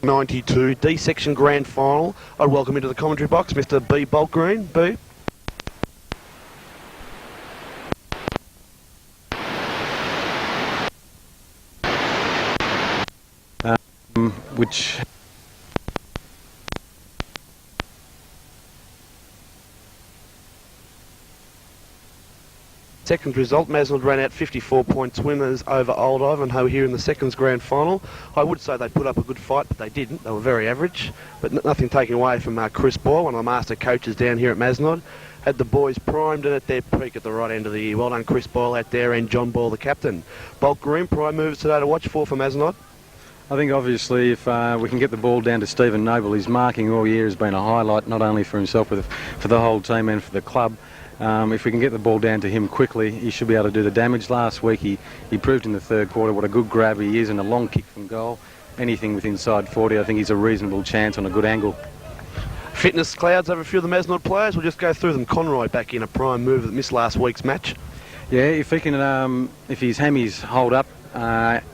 92 D section grand final. I'd welcome into the commentary box Mr. B. Bultgreen. B. Which second result, Mazenod ran out 54 points winners over Old Ivanhoe here in the seconds grand final. I would say they put up a good fight, but they didn't. They were very average, but nothing taken away from Chris Boyle, one of the master coaches down here at Mazenod. Had the boys primed and at their peak at the right end of the year. Well done, Chris Boyle out there, and John Boyle, the captain. Bultgreen, prime moves today to watch for Mazenod. I think obviously if we can get the ball down to Stephen Noble, his marking all year has been a highlight, not only for himself but for the whole team and for the club. If we can get the ball down to him quickly, he should be able to do the damage. Last week he proved in the third quarter what a good grab he is and a long kick from goal. Anything with inside 40, I think he's a reasonable chance on a good angle. Fitness clouds over a few of the Mazenod players. We'll just go through them. Conroy back in a prime move that missed last week's match. Yeah, if he can, if his hammies hold up,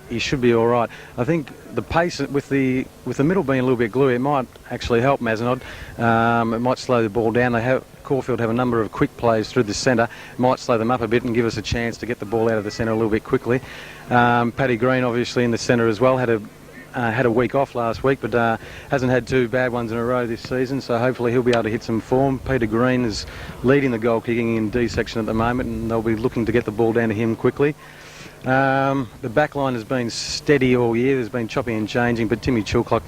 he should be all right. I think the pace with the middle being a little bit gluey, it might actually help Mazenod. It might slow the ball down. Caulfield have a number of quick plays through the centre. It might slow them up a bit and give us a chance to get the ball out of the centre a little bit quickly. Paddy Green obviously in the centre as well had a week off last week, but hasn't had two bad ones in a row this season, so hopefully he'll be able to hit some form. Peter Green is leading the goal kicking in D section at the moment, and they'll be looking to get the ball down to him quickly. The back line has been steady all year. There's been chopping and changing, but Timmy Chilcott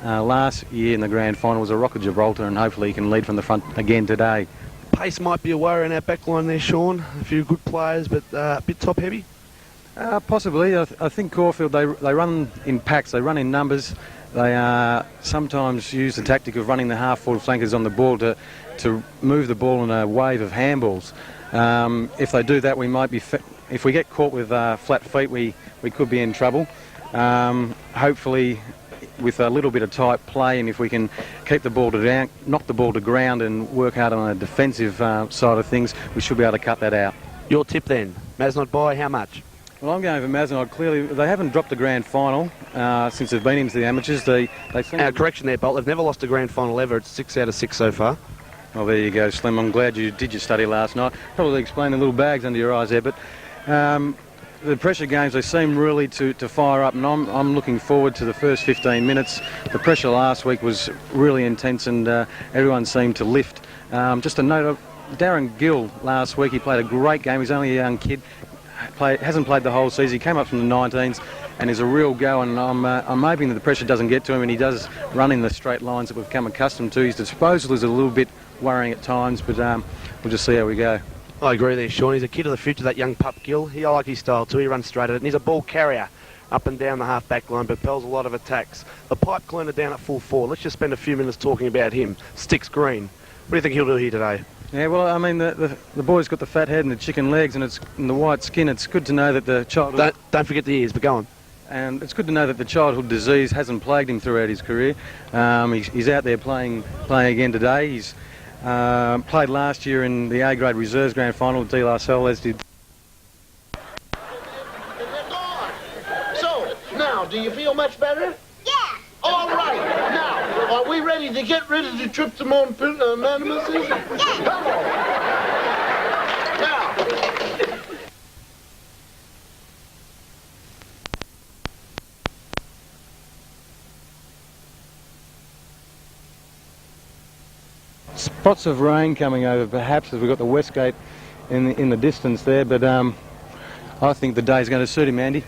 last year in the grand final was a rock of Gibraltar, and hopefully he can lead from the front again today. Pace might be a worry in our back line there, Sean. A few good players, but a bit top heavy. Possibly. I think Caulfield, they run in packs, they run in numbers. They sometimes use the tactic of running the half-forward flankers on the ball to move the ball in a wave of handballs. If they do that, we might be... If we get caught with flat feet, we could be in trouble. Hopefully, with a little bit of tight play, and if we can keep the ball down, knock the ball to ground and work hard on a defensive side of things, we should be able to cut that out. Your tip then? Mazenod by how much? Well, I'm going for Mazenod. Clearly, they haven't dropped the grand final since they've been into the amateurs. Correction there, Bolt. They've never lost a grand final ever. It's 6 out of 6 so far. Well, there you go, Slim. I'm glad you did your study last night. Probably explained the little bags under your eyes there, but the pressure games, they seem really to fire up, and I'm looking forward to the first 15 minutes. The pressure last week was really intense, and everyone seemed to lift. Just a note of Darren Gill last week. He played a great game. He's only a young kid. Hasn't played the whole season. He came up from the 19s and is a real go, and I'm hoping that the pressure doesn't get to him and he does run in the straight lines that we've come accustomed to. His disposal is a little bit worrying at times, but we'll just see how we go. I agree there, Sean. He's a kid of the future, that young pup Gill. I like his style too. He runs straight at it, and he's a ball carrier up and down the half-back line, but propels a lot of attacks. The pipe cleaner down at full forward. Let's just spend a few minutes talking about him. Sticks Green. What do you think he'll do here today? Yeah, well, I mean, the boy's got the fat head and the chicken legs and the white skin. It's good to know that the childhood... Don't forget the ears, but go on. And it's good to know that the childhood disease hasn't plagued him throughout his career. He's out there playing again today. He's played last year in the A-grade reserves grand final with De La Salle, as did... So, now, do you feel much better? Yeah. All right. Now, are we ready to get rid of the tryptamine animuses? Yeah. Come on. Now. Spots of rain coming over, perhaps, as we've got the Westgate in the distance there, but I think the day's going to suit him, Andy.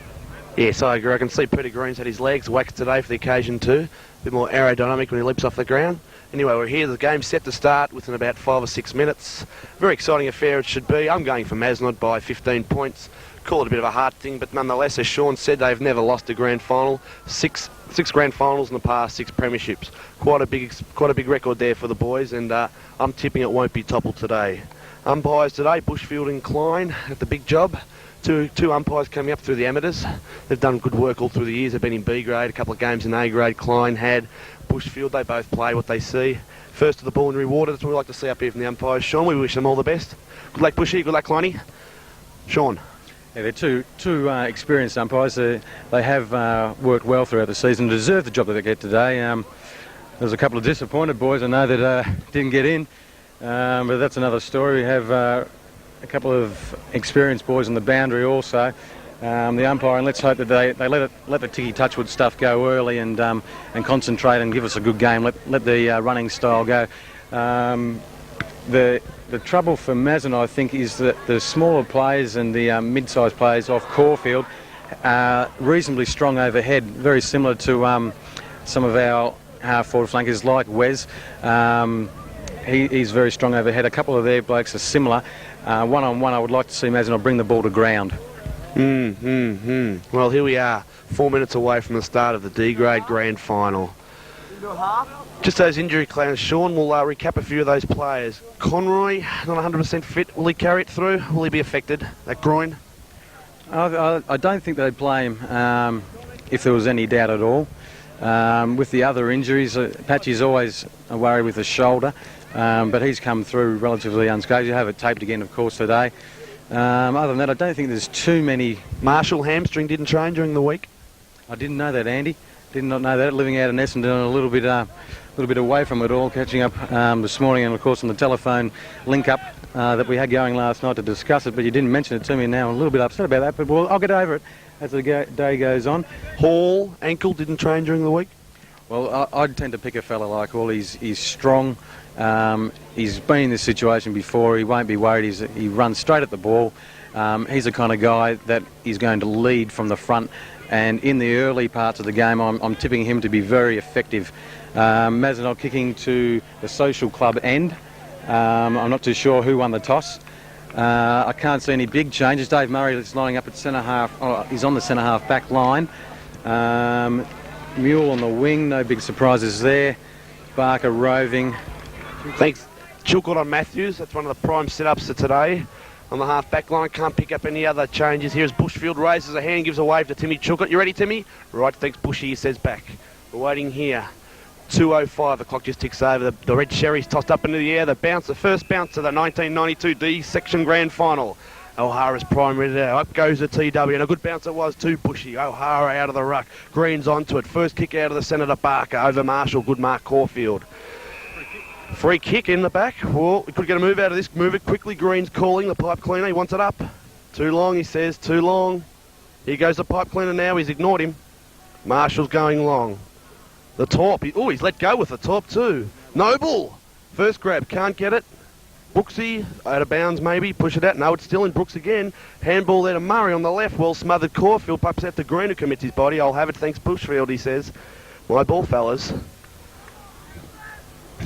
Yes, I agree. I can see Peter Green's had his legs waxed today for the occasion too. A bit more aerodynamic when he leaps off the ground. Anyway, we're here. The game's set to start within about 5 or 6 minutes. Very exciting affair it should be. I'm going for Mazenod by 15 points. Call it a bit of a hard thing, but nonetheless, as Sean said, they've never lost a grand final. Six grand finals in the past, 6 premierships. Quite a big record there for the boys, and I'm tipping it won't be toppled today. Umpires today, Bushfield and Klein at the big job. Two umpires coming up through the amateurs. They've done good work all through the years. They've been in B grade, a couple of games in A grade. Klein had Bushfield. They both play what they see. First to the ball and rewarded. That's what we like to see up here from the umpires. Sean, we wish them all the best. Good luck, Bushy. Good luck, Kleiny. Sean. Yeah, they're two experienced umpires. They have worked well throughout the season, deserve the job that they get today. There's a couple of disappointed boys I know that didn't get in, but that's another story. We have a couple of experienced boys on the boundary also. The umpire, and let's hope that they let the Ticky Touchwood stuff go early and concentrate and give us a good game. Let the running style go. The trouble for Mazenod, I think, is that the smaller players and the mid-sized players off Caulfield are reasonably strong overhead, very similar to some of our half-forward flankers like Wes. He's very strong overhead. A couple of their blokes are similar. One-on-one, I would like to see Mazenod bring the ball to ground. Well, here we are, 4 minutes away from the start of the D-grade grand final. Just those injury clouds, Sean, we'll recap a few of those players. Conroy, not 100% fit. Will he carry it through? Will he be affected? That groin? I don't think they'd play him if there was any doubt at all. With the other injuries, Patchy's always a worry with the shoulder, but he's come through relatively unscathed. You have it taped again, of course, today. Other than that, I don't think there's too many. Marshall hamstring didn't train during the week. I didn't know that, Andy. Did not know that. Living out in Essendon, a little bit away from it all, catching up this morning, and of course on the telephone link-up that we had going last night to discuss it. But you didn't mention it to me now. I'm a little bit upset about that, but I'll get over it as the day goes on. Hall, ankle, didn't train during the week. Well, I'd tend to pick a fella like Hall. He's strong. He's been in this situation before. He won't be worried. He runs straight at the ball. He's the kind of guy that is going to lead from the front. And in the early parts of the game, I'm tipping him to be very effective. Mazenod kicking to the social club end. I'm not too sure who won the toss. I can't see any big changes. Dave Murray is lining up at centre half. Oh, he's on the centre half back line. Mule on the wing, no big surprises there. Barker roving. Thanks. Chilcourt on Matthews. That's one of the prime setups for today. On the half back line, can't pick up any other changes. Here's Bushfield, raises a hand, gives a wave to Timmy Chilcourt. You ready, Timmy? Right, thanks, Bushy, he says back. We're waiting here. 2:05, the clock just ticks over. The red sherry's tossed up into the air. The first bounce of the 1992 D section grand final. O'Hara's prime ready there. Up goes the TW, and a good bounce it was too, Bushy. O'Hara out of the ruck. Green's onto it. First kick out of the centre to Barker. Over Marshall, good mark, Caulfield. Free kick in the back. Well, we could get a move out of this. Move it quickly. Green's calling the pipe cleaner. He wants it up. Too long, he says. Too long. Here goes the pipe cleaner now. He's ignored him. Marshall's going long. The top. He's let go with the top too. Noble. First grab. Can't get it. Brooksy. Out of bounds maybe. Push it out. No, it's still in Brooks again. Handball there to Murray on the left. Well smothered Caulfield. Pops out to Green, who commits his body. I'll have it. Thanks, Bushfield, he says. My ball, fellas.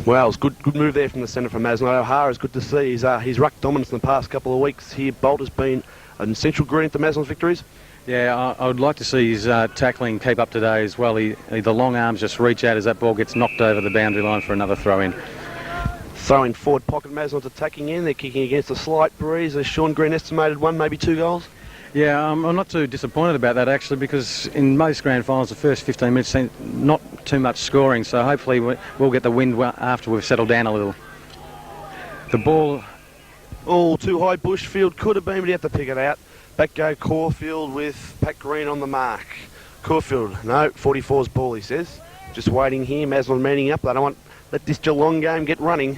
Wow, it's good move there from the centre from Mazenod. O'Hara's good to see. He's ruck dominance in the past couple of weeks here. Bolt has been an essential ingredient to Mazenod's victories. Yeah, I would like to see his tackling keep up today as well. The long arms just reach out as that ball gets knocked over the boundary line for another throw-in. Throwing forward pocket, Mazenod's attacking in. They're kicking against a slight breeze. As Sean Green estimated, 1, maybe 2 goals. Yeah, I'm not too disappointed about that actually, because in most grand finals the first 15 minutes seem not too much scoring, so hopefully we'll get the wind after we've settled down a little. The ball... Oh, too high. Bushfield could have been, but he had to pick it out. Back go Caulfield with Pat Green on the mark. Caulfield, no, 44's ball, he says. Just waiting here. Mazenod meeting up. They don't want let this Geelong game get running.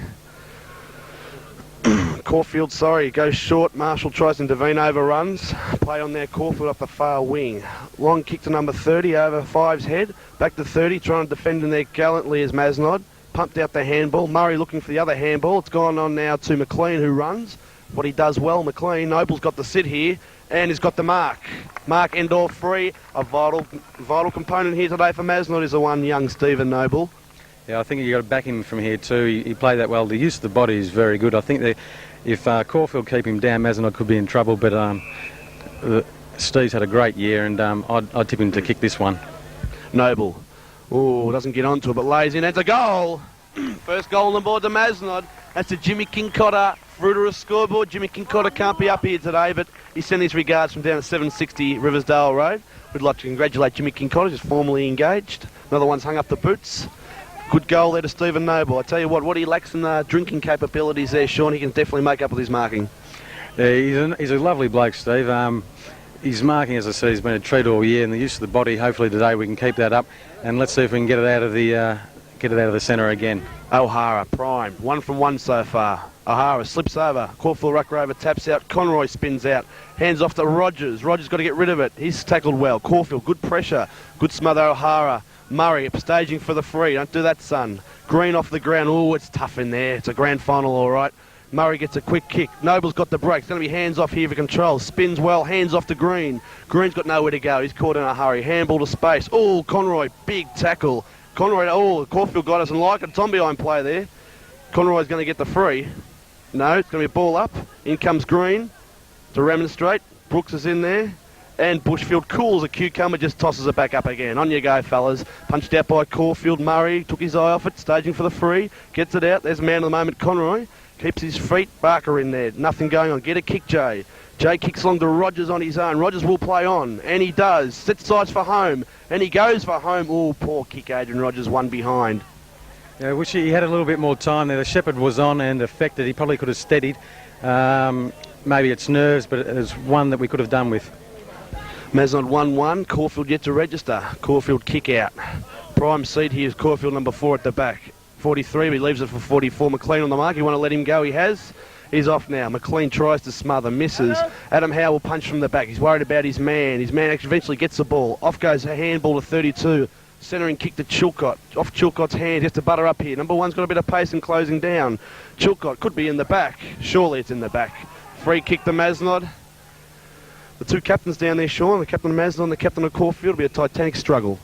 Caulfield, goes short. Marshall tries and Devine overruns. Play on there, Caulfield up the far wing. Long kick to number 30 over 5's head. Back to 30, trying to defend in there gallantly as Mazenod. Pumped out the handball. Murray looking for the other handball. It's gone on now to McLean, who runs. What he does well, McLean. Noble's got the sit here, and he's got the mark. Mark Endor free. A vital component here today for Mazenod is the one young Stephen Noble. Yeah, I think you've got to back him from here too. He played that well. The use of the body is very good. I think that if Caulfield keep him down, Mazenod could be in trouble, but Steve's had a great year, and I'd tip him to kick this one. Noble. Oh, doesn't get onto it, but lays in. That's a goal. First goal on the board to Mazenod. That's to Jimmy Kincotter. Fruiterous scoreboard. Jimmy Kincotter can't be up here today, but he sent his regards from down at 760 Riversdale Road. We'd like to congratulate Jimmy Kincotter, just formally engaged. Another one's hung up the boots. Good goal there to Stephen Noble. I tell you what he lacks in drinking capabilities there, Sean, he can definitely make up with his marking. Yeah, he's a lovely bloke, Steve. his marking, as I said, has been a treat all year, and the use of the body. Hopefully today we can keep that up, and let's see if we can get it out of the centre again. O'Hara primed, 1 from 1 so far. O'Hara slips over, Caulfield ruck rover taps out, Conroy spins out, hands off to Rogers. Rogers got to get rid of it. He's tackled well. Caulfield, good pressure, good smother. O'Hara, Murray staging for the free. Don't do that, son. Green off the ground. Oh, it's tough in there. It's a grand final, all right. Murray gets a quick kick. Noble's got the break. It's going to be hands off here for control. Spins well, hands off to Green. Green's got nowhere to go. He's caught in a hurry. Handball to space. Oh, Conroy, big tackle. Conroy, oh, Caulfield guy doesn't like it. Tom behind play there. Conroy's going to get the free. No, it's going to be a ball up. In comes Green to remonstrate. Brooks is in there. And Bushfield cools a cucumber, just tosses it back up again. On you go, fellas. Punched out by Caulfield. Murray took his eye off it, staging for the free. Gets it out. There's a man of the moment, Conroy. Keeps his feet. Barker in there. Nothing going on. Get a kick, Jay. Jay kicks along to Rogers on his own. Rogers will play on. And he does. Sets sides for home. And he goes for home. Oh, poor kick, Adrian Rogers, one behind. Yeah, I wish he had a little bit more time there. The shepherd was on and affected. He probably could have steadied. Maybe it's nerves, but it's one that we could have done with. Mazenod 1-1. Caulfield yet to register. Caulfield kick out. Prime seat here is Caulfield number 4 at the back. 43, but he leaves it for 44. McLean on the mark. You want to let him go? He has. He's off now. McLean tries to smother, misses. Adam Howe will punch from the back. He's worried about his man. His man actually eventually gets the ball. Off goes a handball to 32. Centering kick to Chilcott. Off Chilcott's hand. He has to butter up here. Number 1's got a bit of pace and closing down. Chilcott could be in the back. Surely it's in the back. Free kick to Mazenod. The two captains down there, Sean. The captain of Mazenod and the captain of Caulfield. Will be a titanic struggle.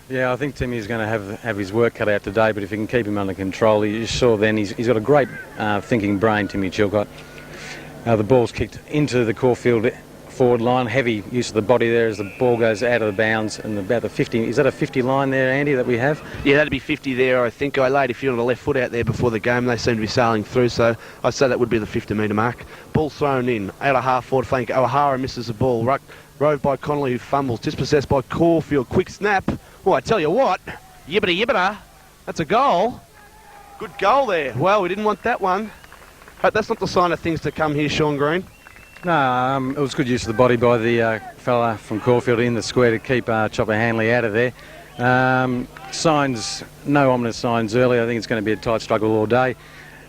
Yeah, I think Timmy's going to have his work cut out today, but if he can keep him under control, you saw then he's got a great thinking brain, Timmy Chilcott. The ball's kicked into the Caulfield forward line, heavy use of the body there as the ball goes out of the bounds, and about the 50, is that a 50 line there, Andy, that we have? Yeah, that'd be 50 there. I think I laid a few on the left foot out there before the game. They seem to be sailing through, so I'd say that would be the 50-metre mark. Ball thrown in, out of half forward flank. O'Hara misses the ball. Rove by Connolly, who fumbles. Dispossessed by Caulfield. Quick snap. Oh, I tell you what, yibbity-yibbita. That's a goal. Good goal there. Well, we didn't want that one. But that's not the sign of things to come here, Sean Green. No, it was good use of the body by the fella from Caulfield in the square to keep Chopper Hanley out of there. Signs, no ominous signs early. I think it's going to be a tight struggle all day.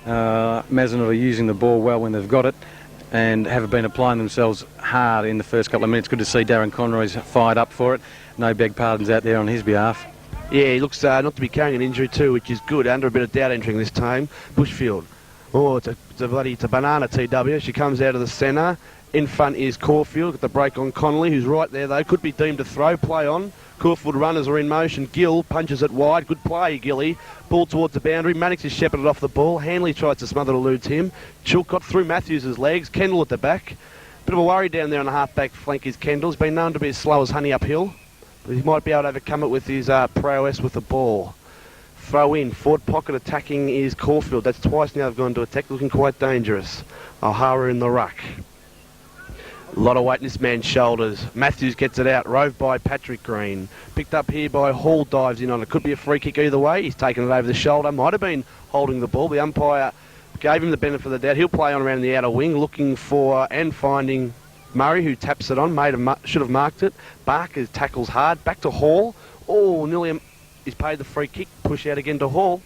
Mazenod are using the ball well when they've got it and have been applying themselves hard in the first couple of minutes. Good to see Darren Conroy's fired up for it. No beg pardons out there on his behalf. Yeah, he looks not to be carrying an injury too, which is good. Under a bit of doubt entering this time. Bushfield. Oh, it's a banana TW. She comes out of the centre. In front is Caulfield. Got the break on Connolly, who's right there though. Could be deemed a throw. Play on. Caulfield runners are in motion. Gill punches it wide. Good play, Gilly. Ball towards the boundary. Mannix is shepherded off the ball. Hanley tries to smother, eludes him. Chilcott through Matthews' legs. Kendall at the back. Bit of a worry down there on the half-back flank is Kendall. He's been known to be as slow as honey uphill. But he might be able to overcome it with his prowess with the ball. Throw in. Forward pocket attacking is Caulfield. That's twice now they've gone to attack, looking quite dangerous. O'Hara in the ruck. A lot of weight in this man's shoulders. Matthews gets it out. Rove by Patrick Green. Picked up here by Hall, dives in on it. Could be a free kick either way. He's taken it over the shoulder. Might have been holding the ball. The umpire gave him the benefit of the doubt. He'll play on around the outer wing, looking for and finding Murray, who taps it on. Should have marked it. Barker tackles hard. Back to Hall. Oh, nearly he's paid the free kick. Push out again to Hall.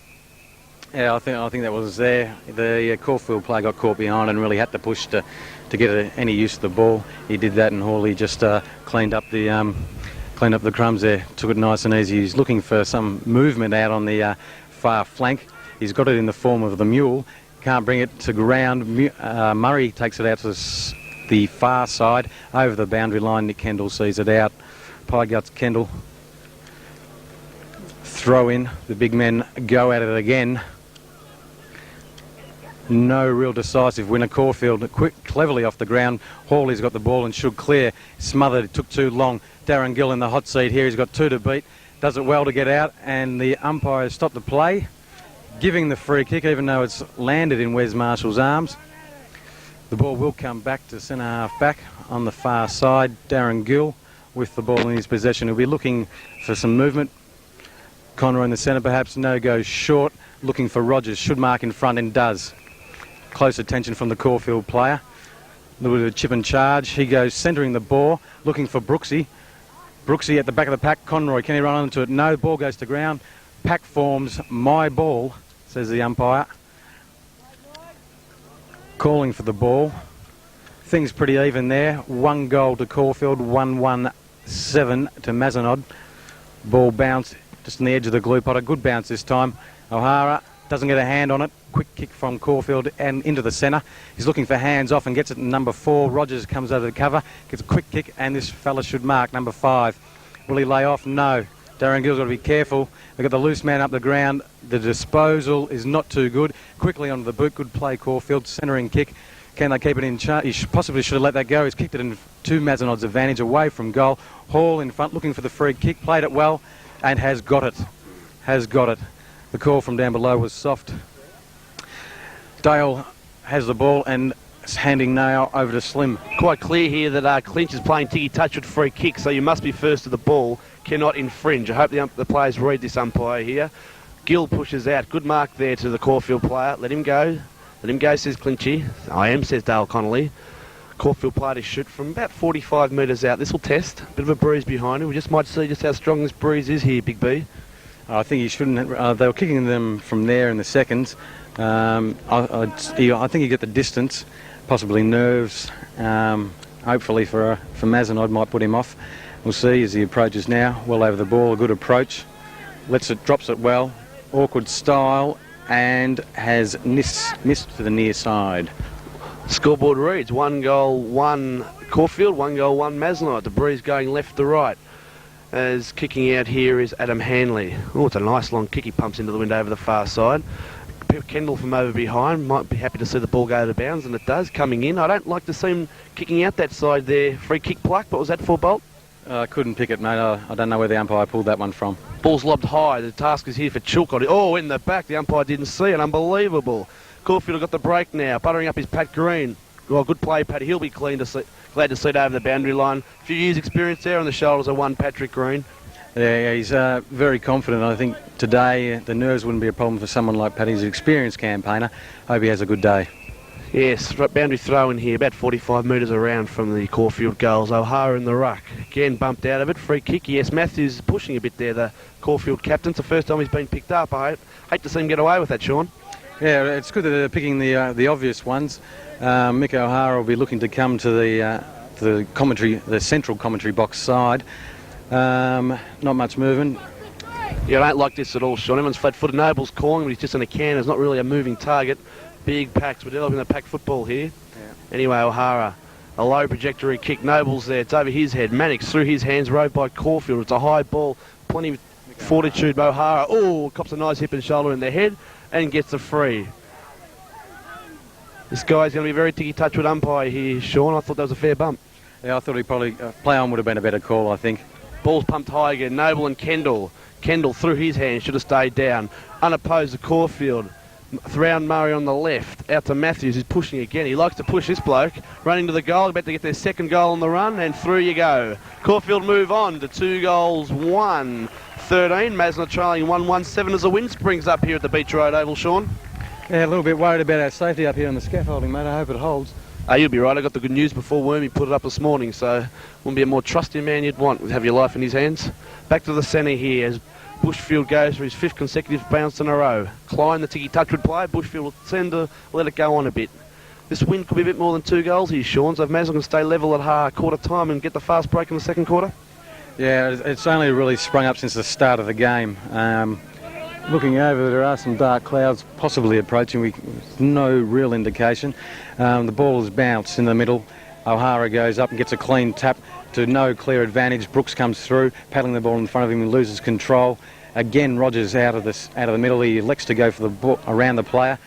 Yeah, I think that was there. The Caulfield player got caught behind and really had to push to get any use of the ball. He did that, and Hawley just cleaned up the crumbs there. Took it nice and easy. He's looking for some movement out on the far flank. He's got it in the form of the mule. Can't bring it to ground. Murray takes it out to the far side over the boundary line. Nick Kendall sees it out. Pie Guts Kendall. Throw in. The big men go at it again. No real decisive winner. Caulfield cleverly off the ground. Hawley's got the ball and should clear. Smothered. It took too long. Darren Gill in the hot seat here. He's got 2 to beat. Does it well to get out, and the umpire has stopped the play, giving the free kick even though it's landed in Wes Marshall's arms. The ball will come back to centre half back on the far side. Darren Gill with the ball in his possession. He'll be looking for some movement. Conroy in the centre perhaps. No, goes short. Looking for Rogers. Should mark in front and does. Close attention from the Caulfield player. A little bit of a chip and charge. He goes centering the ball, looking for Brooksy. Brooksy at the back of the pack. Conroy, can he run onto it? No, ball goes to ground. Pack forms, my ball, says the umpire. Calling for the ball. Things pretty even there. 1 goal to Caulfield, 1-1-7 to Mazenod. Ball bounced just on the edge of the glue pot. A good bounce this time. O'Hara doesn't get a hand on it. Quick kick from Caulfield and into the centre. He's looking for hands off and gets it in number 4. Rogers comes over the cover, gets a quick kick, and this fella should mark number 5. Will he lay off? No. Darren Gill's got to be careful. They've got the loose man up the ground. The disposal is not too good. Quickly onto the boot. Good play, Caulfield. Centering kick. Can they keep it in charge? He possibly should have let that go. He's kicked it in to Mazenod's advantage, away from goal. Hall in front, looking for the free kick. Played it well and has got it. Has got it. The call from down below was soft. Dale has the ball and is handing now over to Slim. Quite clear here that Clinch is playing tiki-touch with free kick, so you must be first to the ball, cannot infringe. I hope the players read this umpire here. Gill pushes out. Good mark there to the Caulfield player. Let him go. Let him go, says Clinchy. I am, says Dale Connolly. Caulfield player to shoot from about 45 metres out. This will test. Bit of a breeze behind him. We just might see just how strong this breeze is here, Big B. I think he shouldn't. They were kicking them from there in the seconds. I think you get the distance, possibly nerves. Hopefully for Mazenod might put him off. We'll see as he approaches now. Well over the ball, a good approach. Drops it well. Awkward style and has missed to the near side. Scoreboard reads 1 goal, 1 Caulfield, 1 goal, 1 Mazenod. The breeze going left to right. As kicking out here is Adam Hanley. Oh, it's a nice long kick. He pumps into the wind over the far side. Kendall from over behind might be happy to see the ball go out of bounds, and it does, coming in. I don't like to see him kicking out that side there. Free kick pluck. What was that for, Bolt? I couldn't pick it, mate. I don't know where the umpire pulled that one from. Ball's lobbed high. The task is here for Chilcott. Oh, in the back. The umpire didn't see it. Unbelievable. Caulfield got the break now. Buttering up his Pat Green. Well, good play, Pat. He'll be glad to see it over the boundary line. A few years' experience there on the shoulders of one Patrick Green. Yeah, he's very confident. I think today the nerves wouldn't be a problem for someone like Pat. He's an experienced campaigner. Hope he has a good day. Yes, boundary throw in here, about 45 metres around from the Caulfield goals. O'Hara in the ruck. Again, bumped out of it. Free kick. Yes, Matthews pushing a bit there, the Caulfield captain. It's the first time he's been picked up. I hate to see him get away with that, Sean. Yeah, it's good that they're picking the obvious ones. Mick O'Hara will be looking to come to the commentary, the central commentary box side. Not much movement. Yeah, I don't like this at all, Sean. Everyone's flat-footed. Noble's calling, but he's just in a can. It's not really a moving target. Big packs. We're developing the pack football here. Yeah. Anyway, O'Hara, a low trajectory kick. Noble's there. It's over his head. Mannix through his hands, rode by Caulfield. It's a high ball. Plenty of fortitude by O'Hara. Oh, cops a nice hip and shoulder in the head and gets a free. This guy's going to be very ticky-touch with umpire here, Sean. I thought that was a fair bump. Yeah, I thought he probably play on would have been a better call, I think. Ball's pumped high again. Noble and Kendall. Kendall through his hands, should have stayed down. Unopposed to Caulfield. Round Murray on the left, out to Matthews, who's pushing again. He likes to push this bloke. Running to the goal, about to get their second goal on the run, and through you go. Caulfield move on to 2 goals, 1-13. Mazenod trailing 1-1-7 as the wind springs up here at the Beach Road Oval, Sean. Yeah, a little bit worried about our safety up here on the scaffolding, mate. I hope it holds. You'll be right. I got the good news before Wormy put it up this morning, so wouldn't be a more trusty man you'd want. Have your life in his hands. Back to the centre here as Bushfield goes for his 5th consecutive bounce in a row. Klein, the tiki-touch would play. Bushfield will tend to let it go on a bit. This win could be a bit more than 2 goals here, Sean, so if Mazenod can stay level at quarter time and get the fast break in the second quarter. Yeah, it's only really sprung up since the start of the game. Looking over, there are some dark clouds possibly approaching. No real indication. The ball is bounced in the middle. O'Hara goes up and gets a clean tap to no clear advantage. Brooks comes through, paddling the ball in front of him and loses control. Again, Rogers out of the middle. He elects to go for the ball around the player.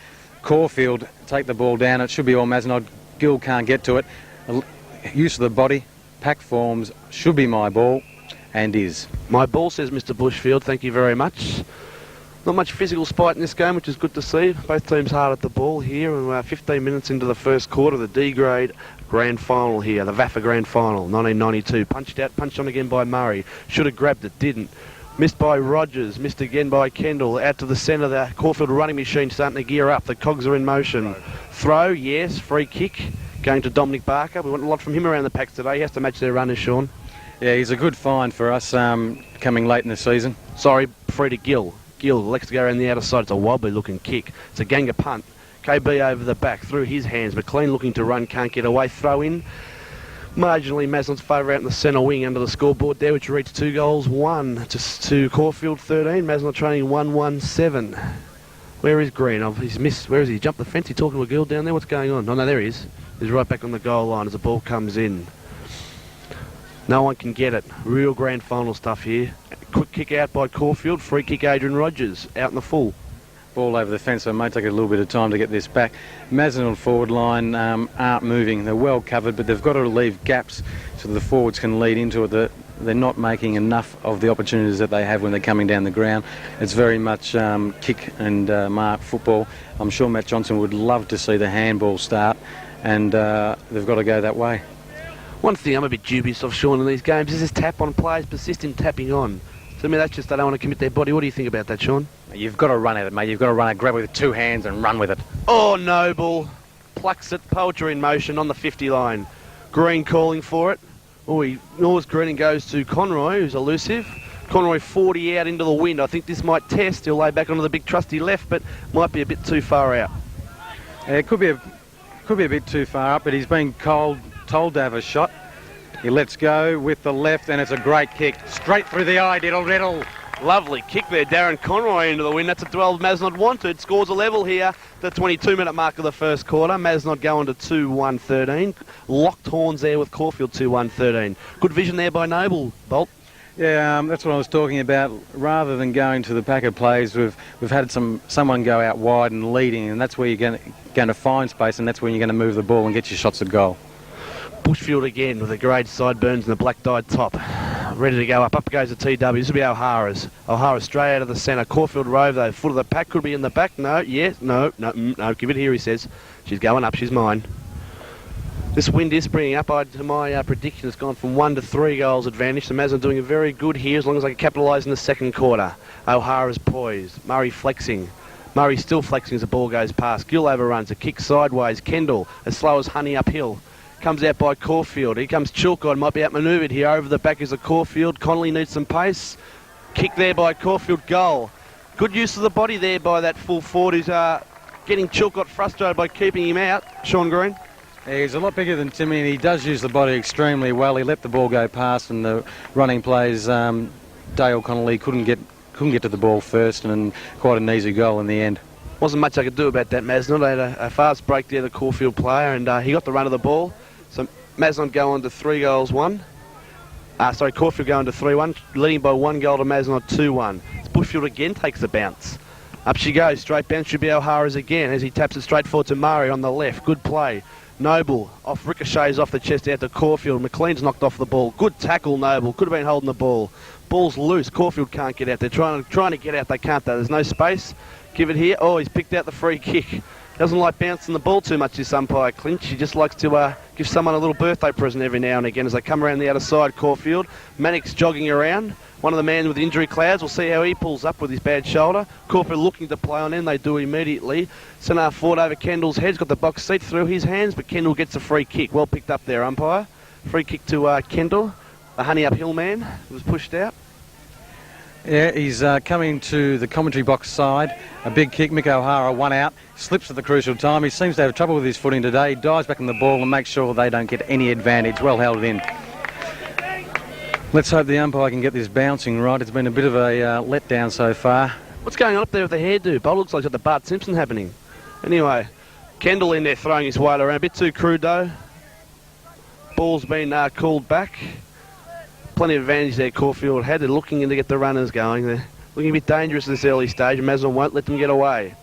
Caulfield take the ball down. It should be all Mazenod. Gill can't get to it. Use of the body. Pack forms. Should be my ball, and is. My ball, says Mr. Bushfield. Thank you very much. Not much physical spite in this game, which is good to see. Both teams hard at the ball here, and we're 15 minutes into the first quarter, the D-grade grand final here, the VAFA grand final, 1992. Punched on again by Murray. Should have grabbed it, didn't. Missed by Rogers, missed again by Kendall. Out to the centre, the Caulfield running machine starting to gear up. The cogs are in motion. Throw, yes. Free kick. going to Dominic Barker. We want a lot from him around the packs today. He has to match their runners, Sean. Yeah, he's a good find for us coming late in the season. Sorry, free to Gill. Gill elects to go around the outer side. It's a wobbly looking kick. It's a Ganga punt. KB over the back, through his hands. McLean looking to run, can't get away. Throw in. Marginally Mazenod's favour out in the centre wing under the scoreboard there, which reached 2 goals, 1 to Caulfield 13. Mazenod training 1-1-7. Where is Green? He's missed. Where is he? Jumped the fence. He talking to a girl down there. What's going on? Oh no, there he is. He's right back on the goal line as the ball comes in. No one can get it. Real grand final stuff here. Quick kick out by Caulfield. Free kick Adrian Rogers out in the full. Ball over the fence, so it may take a little bit of time to get this back. Mazenod forward line aren't moving. They're well covered, but they've got to leave gaps so the forwards can lead into it. They're not making enough of the opportunities that they have when they're coming down the ground. It's very much kick and mark football. I'm sure Matt Johnson would love to see the handball start, and they've got to go that way. One thing I'm a bit dubious of, Sean, in these games is this tap on players, persist in tapping on. To me, that's just they don't want to commit their body. What do you think about that, Sean? You've got to run at it, mate. You've got to run it, grab it with 2 hands and run with it. Oh, Noble. Plucks it, poetry in motion on the 50 line. Green calling for it. Oh, he gnaws Green and goes to Conroy, who's elusive. Conroy 40 out into the wind. I think this might test. He'll lay back onto the big trusty left, but might be a bit too far out. Yeah, it could be a bit too far up, but he's been told to have a shot. He lets go with the left, and it's a great kick. Straight through the eye, diddle. Lovely kick there, Darren Conroy into the wind. That's a 12 Mazenod wanted. Scores a level here, the 22-minute mark of the first quarter. Mazenod going to 2-1-13. Locked horns there with Caulfield 2-1-13. Good vision there by Noble, Bolt. Yeah, that's what I was talking about. Rather than going to the pack of plays, we've had someone go out wide and leading, and that's where you're going to find space, and that's when you're going to move the ball and get your shots at goal. Bushfield again with the grade sideburns and the black dyed top. Ready to go up. Up goes the TW. This will be O'Hara's. O'Hara straight out of the centre. Caulfield Rove though. Foot of the pack could be in the back. No, yes, no. Give it here, he says. She's going up. She's mine. This wind is bringing up. My prediction has gone from 1 to 3 goals advantage. So Mazenod doing a very good here as long as they can capitalise in the second quarter. O'Hara's poised. Murray flexing. Murray still flexing as the ball goes past. Gill overruns. A kick sideways. Kendall as slow as honey uphill. Comes out by Caulfield. Here comes Chilcott. Might be outmanoeuvred here. Over the back is a Caulfield. Connolly needs some pace. Kick there by Caulfield. Goal. Good use of the body there by that full forward who's getting Chilcott frustrated by keeping him out. Sean Green. Yeah, he's a lot bigger than Timmy, and he does use the body extremely well. He let the ball go past, and the running plays, Dale Connolly couldn't get to the ball first, and quite an easy goal in the end. Wasn't much I could do about that, Mazenod. They had a fast break there, the Caulfield player, and he got the run of the ball. So Mazenod go on to 3 goals, 1. Caulfield going to 3-1, leading by 1 goal to Mazenod 2-1. Bushfield again takes the bounce. Up she goes, straight bounce should be O'Hara's again as he taps it straight forward to Murray on the left. Good play. Noble off ricochets off the chest out to Caulfield. McLean's knocked off the ball. Good tackle, Noble. Could have been holding the ball. Ball's loose. Caulfield can't get out. They're trying to get out. They can't though. There's no space. Give it here. Oh, he's picked out the free kick. Doesn't like bouncing the ball too much, this umpire, Clinch. He just likes to give someone a little birthday present every now and again as they come around the outer side, Caulfield. Mannix jogging around. One of the men with injury clouds. We'll see how he pulls up with his bad shoulder. Caulfield looking to play on in. They do immediately. Centre forward over Kendall's head. He's got the box seat through his hands, but Kendall gets a free kick. Well picked up there, umpire. Free kick to Kendall. The honey uphill man was pushed out. Yeah, he's coming to the commentary box side. A big kick. Mick O'Hara, 1 out. Slips at the crucial time. He seems to have trouble with his footing today. He dives back on the ball and makes sure they don't get any advantage. Well held in. Let's hope the umpire can get this bouncing right. It's been a bit of a letdown so far. What's going on up there with the hairdo? Bolt looks like it's got the Bart Simpson happening. Anyway, Kendall in there throwing his weight around. A bit too crude though. Ball's been called back. Plenty of advantage there Caulfield had. They're looking in to get the runners going. They're looking a bit dangerous at this early stage, and Mazenod won't let them get away.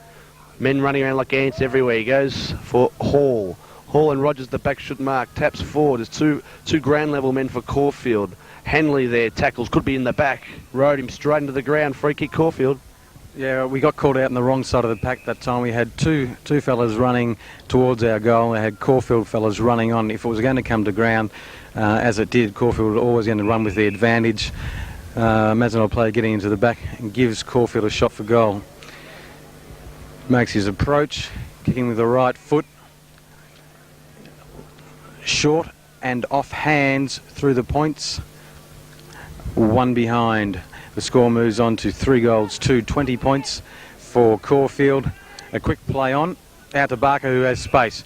Men running around like ants everywhere. He goes for Hall. Hall and Rogers the back should mark. Taps forward. There's two ground level men for Caulfield. Hanley there, tackles, could be in the back. Rode him straight into the ground. Free kick Caulfield. Yeah, we got caught out on the wrong side of the pack that time. We had two fellas running towards our goal. We had Caulfield fellas running on. If it was going to come to ground, as it did, Caulfield was always going to run with the advantage. Mazenod player getting into the back and gives Caulfield a shot for goal. Makes his approach, kicking with the right foot. short and off hands through the points. 1 behind. The score moves on to 3 goals, 20 points for Caulfield. A quick play on, out to Barker, who has space.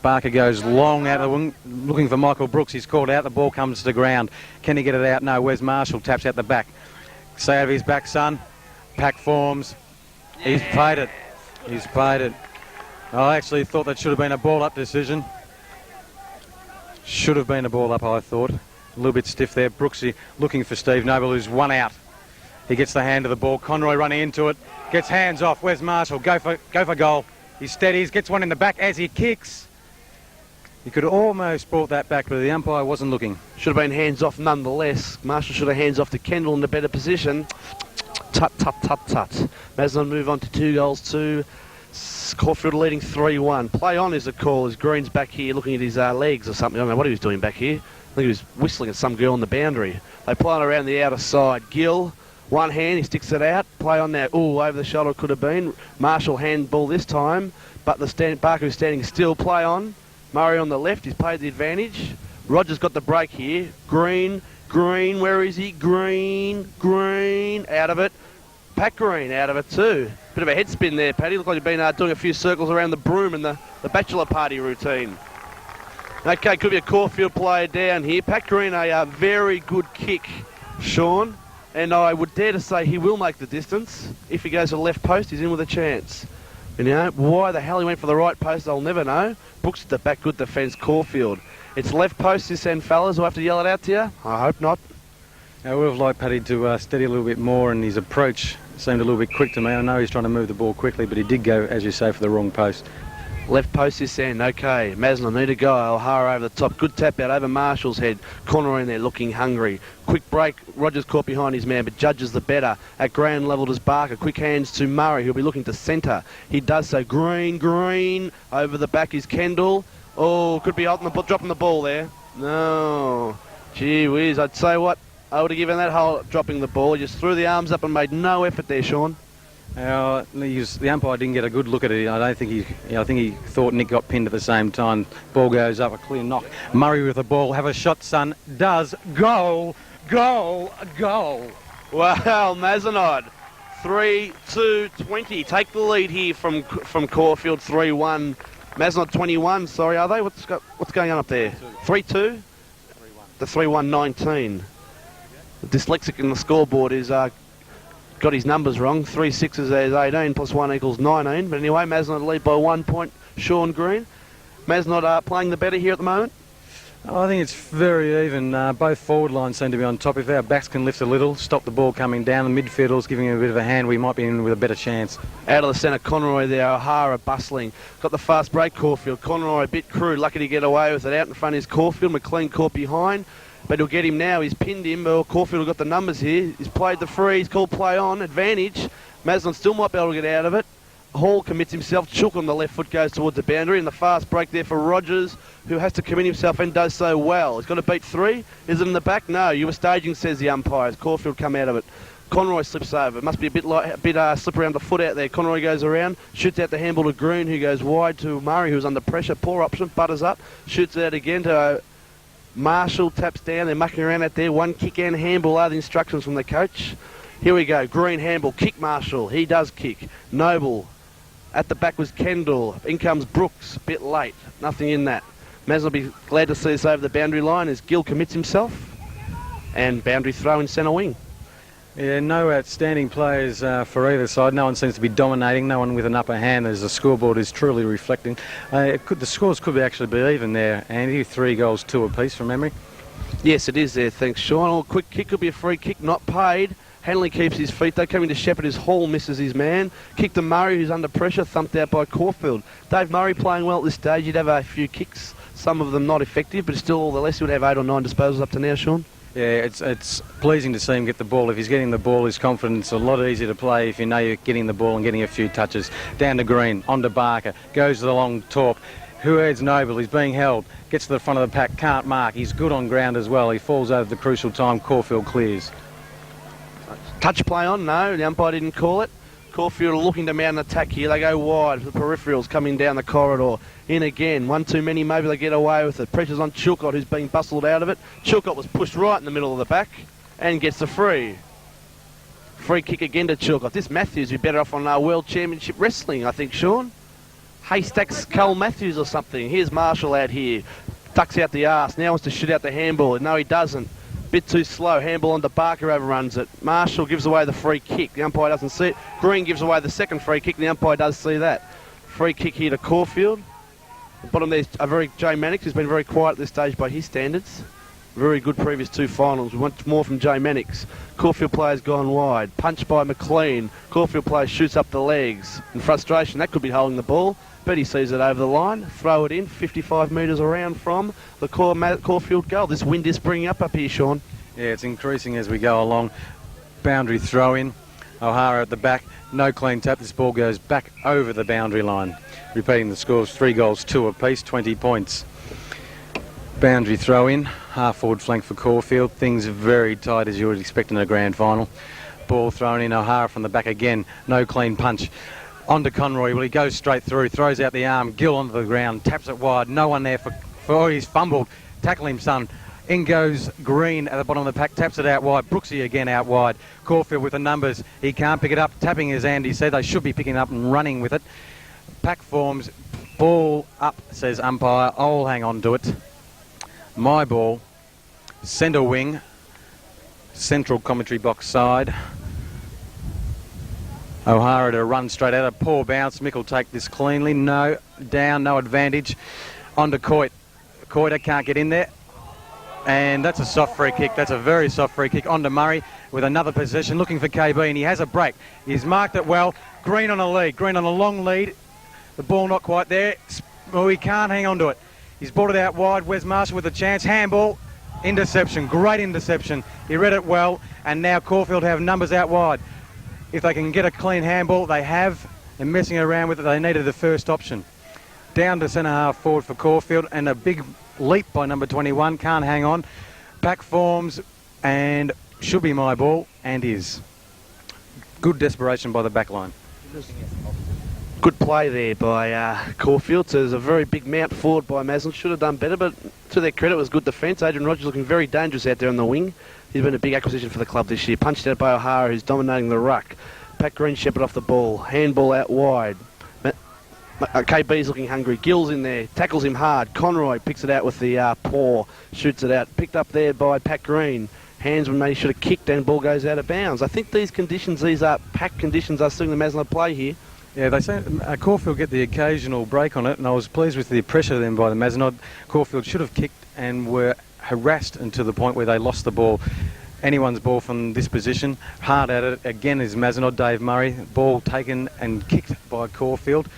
Barker goes long out of the wing, looking for Michael Brooks. He's called out, the ball comes to the ground. Can he get it out? No, Wes Marshall taps out the back. Stay out of his back, son. Pack forms. He's played it. He's played it. I actually thought that should have been a ball-up decision. Should have been a ball-up, I thought. A little bit stiff there. Brooksy looking for Steve Noble, who's 1 out. He gets the hand of the ball. Conroy running into it. Gets hands off. Where's Marshall? Go for goal. He steadies. Gets one in the back as he kicks. He could almost brought that back, but the umpire wasn't looking. Should have been hands off nonetheless. Marshall should have hands off to Kendall in a better position. Tut, tut, tut, tut. Mazenod move on to 2 goals, 2. Caulfield leading 3-1. Play on is the call as Green's back here looking at his legs or something. I don't know what he was doing back here. I think he was whistling at some girl on the boundary. They play on around the outer side. Gill, one hand, he sticks it out. Play on there. Ooh, over the shoulder could have been. Marshall handball this time, but Barker is standing still. Play on. Murray on the left, he's played the advantage. Rogers got the break here. Green, where is he? Green, out of it. Pat Green out of it too. Bit of a head spin there, Paddy. Looked like he'd been doing a few circles around the broom in the bachelor party routine. Okay, could be a Caulfield player down here. Pat Green, a very good kick, Sean. And I would dare to say he will make the distance. If he goes to the left post, he's in with a chance. And, you know, why the hell he went for the right post, I'll never know. Brooks at the back, good defence, Caulfield. It's left post this end, fellas. Do I have to yell it out to you? I hope not. I would have liked Paddy to steady a little bit more, and his approach seemed a little bit quick to me. I know he's trying to move the ball quickly, but he did go, as you say, for the wrong post. Left post this end, okay. Mazenod need a go. O'Hara over the top. Good tap out over Marshall's head. Conroy in there looking hungry. Quick break. Rogers caught behind his man, but judges the better. At ground level does Barker. Quick hands to Murray, who'll be looking to centre. He does so. Green. Over the back is Kendall. Oh, could be dropping the ball there. No. Gee whiz, I'd say what? I would have given that hole dropping the ball. He just threw the arms up and made no effort there, Sean. The umpire didn't get a good look at it. I think he thought Nick got pinned at the same time. Ball goes up, a clear knock. Murray with the ball. Have a shot, son. Does. Goal. Wow, Mazenod. 3-2-20. Take the lead here from Caulfield. 3-1. Mazenod 21. Sorry, are they? What's going on up there? 3-2. The 3-1-19. The dyslexic in the scoreboard is got his numbers wrong. 3 6s is 18 plus 1 equals 19. But anyway, Mazenod lead by 1 point. Sean Green. Mazenod playing the better here at the moment. I think it's very even. Both forward lines seem to be on top. If our backs can lift a little, stop the ball coming down, the midfielders giving him a bit of a hand, we might be in with a better chance. Out of the centre, Conroy there. O'Hara bustling. Got the fast break, Caulfield. Conroy a bit crude. Lucky to get away with it. Out in front is Caulfield. McLean caught behind. But he'll get him now. He's pinned him. Caulfield got the numbers here. He's played the free. He's called play on. Advantage. Mazenod still might be able to get out of it. Hall commits himself. Chook on the left foot goes towards the boundary. And the fast break there for Rogers, who has to commit himself and does so well. He's got to beat 3. Is it in the back? No. You were staging, says the umpire. Caulfield come out of it. Conroy slips over. It must be a bit slip around the foot out there. Conroy goes around, shoots out the handball to Green, who goes wide to Murray, who's under pressure. Poor option. Butters up. Shoots it out again to Marshall, taps down. They're mucking around out there. 1 kick and handball are the instructions from the coach. Here we go. Green handball. Kick Marshall. He does kick. Noble. At the back was Kendall. In comes Brooks. Bit late. Nothing in that. Mazenod will be glad to see us over the boundary line as Gill commits himself. And boundary throw in centre wing. Yeah, no outstanding players for either side. No one seems to be dominating. No one with an upper hand as the scoreboard is truly reflecting. The scores could actually be even there, Andy. 3 goals, 2 apiece from memory. Yes, it is there. Thanks, Sean. Oh, quick kick could be a free kick, not paid. Hanley keeps his feet. They coming to Shepherd as Hall misses his man. Kick to Murray, who's under pressure, thumped out by Caulfield. Dave Murray playing well at this stage. He'd have a few kicks, some of them not effective, but still all the less he would have 8 or 9 disposals up to now, Sean. Yeah, it's pleasing to see him get the ball. If he's getting the ball, his confidence a lot easier to play if you know you're getting the ball and getting a few touches. Down to Green, on to Barker, goes to the long talk. Who heads Noble? He's being held, gets to the front of the pack, can't mark. He's good on ground as well. He falls over the crucial time. Caulfield clears. Touch play on? No, the umpire didn't call it. Caulfield are looking to mount an attack here. They go wide. The peripherals coming down the corridor. In again. One too many. Maybe they get away with it. Pressure's on Chilcott, who's being bustled out of it. Chilcott was pushed right in the middle of the back and gets the free. Free kick again to Chilcott. This Matthews would be better off on World Championship Wrestling, I think, Sean. Haystacks Cole Matthews or something. Here's Marshall out here. Ducks out the arse. Now wants to shoot out the handball. No, he doesn't. Bit too slow. Handball onto Barker, overruns it. Marshall gives away the free kick. The umpire doesn't see it. Green gives away the second free kick. The umpire does see that. Free kick here to Caulfield. The bottom there's Jay Mannix, who's been very quiet at this stage by his standards. Very good previous two finals. We want more from Jay Mannix. Caulfield player's gone wide. Punched by McLean. Caulfield player shoots up the legs. In frustration, that could be holding the ball. But he sees it over the line. Throw it in, 55 metres around from the Caulfield goal. This wind is bringing up here, Sean. Yeah, it's increasing as we go along. Boundary throw in. O'Hara at the back. No clean tap. This ball goes back over the boundary line. Repeating the scores, 3 goals, 2 apiece, 20 points. Boundary throw in. Half forward flank for Caulfield. Things very tight as you would expect in a grand final. Ball thrown in. O'Hara from the back again. No clean punch. On to Conroy. Well, he goes straight through. Throws out the arm. Gill onto the ground. Taps it wide. No one there for he's fumbled. Tackle him, son. In goes Green at the bottom of the pack. Taps it out wide. Brooksy again out wide. Caulfield with the numbers. He can't pick it up. Tapping as Andy said. They should be picking it up and running with it. Pack forms. Ball up, says umpire. I'll hang on to it. My ball. Centre wing. Central commentary box side. O'Hara to run straight out. A poor bounce. Mick will take this cleanly. No. Down. No advantage. On to Coit. Coiter can't get in there. And that's a soft free kick. That's a very soft free kick. On to Murray with another possession. Looking for KB. And he has a break. He's marked it well. Green on a lead. Green on a long lead. The ball not quite there. Oh, he can't hang on to it. He's brought it out wide. Wes Marshall with a chance. Handball. Interception. Great interception. He read it well. And now Caulfield have numbers out wide. If they can get a clean handball, they have. And messing around with it, they needed the first option. Down to centre half forward for Caulfield. And a big leap by number 21. Can't hang on. Back forms. And should be my ball. And is. Good desperation by the back line. Good play there by Caulfield. So there's a very big mount forward by Mazenod. Should have done better, but to their credit, it was good defence. Adrian Rogers looking very dangerous out there on the wing. He's been a big acquisition for the club this year. Punched out by O'Hara, who's dominating the ruck. Pat Green shepherd off the ball. Handball out wide. KB's looking hungry. Gill's in there. Tackles him hard. Conroy picks it out with the paw. Shoots it out. Picked up there by Pat Green. Hands when they should have kicked and ball goes out of bounds. I think these conditions, these pack conditions, are seeing the Mazenod play here. Yeah, they say Caulfield get the occasional break on it, and I was pleased with the pressure then by the Mazenod. Caulfield should have kicked and were harassed until the point where they lost the ball. Anyone's ball from this position. Hard at it again is Mazenod, Dave Murray. Ball taken and kicked by Caulfield.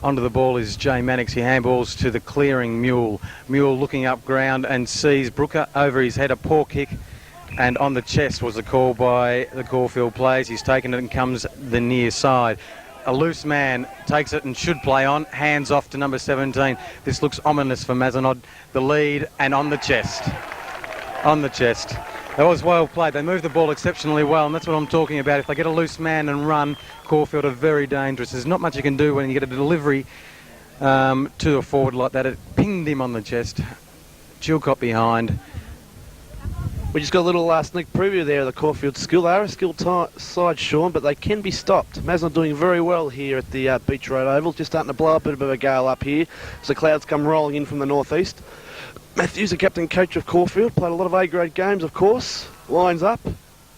Onto the ball is Jay Mannix. He handballs to the clearing Mule. Mule looking up ground and sees Brooker over his head. A poor kick. And on the chest was the call by the Caulfield players. He's taken it and comes the near side. A loose man takes it and should play on. Hands off to number 17. This looks ominous for Mazenod. The lead and on the chest. On the chest. That was well played. They moved the ball exceptionally well, and that's what I'm talking about. If they get a loose man and run, Caulfield are very dangerous. There's not much you can do when you get a delivery to a forward like that. It pinged him on the chest. Chilcott behind. We just got a little sneak preview there of the Caulfield skill. They are a skilled side, Sean, but they can be stopped. Mazenod doing very well here at the Beach Road Oval. Just starting to blow up a bit of a gale up here as the clouds come rolling in from the northeast. Matthews, the captain coach of Caulfield, played a lot of A-grade games, of course. Lines up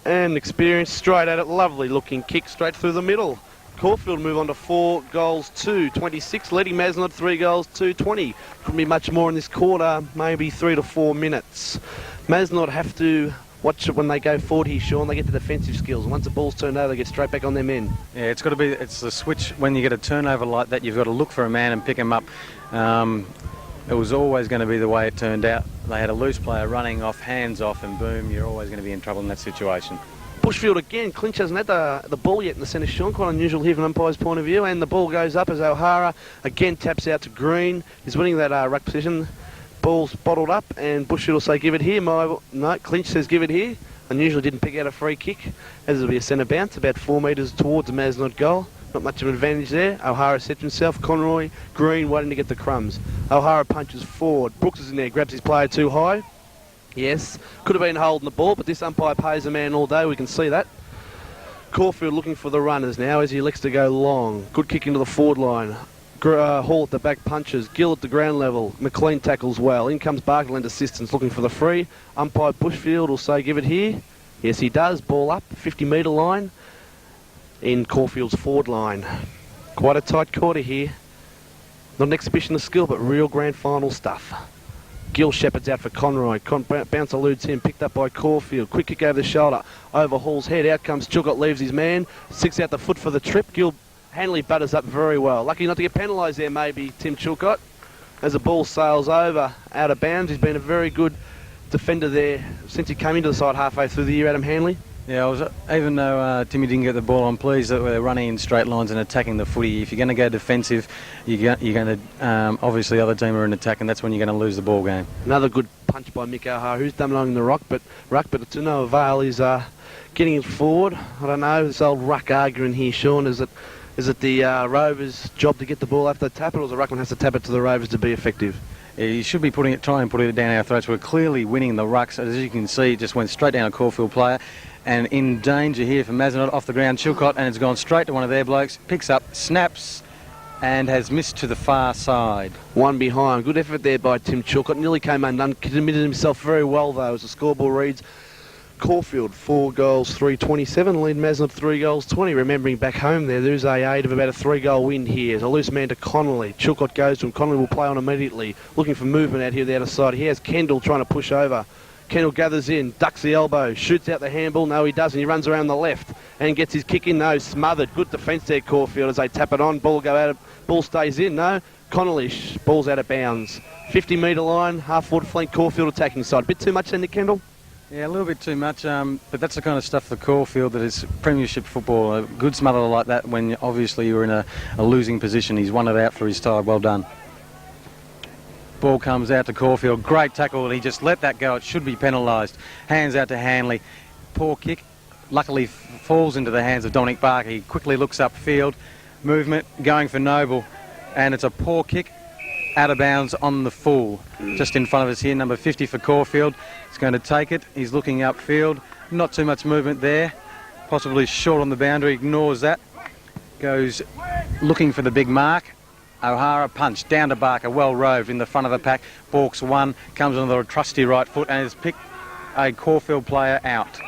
and experience straight at it. Lovely looking kick straight through the middle. Caulfield move on to 4 goals to 26, leading Mazenod 3 goals to 20. Couldn't be much more in this quarter, maybe 3 to 4 minutes. Mazenod have to watch it when they go forward here, Sean. They get the defensive skills. Once the ball's turned over, they get straight back on their men. Yeah, it's the switch. When you get a turnover like that, you've got to look for a man and pick him up. It was always going to be the way it turned out. They had a loose player running off, hands off, and boom, you're always going to be in trouble in that situation. Bushfield again. Clinch hasn't had the ball yet in the centre, Sean. Quite unusual here from an umpire's point of view. And the ball goes up as O'Hara again taps out to Green. He's winning that ruck position. Ball's bottled up, and Bushfield will say, give it here. No, Clinch says, give it here. Unusually didn't pick out a free kick, as it'll be a centre bounce, about 4 metres towards the Mazenod goal. Not much of an advantage there. O'Hara sets himself. Conroy, Green waiting to get the crumbs. O'Hara punches forward. Brooks is in there, grabs his player too high. Yes, could have been holding the ball, but this umpire pays a man all day, we can see that. Caulfield looking for the runners now as he elects to go long. Good kick into the forward line. Hall at the back punches. Gill at the ground level. McLean tackles well. In comes Barker, lend assistance, looking for the free. Umpire Bushfield will say give it here. Yes, he does. Ball up, 50-metre line in Caulfield's forward line. Quite a tight quarter here. Not an exhibition of skill, but real grand final stuff. Gill shepherds out for Conroy. Bounce eludes him, picked up by Caulfield. Quick kick over the shoulder, over Hall's head. Out comes Chilcott, leaves his man. Sticks out the foot for the trip. Gill Hanley butters up very well. Lucky not to get penalised there, maybe, Tim Chilcott. As the ball sails over, out of bounds. He's been a very good defender there since he came into the side halfway through the year, Adam Hanley. Yeah, even though Timmy didn't get the ball, I'm pleased that we're running in straight lines and attacking the footy. If you're going to go defensive, you're going to obviously the other team are in attack, and that's when you're going to lose the ball game. Another good punch by Mick O'Hara, who's done along the ruck, but to no avail. He's getting it forward. I don't know, this old ruck arguing here, Sean. Is it the Rovers' job to get the ball after they tap it, or the ruckman has to tap it to the Rovers to be effective? You should be trying and putting it down our throats. We're clearly winning the rucks. As you can see, it just went straight down a Caulfield player. And in danger here for Mazenod, off the ground, Chilcott, and it's gone straight to one of their blokes. Picks up, snaps, and has missed to the far side. One behind. Good effort there by Tim Chilcott. Nearly came undone. Committed himself very well, though, as the scoreboard reads. Caulfield, 4 goals, 3-27. Lead Mazenod, 3 goals, 20. Remembering back home there's a aid of about a 3-goal win here. It's a loose man to Connolly. Chilcott goes to him. Connolly will play on immediately. Looking for movement out here the outer side. He has Kendall trying to push over. Kendall gathers in, ducks the elbow, shoots out the handball. No, he doesn't. He runs around the left and gets his kick in. No, smothered. Good defence there, Caulfield, as they tap it on. Ball stays in. No, Connolly, ball's out of bounds. 50-metre line, half-forward flank, Caulfield attacking side. Bit too much then, Nick Kendall? Yeah, a little bit too much, but that's the kind of stuff for Caulfield that is premiership football. A good smother like that when obviously you're in a losing position. He's won it out for his side. Well done. Ball comes out to Caulfield. Great tackle, and he just let that go. It should be penalised. Hands out to Hanley. Poor kick. Luckily falls into the hands of Dominic Barker. He quickly looks upfield. Movement going for Noble. And it's a poor kick. Out of bounds on the full. Just in front of us here, number 50 for Caulfield. He's going to take it. He's looking upfield. Not too much movement there. Possibly short on the boundary. Ignores that. Goes looking for the big mark. O'Hara punch down to Barker, well roved in the front of the pack. Balks one, comes on the trusty right foot and has picked a Caulfield player out.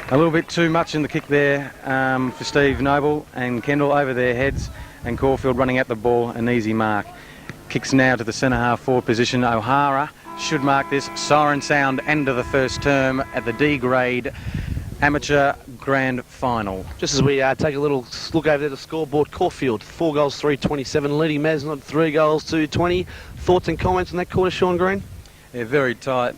A little bit too much in the kick there for Steve Noble and Kendall over their heads, and Caulfield running at the ball, an easy mark. Kicks now to the centre half forward position. O'Hara should mark this. Siren sound, end of the first term at the D grade amateur grand final. Just as we take a little look over there, the scoreboard, Caulfield 4 goals, 3-27, leading Mazenod 3 goals, 2-20. Thoughts and comments on that quarter, Sean Green? Yeah, very tight.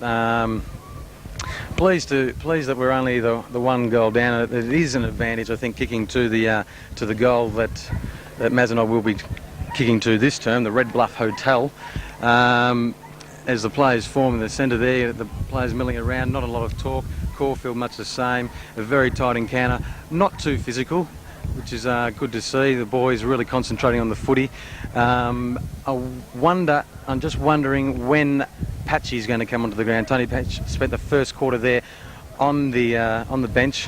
Pleased that we're only the 1 goal down. It is an advantage, I think, kicking to the goal that Mazenod will be kicking to this term, the Red Bluff Hotel. As the players form in the centre there, the players milling around, not a lot of talk. Caulfield much the same, a very tight encounter, not too physical, which is good to see. The boys really concentrating on the footy. I'm just wondering when Patchy's going to come onto the ground. Tony Patch spent the first quarter there on the bench.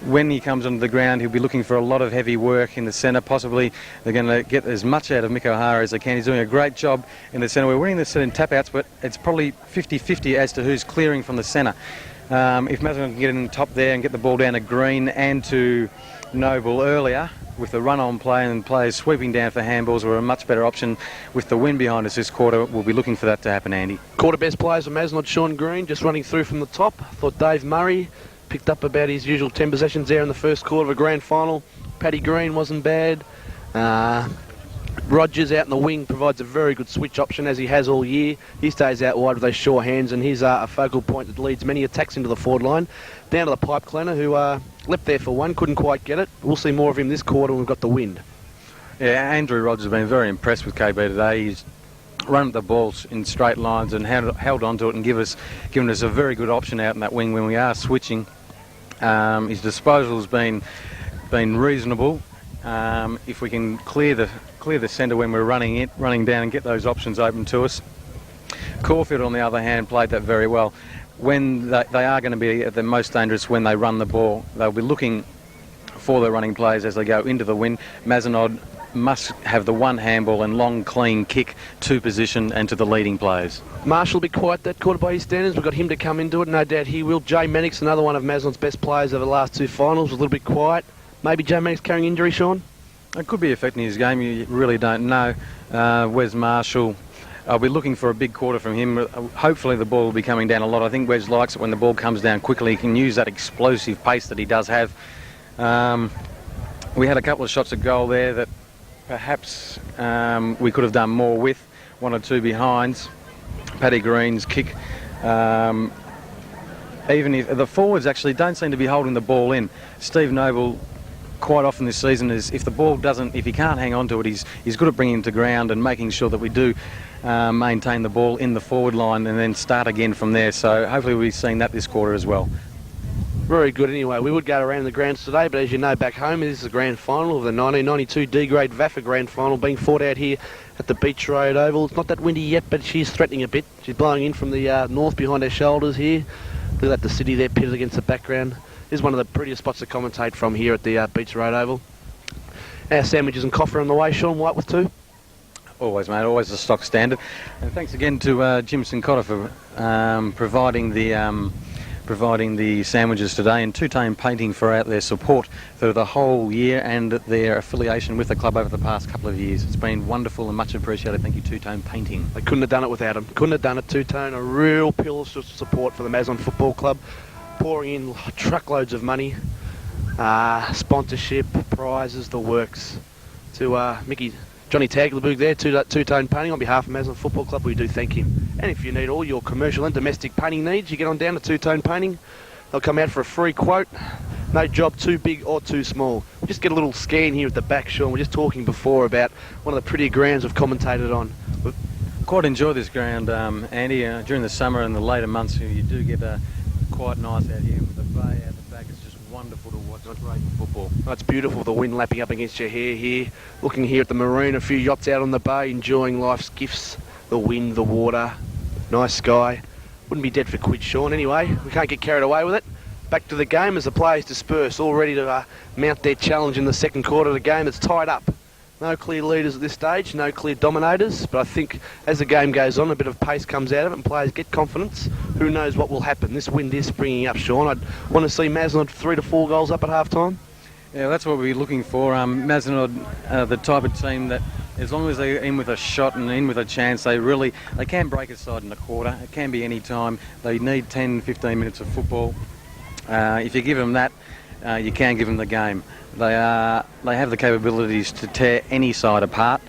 When he comes onto the ground, he'll be looking for a lot of heavy work in the centre. Possibly they're going to get as much out of Mick O'Hara as they can. He's doing a great job in the centre. We're winning the set in tap-outs, but it's probably 50-50 as to who's clearing from the centre. If Mazenod can get in the top there and get the ball down to Green and to Noble earlier, with the run-on play and players sweeping down for handballs, we're a much better option. With the wind behind us this quarter, we'll be looking for that to happen, Andy. Quarter best players for Mazenod, Sean Green, just running through from the top. I thought Dave Murray picked up about his usual 10 possessions there in the first quarter of a grand final. Paddy Green wasn't bad. Rogers out in the wing provides a very good switch option, as he has all year. He stays out wide with those sure hands, and he's a focal point that leads many attacks into the forward line. Down to the pipe cleaner, who leapt there for one, couldn't quite get it. We'll see more of him this quarter when we've got the wind. Yeah, Andrew Rogers has been very impressed with KB today. He's run the balls in straight lines and held on to it and given us a very good option out in that wing when we are switching. His disposal's been reasonable. If we can clear the centre when we're running down and get those options open to us. Caulfield, on the other hand, played that very well. When they are going to be at their most dangerous when they run the ball, they'll be looking for the running plays as they go into the wind. Mazenod must have the one handball and long, clean kick to position and to the leading players. Marshall will be quiet that quarter by his standards. We've got him to come into it, no doubt he will. Jay Mannix, another one of Mazenod's best players over the last two finals, was a little bit quiet. Maybe Jay Mannix carrying injury, Sean? It could be affecting his game, you really don't know. Wes Marshall, I'll be looking for a big quarter from him. Hopefully the ball will be coming down a lot. I think Wes likes it when the ball comes down quickly. He can use that explosive pace that he does have. We had a couple of shots at goal there that perhaps we could have done more with. One or two behinds. Paddy Green's kick. Even if the forwards actually don't seem to be holding the ball in. Steve Noble, quite often this season, is if he can't hang on to it, he's good at bringing it to ground and making sure that we do maintain the ball in the forward line and then start again from there. So hopefully we'll be seeing that this quarter as well. Very good anyway. We would go around the grounds today, but as you know, back home, this is the grand final of the 1992 D-grade VAFA grand final being fought out here at the Beach Road Oval. It's not that windy yet, but she's threatening a bit. She's blowing in from the north behind our shoulders here. Look at the city there pitted against the background. This is one of the prettiest spots to commentate from here at the Beach Road Oval. Our sandwiches and coffee on the way, Sean White with two. Always, mate, always the stock standard. And thanks again to Jim Sincotta for providing the sandwiches today, and Two-Tone Painting for their support for the whole year and their affiliation with the club over the past couple of years. It's been wonderful and much appreciated. Thank you, Two-Tone Painting. They couldn't have done it without them. Couldn't have done it. Two-Tone, a real pillar of support for the Mazenod Football Club, pouring in truckloads of money, sponsorship, prizes, the works. To Johnny Taglerboog there, Two-Tone Painting, on behalf of Mazenod Football Club, we do thank him. And if you need all your commercial and domestic painting needs, you get on down to Two-Tone Painting. They'll come out for a free quote. No job too big or too small. We'll just get a little scan here at the back, Sean. We're just talking before about one of the prettier grounds we've commentated on. Quite enjoy this ground, Andy. During the summer and the later months, you do get quite nice out here with the bay out the back. It's just wonderful to watch. It's great football. Oh, it's beautiful, the wind lapping up against your hair here. Looking here at the marina, a few yachts out on the bay, enjoying life's gifts. The wind, the water, nice sky. Wouldn't be dead for quid, Sean. Anyway, we can't get carried away with it. Back to the game as the players disperse, all ready to mount their challenge in the second quarter of the game. It's tied up. No clear leaders at this stage, no clear dominators, but I think as the game goes on, a bit of pace comes out of it and players get confidence. Who knows what will happen? This wind is springing up, Sean. I'd want to see Mazenod 3 to 4 goals up at half-time. Yeah, that's what we're looking for. Mazenod, the type of team that as long as they're in with a shot and in with a chance, they can break a side in a quarter. It can be any time. They need 10, 15 minutes of football. If you give them that, you can give them the game. They have the capabilities to tear any side apart,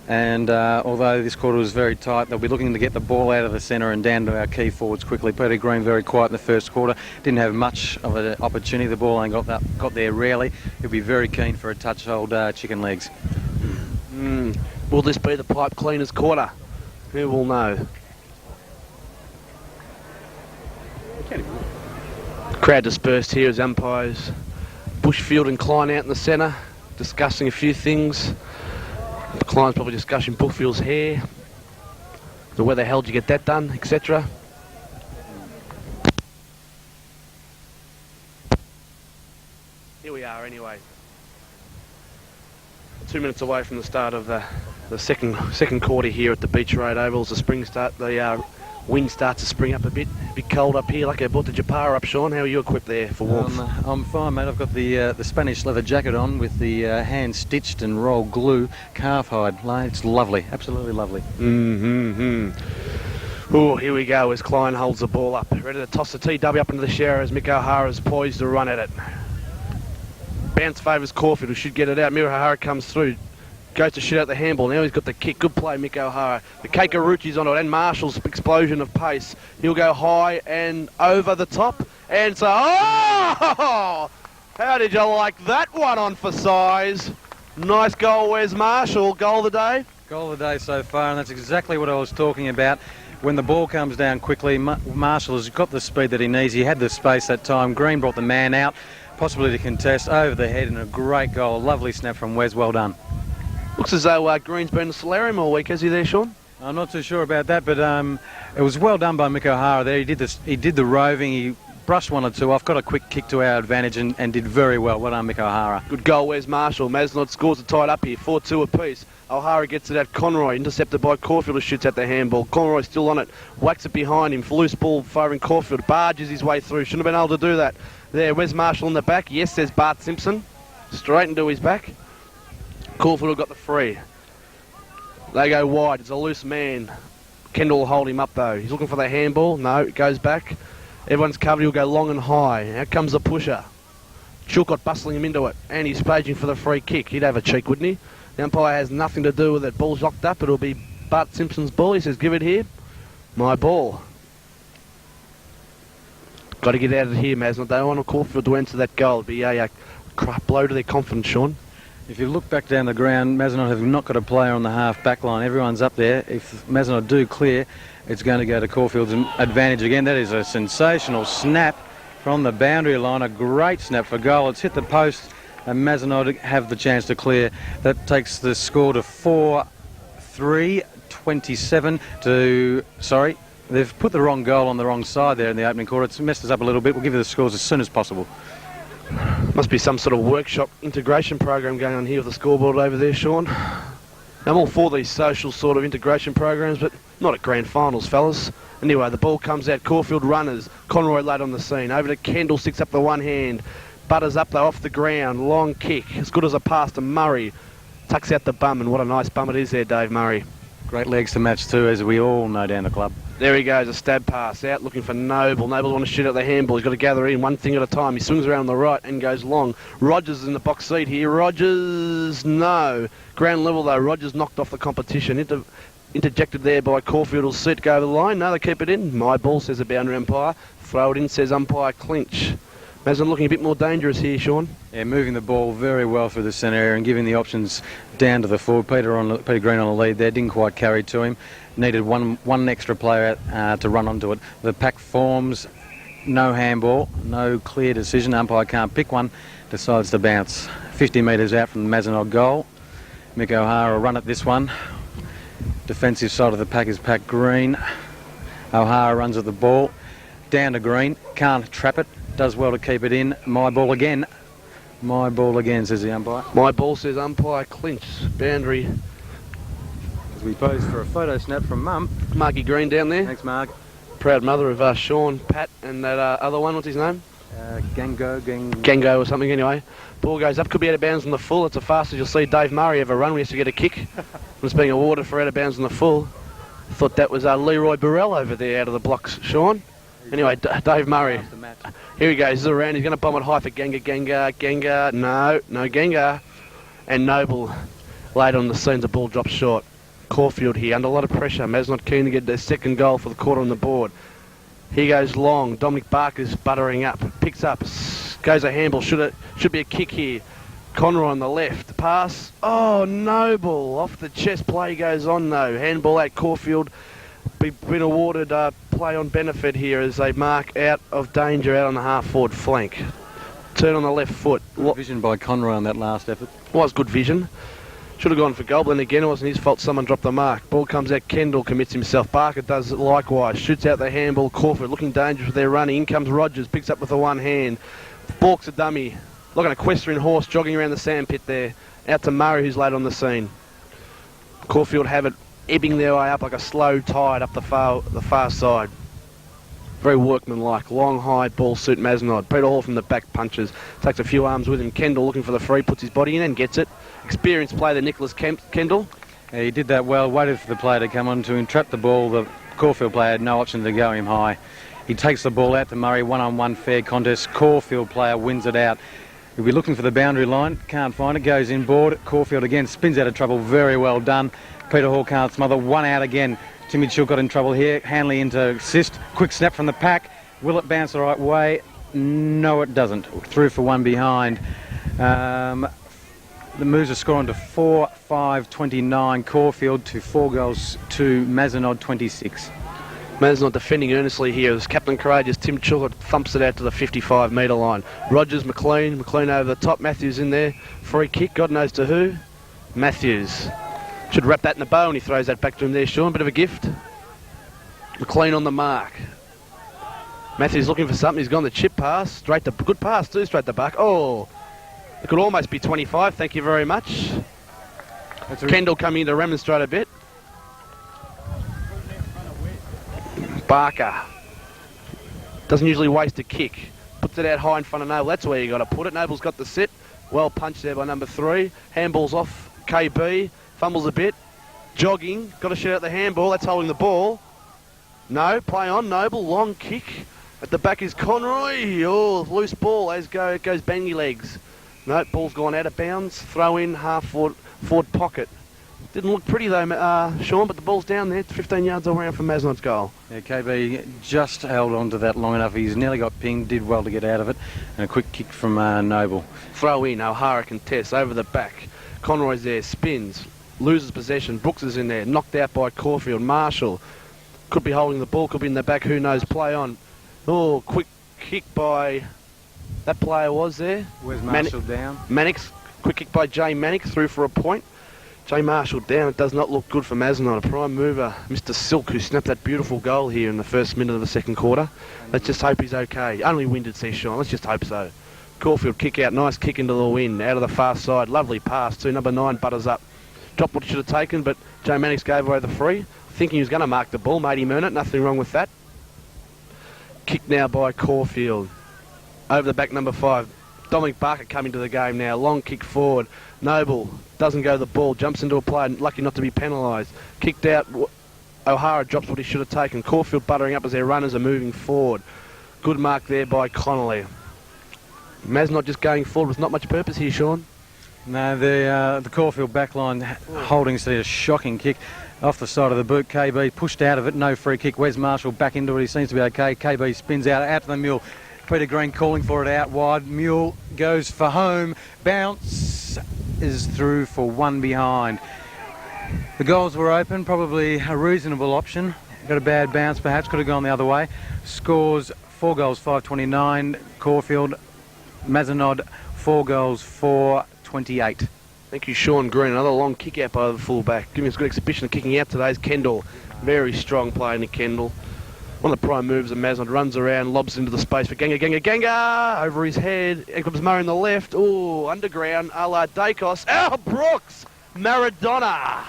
and although this quarter was very tight, they'll be looking to get the ball out of the centre and down to our key forwards quickly. Peter Green very quiet in the first quarter, didn't have much of an opportunity. The ball ain't got there rarely. He'll be very keen for a touch hold chicken legs. Will this be the pipe cleaners quarter? Who will know? Crowd dispersed here as umpires Bushfield and Klein out in the centre, discussing a few things. Klein's probably discussing Bushfield's hair, the where the hell did you get that done, etc. Here we are anyway. 2 minutes away from the start of the second quarter here at the Beach Road Oval. As the wind starts to spring up a bit cold up here. Like I brought the Japara up, Sean. How are you equipped there for warmth? I'm fine, mate. I've got the Spanish leather jacket on with the hand stitched and roll glue calf hide. It's lovely, absolutely lovely. Oh, here we go as Klein holds the ball up, ready to toss the TW up into the shower as Mick O'Hara's poised to run at it. Bounce favours Caulfield, who should get it out. Mick O'Hara comes through, goes to shoot out the handball. Now he's got the kick. Good play, Mick O'Hara. The Keikaruchi's on it, and Marshall's explosion of pace. He'll go high and over the top. And so, oh! How did you like that one on for size? Nice goal, where's Marshall? Goal of the day? Goal of the day so far, and that's exactly what I was talking about. when the ball comes down quickly, Marshall has got the speed that he needs. He had the space that time. Green brought the man out, possibly to contest over the head, and a great goal. Lovely snap from Wes. Well done. Looks as though Green's been in the solarium all week. Has he there, Sean? I'm not too sure about that, but it was well done by Mick O'Hara there. He did the roving. He brushed one or two off, got a quick kick to our advantage, and did very well. Well done, Mick O'Hara. Good goal, Wes Marshall. Mazenod scores it tied up here, 4-2 apiece. O'Hara gets it at Conroy, intercepted by Caulfield, who shoots at the handball. Conroy still on it, whacks it behind him. Loose ball favouring Caulfield, barges his way through. Shouldn't have been able to do that. There, Wes Marshall in the back. Yes, says Bart Simpson. Straight into his back. Caulfield got the free. They go wide. It's a loose man. Kendall will hold him up though. He's looking for the handball. No, it goes back. Everyone's covered. He'll go long and high. Out comes the pusher. Chilcott bustling him into it. And he's paging for the free kick. He'd have a cheek, wouldn't he? The umpire has nothing to do with it. Ball's locked up. It'll be Bart Simpson's ball. He says, give it here. My ball. Got to get out of here, Mazenod. They don't want to call for to enter that goal. It'll be a blow to their confidence, Sean. If you look back down the ground, Mazenod have not got a player on the half back line. Everyone's up there. If Mazenod do clear, it's going to go to Caulfield's advantage again. That is a sensational snap from the boundary line. A great snap for goal. It's hit the post, and Mazenod have the chance to clear. That takes the score to 4-3, 27 to... Sorry, they've put the wrong goal on the wrong side there in the opening quarter. It's messed us up a little bit. We'll give you the scores as soon as possible. Must be some sort of workshop integration program going on here with the scoreboard over there, Sean. I'm all for these social sort of integration programs, but not at grand finals, fellas. Anyway, the ball comes out. Caulfield runners. Conroy late on the scene. Over to Kendall, sticks up the one hand. Butters up though off the ground. Long kick. As good as a pass to Murray. Tucks out the bum, and what a nice bum it is there, Dave Murray. Great legs to match too, as we all know down the club. There he goes, a stab pass out, looking for Noble. Noble want to shoot at the handball. He's got to gather in one thing at a time. He swings around on the right and goes long. Rogers is in the box seat here. Rogers, no. Ground level though. Rogers knocked off the competition. Interjected there by Caulfield. Will see it go over the line. No, they keep it in. My ball, says the boundary umpire. Throw it in, says umpire clinch. Mazenod looking a bit more dangerous here, Sean. Yeah, moving the ball very well through the centre area and giving the options down to the forward. Peter Green on the lead there, didn't quite carry to him. Needed one extra player to run onto it. The pack forms, no handball, no clear decision. Umpire can't pick one, decides to bounce. 50 metres out from the Mazenod goal. Mick O'Hara run at this one. Defensive side of the pack is Pack Green. O'Hara runs at the ball. Down to Green, can't trap it. Does well to keep it in. My ball again. My ball again, says the umpire. My ball, says umpire clinch. Boundary. As we pose for a photo snap from Mum. Marky Green down there. Thanks, Mark. Proud mother of Sean, Pat, and that other one. What's his name? Gango or something anyway. Ball goes up, could be out of bounds on the full. It's the fastest you'll see Dave Murray ever run. We used to get a kick. Was being awarded for out of bounds on the full. Thought that was Leroy Burrell over there out of the blocks, Sean. Anyway, Dave Murray. Here he goes, he's around, he's going to bomb it high for Genga, no Genga. And Noble late on the scene, the ball drops short. Caulfield here, under a lot of pressure. Mazenod keen to get their second goal for the quarter on the board. Here goes long, Dominic Barker's buttering up, picks up, goes a handball, should be a kick here. Conroy on the left, pass, oh, Noble, off the chest, play goes on though. Handball at Caulfield. Been awarded play on benefit here as they mark out of danger out on the half forward flank. Turn on the left foot. Good vision by Conroy on that last effort. Was good vision. Should have gone for goal, but then again it wasn't his fault, someone dropped the mark. Ball comes out, Kendall commits himself. Barker does it likewise. Shoots out the handball, Caulfield looking dangerous with their running. In comes Rogers, picks up with the one hand. Balks a dummy. Like an equestrian horse jogging around the sandpit there. Out to Murray, who's late on the scene. Caulfield have it, ebbing their way up like a slow tide up the far side. Very workmanlike. Long, high ball suit Mazenod. Peter Hall from the back punches. Takes a few arms with him. Kendall looking for the free. Puts his body in and gets it. Experienced player, Nicholas Kendall. Yeah, he did that well. Waited for the player to come on to entrap the ball. The Caulfield player had no option to go him high. He takes the ball out to Murray. One-on-one fair contest. Caulfield player wins it out. He'll be looking for the boundary line. Can't find it. Goes inboard. Caulfield again spins out of trouble. Very well done. Peter Hall can't smother. One out again. Timmy Chilcott in trouble here. Hanley into assist. Quick snap from the pack. Will it bounce the right way? No, it doesn't. Through for one behind. The moves the score on to 4-5-29. Caulfield to 4 goals to Mazenod 26. Mazenod defending earnestly here as Captain Courageous Tim Chilcott thumps it out to the 55 metre line. Rogers, McLean over the top, Matthews in there. Free kick, God knows to who. Matthews. Should wrap that in a bow and he throws that back to him there, Sean. Bit of a gift. McLean on the mark. Matthews looking for something. He's gone the chip pass. Straight to, good pass too, straight to buck. Oh, it could almost be 25. Thank you very much. Kendall coming in to remonstrate a bit. Barker doesn't usually waste a kick. Puts it out high in front of Noble. That's where you got to put it. Noble's got the sit. Well punched there by number 3. Handball's off KB. Fumbles a bit. Jogging. Got to shoot out the handball. That's holding the ball. No. Play on. Noble. Long kick. At the back is Conroy. Oh, loose ball. It goes bangy legs. No, ball's gone out of bounds. Throw in half forward pocket. Didn't look pretty though, Sean, but the ball's down there, 15 yards all round from Mazenod's goal. Yeah, KB just held on to that long enough. He's nearly got pinged, did well to get out of it. And a quick kick from Noble. Throw in, O'Hara contests over the back. Conroy's there, spins, loses possession. Brooks is in there, knocked out by Caulfield. Marshall could be holding the ball, could be in the back, who knows. Play on. Oh, quick kick by that player was there. Where's Marshall down? Mannix, quick kick by Jay Mannix, through for a point. Jay Marshall down. It does not look good for Mazenod. A prime mover, Mr. Silk, who snapped that beautiful goal here in the first minute of the second quarter. Let's just hope he's okay. Only winded, says Sean. Let's just hope so. Caulfield kick out. Nice kick into the wind. Out of the far side. Lovely pass to number 9, butters up. Dropped what he should have taken, but Jay Mannix gave away the free. Thinking he was going to mark the ball. Made him earn it. Nothing wrong with that. Kick now by Caulfield. Over the back, number 5. Dominic Barker coming to the game now. Long kick forward. Noble doesn't go the ball. Jumps into a play. Lucky not to be penalised. Kicked out. O'Hara drops what he should have taken. Caulfield buttering up as their runners are moving forward. Good mark there by Connolly. Mazenod just going forward with not much purpose here, Sean. No, the Caulfield backline holding steady. A shocking kick off the side of the boot. KB pushed out of it. No free kick. Wes Marshall back into it. He seems to be okay. KB spins out to the mule. Peter Green calling for it out wide. Mule goes for home. Bounce is through for one behind. The goals were open, probably a reasonable option. Got a bad bounce perhaps, could have gone the other way. Scores 4 goals, 529. Caulfield, Mazenod, 4 goals, 428. Thank you, Sean Green. Another long kick out by the fullback. Giving us a good exhibition of kicking out today is Kendall. Very strong play, Nick Kendall. One of the prime moves of Mazenod, runs around, lobs into the space for Ganga, over his head. Here comes Murray on the left. Oh, underground, a la Dacos. Oh, Brooks! Maradona!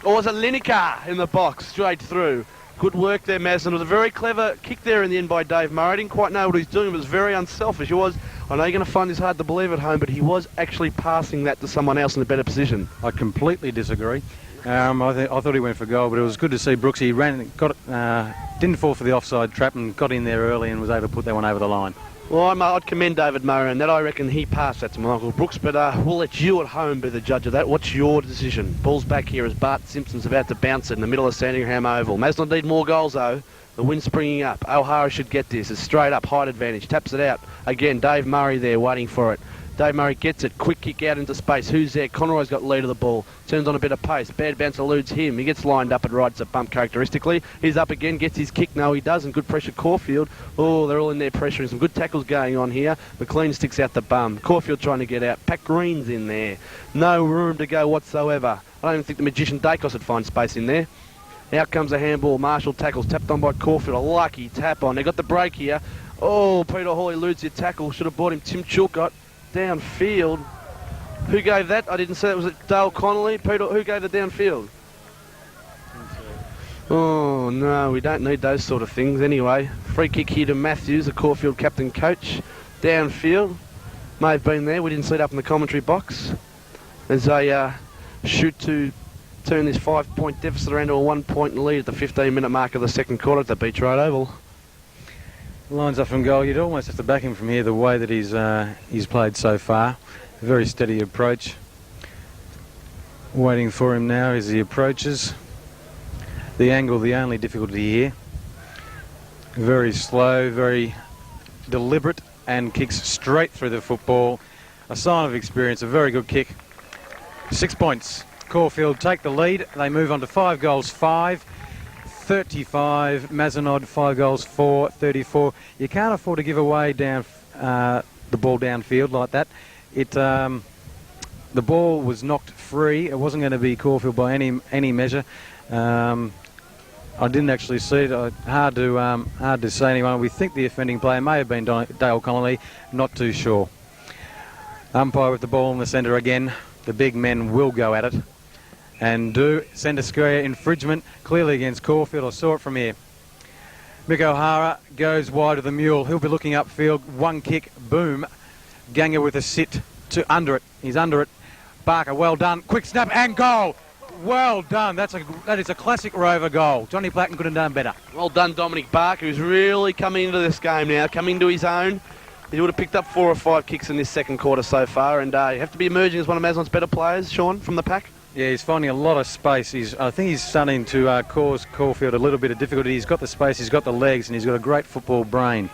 Or was it Lineker in the box, straight through. Good work there, Mazenod. It was a very clever kick there in the end by Dave Murray. I didn't quite know what he's doing. It was very unselfish. I know you're going to find this hard to believe at home, but he was actually passing that to someone else in a better position. I completely disagree. I thought he went for goal, but it was good to see Brooks. He ran, didn't fall for the offside trap and got in there early and was able to put that one over the line. Well, I'd commend David Murray on that. I reckon he passed that to Michael Brooks, but we'll let you at home be the judge of that. What's your decision? Ball's back here as Bart Simpson's about to bounce it in the middle of Sandringham Oval. Mazenod need more goals, though. The wind's springing up. O'Hara should get this. It's straight up, height advantage. Taps it out. Again, Dave Murray there waiting for it. Dave Murray gets it. Quick kick out into space. Who's there? Conroy's got lead of the ball. Turns on a bit of pace. Bad bounce eludes him. He gets lined up and rides a bump characteristically. He's up again. Gets his kick. No, he doesn't. Good pressure, Caulfield. Oh, they're all in there pressuring. Some good tackles going on here. McLean sticks out the bum. Caulfield trying to get out. Pat Green's in there. No room to go whatsoever. I don't even think the magician Dacos would find space in there. Out comes a handball. Marshall tackles. Tapped on by Caulfield. A lucky tap on. They got the break here. Oh, Peter Hall eludes your tackle. Should have bought him. Tim Chilcott. Downfield. Who gave that? I didn't see that. Was it Dale Connolly? Peter, who gave the downfield? Oh, no, we don't need those sort of things anyway. Free kick here to Matthews, the Caulfield captain coach. Downfield. May have been there. We didn't see it up in the commentary box. As they shoot to turn this 5-point deficit around to a 1-point lead at the 15-minute mark of the second quarter at the Beach Road Oval. Lines up from goal. You'd almost have to back him from here the way that he's played so far. A very steady approach. Waiting for him now as he approaches. The angle, the only difficulty here. Very slow, very deliberate, and kicks straight through the football. A sign of experience, a very good kick. 6 points. Caulfield take the lead. They move on to 5 goals, 5. 35. Mazenod 5 goals for 34. You can't afford to give away the ball downfield like that. The ball was knocked free. It wasn't going to be Caulfield by any measure. I didn't actually see it. Hard to say anyone. We think the offending player may have been Dale Connolly. Not too sure. Umpire with the ball in the centre again. The big men will go at it. And do centre square infringement clearly against Caulfield. I saw it from here. Mick O'Hara goes wide of the mule. He'll be looking upfield. One kick, boom. Ganga with a sit to under it. He's under it. Barker, well done. Quick snap and goal. Well done. That is a classic Rover goal. Johnny Platten could have done better. Well done, Dominic Barker, who's really coming into this game now, coming to his own. He would have picked up 4 or 5 kicks in this second quarter so far, and you have to be emerging as one of Mazenod's better players, Sean, from the pack. Yeah, he's finding a lot of space. I think he's starting to cause Caulfield a little bit of difficulty. He's got the space, he's got the legs, and he's got a great football brain.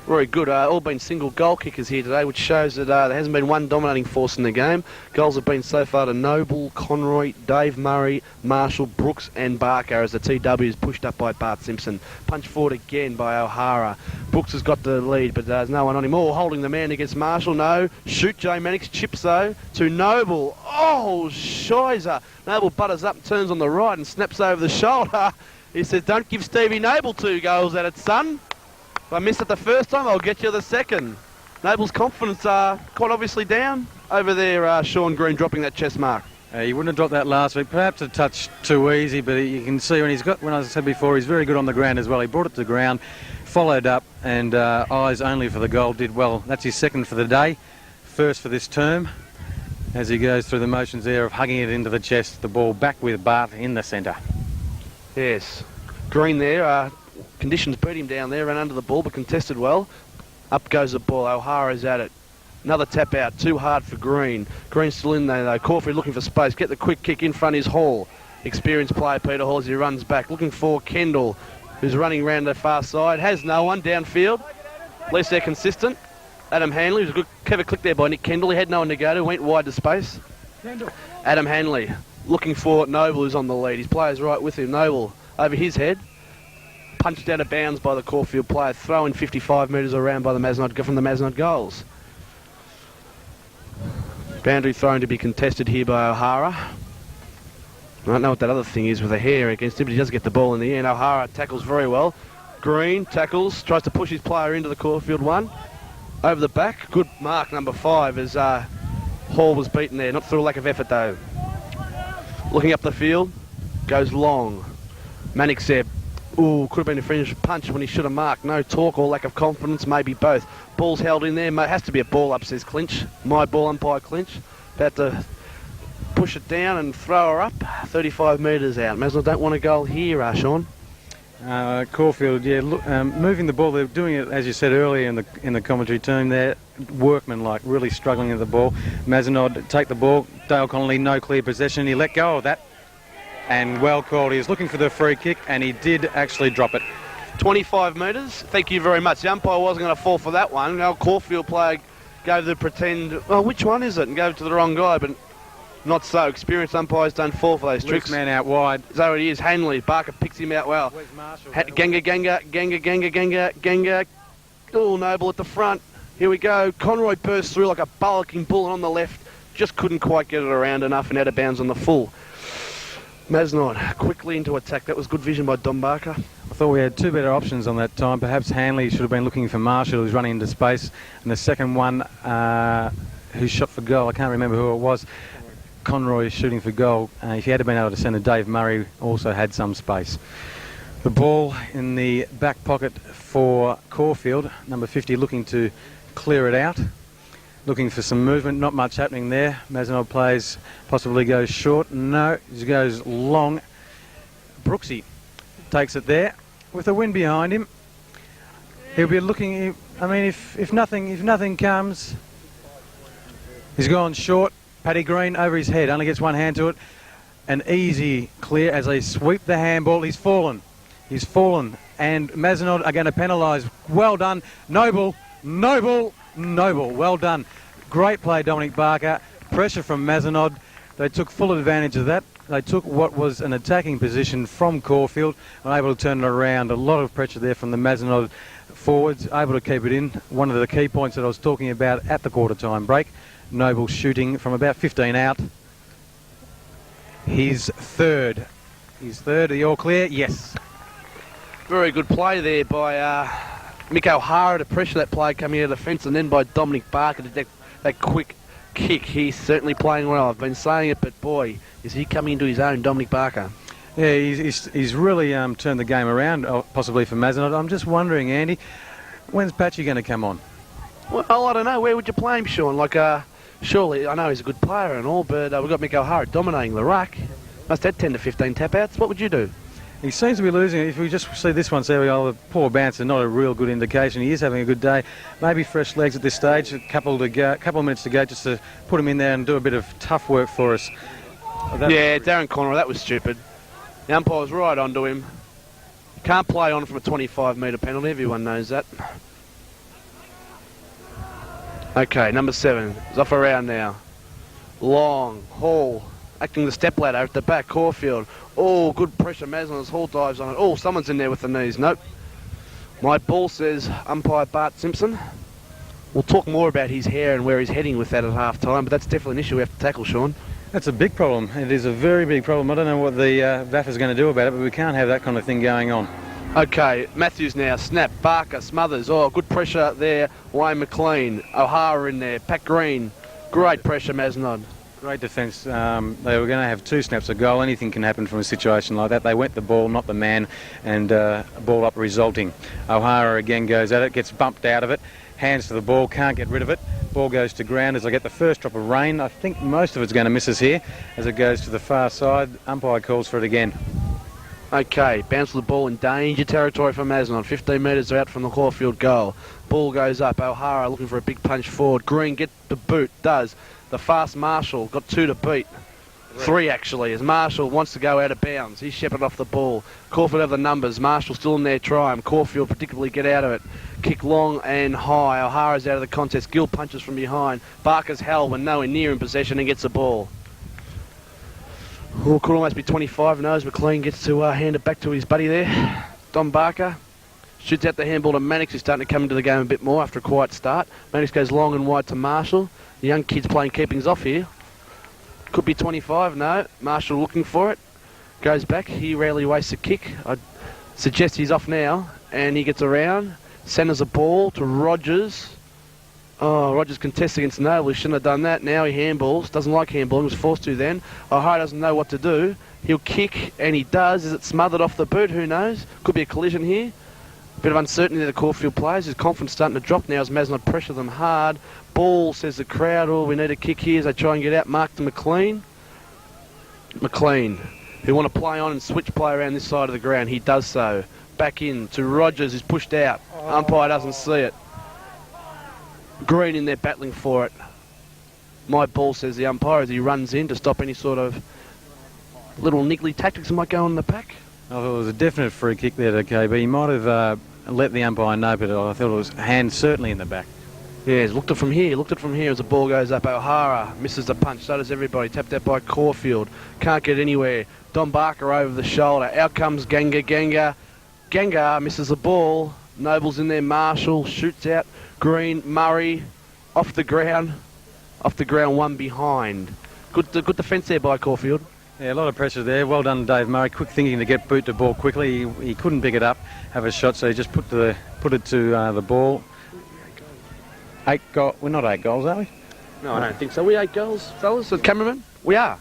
Very good. All been single goal kickers here today, which shows that there hasn't been one dominating force in the game. Goals have been so far to Noble, Conroy, Dave Murray, Marshall, Brooks and Barker as the TW is pushed up by Bart Simpson. Punch forward again by O'Hara. Brooks has got the lead, but there's no one on him. Oh, holding the man against Marshall. No. Shoot Joe Mannix. Chips, though, to Noble. Oh, Shizer. Noble butters up, turns on the right and snaps over the shoulder. He says, don't give Stevie Noble 2 goals at it, son. If I missed it the first time, I'll get you the second. Noble's confidence quite obviously down over there, Sean Green dropping that chest mark. He wouldn't have dropped that last week. Perhaps a touch too easy, but you can see when I said before, he's very good on the ground as well. He brought it to the ground, followed up, and eyes only for the goal, did well. That's his second for the day, first for this term, as he goes through the motions there of hugging it into the chest. The ball back with Bart in the centre. Yes. Green there. Conditions beat him down there, ran under the ball, but contested well. Up goes the ball. O'Hara's at it. Another tap out. Too hard for Green. Green's still in there, though. Caulfield looking for space. Get the quick kick in front is Hall. Experienced player, Peter Hall, as he runs back. Looking for Kendall, who's running around the far side. Has no one downfield. At least they're consistent. Adam Hanley, was a good clever click there by Nick Kendall. He had no one to go to. Went wide to space. Adam Hanley looking for Noble, who's on the lead. His player's right with him. Noble over his head. Punched out of bounds by the Caulfield player, throwing 55 metres around by the Mazenod from the Mazenod goals. Boundary thrown to be contested here by O'Hara. I don't know what that other thing is with the hair against him, but he does get the ball in the end. O'Hara tackles very well. Green tackles, tries to push his player into the Caulfield one. Over the back, good mark, number 5, as Hall was beaten there, not through a lack of effort though. Looking up the field, goes long. Mannix there. Ooh, could have been a fringe punch when he should have marked. No talk or lack of confidence, maybe both. Ball's held in there. Has to be a ball up, says Clinch. My ball, umpire Clinch. About to push it down and throw her up. 35 metres out. Mazenod don't want a goal here, Sean. Caulfield, yeah, moving the ball. They're doing it, as you said earlier in the commentary team there, workman-like, really struggling at the ball. Mazenod take the ball. Dale Connolly, no clear possession. He let go of that. And well called. He was looking for the free kick, and he did actually drop it. 25 metres. Thank you very much. The umpire wasn't going to fall for that one. Our Caulfield player gave the pretend, well, which one is it? And gave it to the wrong guy, but not so. Experienced umpires don't fall for those tricks. Loose man out wide. So it is. Hanley. Barker picks him out well. Where's Marshall? Ganga. Oh, Noble at the front. Here we go. Conroy bursts through like a bullocking bull on the left. Just couldn't quite get it around enough and out of bounds on the full. Mazenod quickly into attack. That was good vision by Dom Barker. I thought we had 2 better options on that time. Perhaps Hanley should have been looking for Marshall, who was running into space. And the second one, who shot for goal, I can't remember who it was. Conroy shooting for goal. If he had been able to send it, Dave Murray also had some space. The ball in the back pocket for Caulfield. Number 50 looking to clear it out. Looking for some movement, not much happening there. Mazenod plays, possibly goes short. No, he goes long. Brooksy takes it there with the wind behind him. He'll be looking. I mean, if nothing comes, he's gone short. Paddy Green over his head, only gets one hand to it. An easy clear as they sweep the handball. He's fallen, and Mazenod are going to penalise. Well done, Noble. Well done. Great play, Dominic Barker. Pressure from Mazenod. They took full advantage of that. they took what was an attacking position from Caulfield and able to turn it around. A lot of pressure there from the Mazenod forwards, able to keep it in. One of the key points that I was talking about at the quarter-time break. Noble shooting from about 15 out. His third. Are you all clear? Yes. Very good play there by Mick O'Hara to pressure that play coming out of the fence, and then by Dominic Barker to that quick kick. He's certainly playing well. I've been saying it, but boy, is he coming into his own, Dominic Barker. Yeah, he's really turned the game around, possibly for Mazenod. I'm just wondering, Andy, when's Patchy going to come on? Well, I don't know. Where would you play him, Sean? Like, surely, I know he's a good player and all, but we've got Mick O'Hara dominating the ruck. Must have 10 to 15 tap-outs. What would you do? He seems to be losing. If we just see this one, the poor bouncer, not a real good indication. He is having a good day. Maybe fresh legs at this stage. A couple of minutes to go, just to put him in there and do a bit of tough work for us. Yeah, Darren Conroy, that was stupid. The umpire was right onto him. Can't play on from a 25-metre penalty. Everyone knows that. Okay, number 7 is off around now. Long haul, acting the step ladder at the back. Caulfield. Oh, good pressure. Mazenod's haul dives on it. Oh, someone's in there with the knees. Nope. My ball says umpire Bart Simpson. We'll talk more about his hair and where he's heading with that at half time, but that's definitely an issue we have to tackle, Sean. That's a big problem. It is a very big problem. I don't know what the VAFA is going to do about it, but we can't have that kind of thing going on. Okay, Matthews now, snap, Barker, Smothers, oh, good pressure there, Wayne McLean, O'Hara in there, Pat Green, great pressure, Mazenod. Great defence. They were going to have 2 snaps a goal. Anything can happen from a situation like that. They went the ball, not the man, and ball up resulting. O'Hara again goes at it, gets bumped out of it, hands to the ball, can't get rid of it. Ball goes to ground as I get the first drop of rain. I think most of it's going to miss us here as it goes to the far side. Umpire calls for it again. Okay, bounce of the ball in danger territory for Mazenod. 15 metres out from the Caulfield goal. Ball goes up. O'Hara looking for a big punch forward. Green get the boot. Does. The fast Marshall got 2 to beat. 3 actually, as Marshall wants to go out of bounds. He's shepherded off the ball. Caulfield have the numbers. Marshall still in there trying. Caulfield particularly get out of it. Kick long and high. O'Hara's out of the contest. Gill punches from behind. Barker's held when nowhere near in possession and gets the ball. Oh, could almost be 25. Knows McLean gets to hand it back to his buddy there. Don Barker shoots out the handball to Mannix, who's starting to come into the game a bit more after a quiet start. Mannix goes long and wide to Marshall. The young kid's playing keepings off here. Could be 25, no. Marshall looking for it. Goes back. He rarely wastes a kick. I'd suggest he's off now. And he gets around. Centres a ball to Rogers. Oh, Rogers contests against Noble. He shouldn't have done that. Now he handballs. Doesn't like handballing. Was forced to then. O'Hara doesn't know what to do. He'll kick, and he does. Is it smothered off the boot? Who knows? Could be a collision here. Bit of uncertainty there, the Caulfield players. His confidence starting to drop now as Mazenod pressure them hard. Ball, says the crowd. Oh, we need a kick here as they try and get out. Mark to McLean. McLean, who want to play on and switch play around this side of the ground. He does so. Back in to Rogers, who's pushed out. Umpire doesn't see it. Green in there battling for it. My ball, says the umpire, as he runs in to stop any sort of little niggly tactics that might go on in the pack. I thought it was a definite free kick there to KB. He might have let the umpire know, but I thought it was hand certainly in the back. Yeah, he's looked it from here. Looked it from here as the ball goes up. O'Hara misses the punch. So does everybody. Tapped out by Caulfield. Can't get anywhere. Don Barker over the shoulder. Out comes Ganga. Ganga misses the ball. Noble's in there. Marshall shoots out. Green, Murray, off the ground, one behind. Good defence there by Caulfield. Yeah, a lot of pressure there. Well done, Dave Murray. Quick thinking to get boot to ball quickly. He couldn't pick it up, have a shot, so he just put it to the ball. We're not 8 goals, are we? No, I don't think so. We 8 goals, fellas. The cameraman, we are.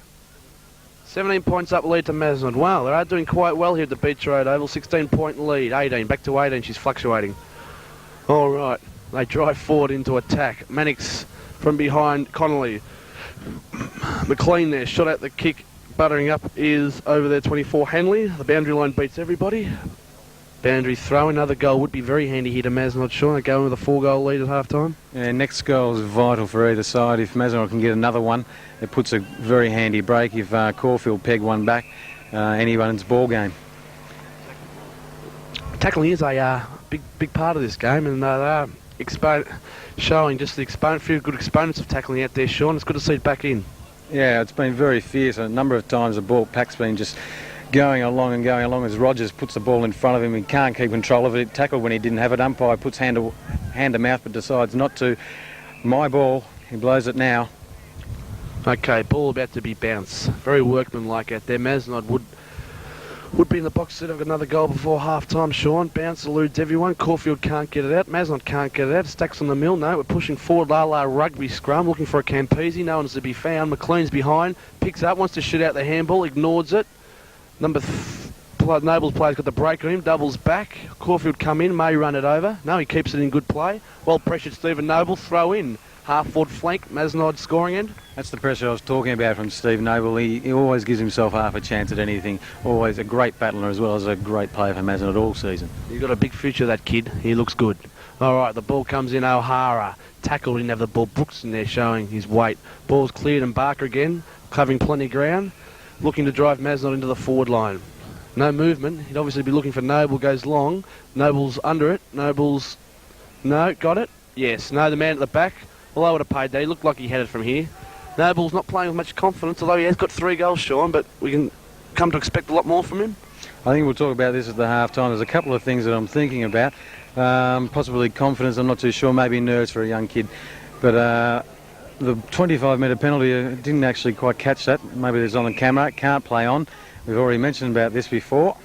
17 points up lead to Mazenod. Wow, they are doing quite well here at the Beach Road Oval. 16-point lead. 18, back to 18. She's fluctuating. All right. They drive forward into attack. Mannix from behind Connolly. McLean there, shot at the kick. Buttering up is over there, 24 Henley. The boundary line beats everybody. Boundary throw. Another goal would be very handy here to Mazenod. Sean, they're going with a 4-goal lead at half time. Yeah, next goal is vital for either side. If Mazenod can get another one, it puts a very handy break. If Caulfield peg one back, anyone's ball game. Tackling is a big part of this game, and they are showing just the few good exponents of tackling out there, Sean. It's good to see it back in. Yeah, it's been very fierce. A number of times the ball pack's been just going along as Rogers puts the ball in front of him. He can't keep control of it. Tackled when he didn't have it. Umpire puts hand to mouth but decides not to. My ball, he blows it now. Okay, ball about to be bounced. Very workmanlike out there. Mazenod would be in the box set. I've got another goal before half-time, Sean. Bounce eludes everyone. Caulfield can't get it out. Mazenod can't get it out. Stacks on the mill. No, we're pushing forward. La rugby scrum, looking for a Campese. No one's to be found. McLean's behind. Picks up, wants to shoot out the handball. Ignores it. Noble's player's got the break on him. Doubles back. Caulfield come in. May run it over. No, he keeps it in good play. Well pressured Stephen Noble. Throw in. Half-forward flank. Mazenod scoring end. That's the pressure I was talking about from Steve Noble. He always gives himself half a chance at anything. Always a great battler as well as a great player for Mazenod all season. He's got a big future, that kid. He looks good. All right, the ball comes in. O'Hara. Tackled, didn't have the ball. Brooks in there showing his weight. Ball's cleared and Barker again, covering plenty of ground. Looking to drive Mazenod into the forward line. No movement. He'd obviously be looking for Noble. Goes long. Noble's under it. Noble's... No, got it? Yes. No, the man at the back. Well, I would have paid that. He looked like he had it from here. Noble's not playing with much confidence, although he has got 3 goals, Sean, but we can come to expect a lot more from him. I think we'll talk about this at the half-time. There's a couple of things that I'm thinking about. Possibly confidence, I'm not too sure. Maybe nerves for a young kid. But the 25-metre penalty, didn't actually quite catch that. Maybe it's on the camera. Can't play on. We've already mentioned about this before.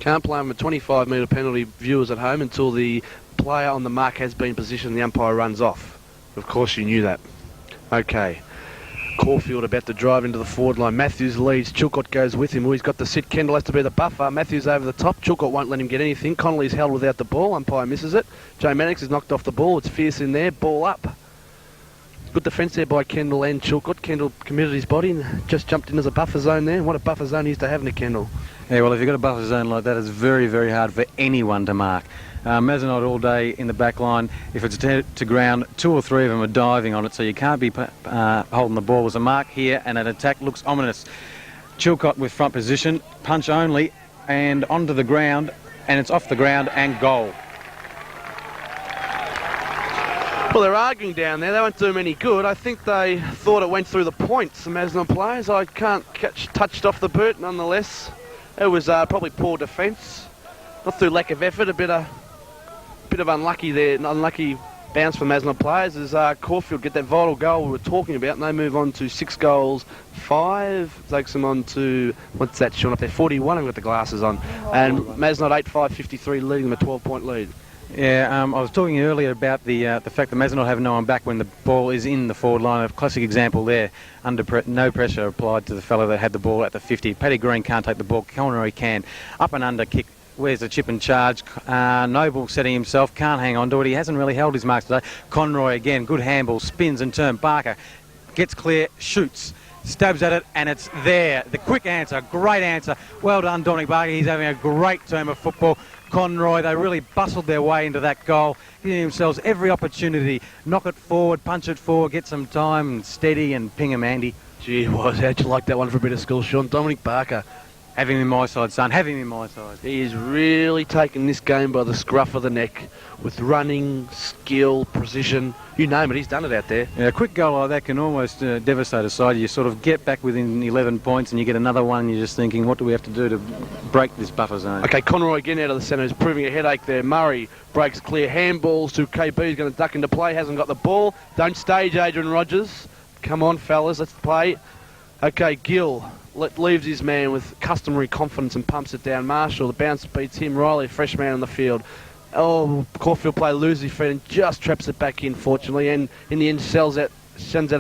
Can't play on a 25-metre penalty, viewers at home, until the player on the mark has been positioned and the umpire runs off. Of course you knew that. Okay. Caulfield about to drive into the forward line. Matthews leads. Chilcott goes with him. Oh, he's got to sit. Kendall has to be the buffer. Matthews over the top. Chilcott won't let him get anything. Connolly's held without the ball. Umpire misses it. Joe Mannix is knocked off the ball. It's fierce in there. Ball up. Good defence there by Kendall and Chilcott. Kendall committed his body and just jumped in as a buffer zone there. What a buffer zone he used to have, Nick Kendall. Yeah, well, if you've got a buffer zone like that, it's very, very hard for anyone to mark. Mazenod all day in the back line. If it's to ground, 2 or 3 of them are diving on it, so you can't be holding the ball. There's a mark here, and an attack looks ominous. Chilcott with front position, punch only, and onto the ground, and it's off the ground and goal. Well, they're arguing down there. They won't do him any good. I think they thought it went through the points, the Mazenod players. I can't catch touched off the boot, nonetheless. It was probably poor defence. Not through lack of effort, a bit of unlucky there, an unlucky bounce from Mazenod players as Caulfield get that vital goal we were talking about, and they move on to 6 goals, 5, takes them on to, what's that, Sean, up there, 41, I've got the glasses on, and Mazenod 8-5-53, leading them a 12-point lead. Yeah, I was talking earlier about the fact that Mazenod have no one back when the ball is in the forward line. A classic example there, no pressure applied to the fellow that had the ball at the 50. Paddy Green can't take the ball, Conroy can. Up and under kick. Where's the chip and charge? Noble setting himself, can't hang on to it. He hasn't really held his marks today. Conroy again, good handball, spins and turn. Barker gets clear, shoots, stabs at it, and it's there. The quick answer, great answer. Well done, Dominic Barker. He's having a great term of football. Conroy, they really bustled their way into that goal, giving themselves every opportunity. Knock it forward, punch it forward, get some time, and steady and ping him, Andy. Gee, how'd you like that one for a bit of school, Sean? Dominic Barker. Have him in my side, son. Have him in my side. He is really taking this game by the scruff of the neck with running, skill, precision. You name it, he's done it out there. Yeah, a quick goal like that can almost devastate a side. You sort of get back within 11 points and you get another one and you're just thinking, what do we have to do to break this buffer zone? Okay, Conroy again out of the centre is proving a headache there. Murray breaks clear handballs to KB. He's going to duck into play, hasn't got the ball. Don't stage Adrian Rogers. Come on, fellas, let's play. Okay, Gill leaves his man with customary confidence and pumps it down. Marshall, the bounce beats him. Riley, fresh man on the field. Oh, Caulfield player loses his feet and just traps it back in, fortunately, and in the end sends out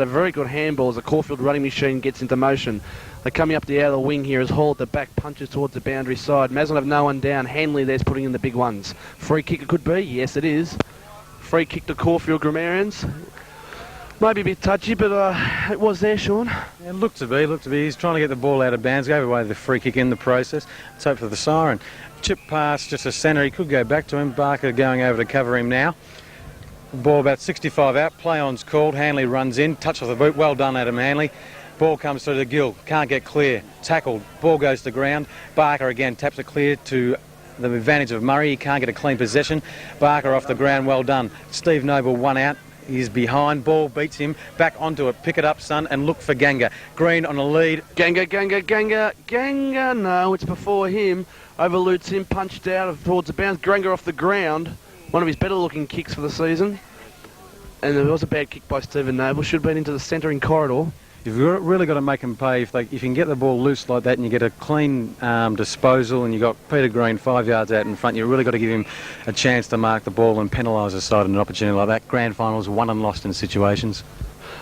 a very good handball as the Caulfield running machine gets into motion. They're coming up the outer wing here as Hall at the back punches towards the boundary side. Mazenod have no one down. Hanley there's putting in the big ones. Free kick it could be. Yes, it is. Free kick to Caulfield Grammarians. Maybe a bit touchy, but it was there, Sean. Yeah, looked to be. He's trying to get the ball out of bounds, gave away the free kick in the process. Let's hope for the siren. Chip pass just a centre, he could go back to him. Barker going over to cover him now. Ball about 65 out, play on's called. Hanley runs in, touch of the boot, well done Adam Hanley. Ball comes through to Gill, can't get clear, tackled, ball goes to ground. Barker again taps it clear to the advantage of Murray, he can't get a clean possession. Barker off the ground, well done. Steve Noble one out. He's behind, ball beats him, back onto it, pick it up, son, and look for Ganga. Green on a lead. Ganga, no, it's before him. Overloots him, punched out towards the bounce. Ganga off the ground. One of his better looking kicks for the season. And there was a bad kick by Stephen Noble. Should have been into the centering corridor. You've really got to make them pay. If you can get the ball loose like that and you get a clean disposal and you've got Peter Green 5 yards out in front, you've really got to give him a chance to mark the ball and penalise the side in an opportunity like that. Grand finals won and lost in situations.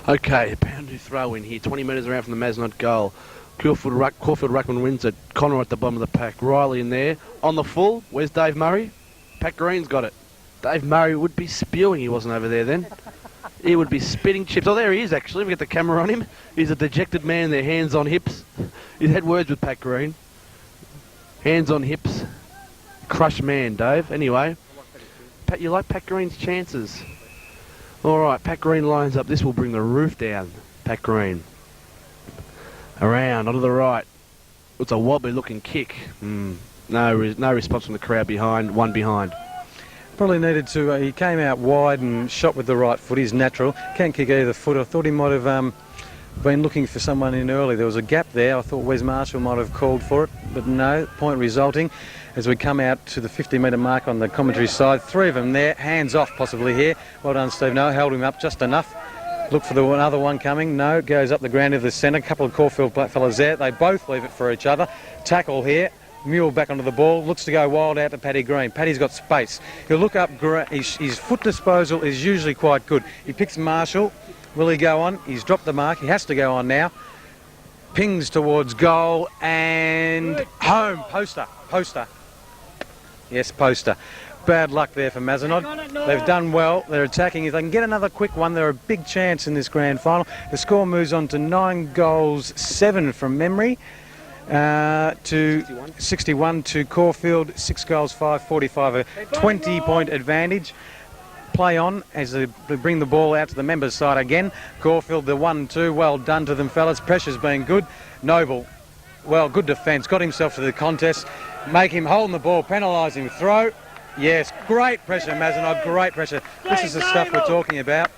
Okay, boundary throw in here, 20 metres around from the Mazenod goal. Caulfield Ruckman wins it. Connor at the bottom of the pack. Riley in there. On the full, where's Dave Murray? Pat Green's got it. Dave Murray would be spewing. He wasn't over there then. He would be spitting chips. Oh, there he is, actually. We get the camera on him. He's a dejected man there, hands on hips. He's had words with Pat Green. Hands on hips. Crushed man, Dave. Anyway, Pat, you like Pat Green's chances. All right, Pat Green lines up. This will bring the roof down. Pat Green. Around, onto the right. It's a wobbly-looking kick. No response from the crowd behind. One behind. Probably needed to. He came out wide and shot with the right foot. He's natural. Can't kick either foot. I thought he might have been looking for someone in early. There was a gap there. I thought Wes Marshall might have called for it, but no. Point resulting as we come out to the 50-metre mark on the commentary side. Three of them there. Hands off possibly here. Well done, Steve. No, held him up just enough. Look for another one coming. No, goes up the ground to the centre. A couple of Caulfield fellas there. They both leave it for each other. Tackle here. Mule back onto the ball, looks to go wild out to Paddy Green. Paddy's got space. He'll look up, his foot disposal is usually quite good. He picks Marshall. Will he go on? He's dropped the mark. He has to go on now. Pings towards goal and home. Poster. Yes, poster. Bad luck there for Mazenod. They've done well. They're attacking. If they can get another quick one, they're a big chance in this grand final. The score moves on to 9 goals, 7 from memory. To 61 to Caulfield, 6 goals, 5-45, a 20-point advantage. Play on as they bring the ball out to the members' side again. Caulfield, the 1-2, well done to them, fellas. Pressure's been good. Noble, well, good defence, got himself to the contest. Make him holding the ball, penalise him, throw. Yes, great pressure, Mazenod, great pressure. This is the stuff we're talking about.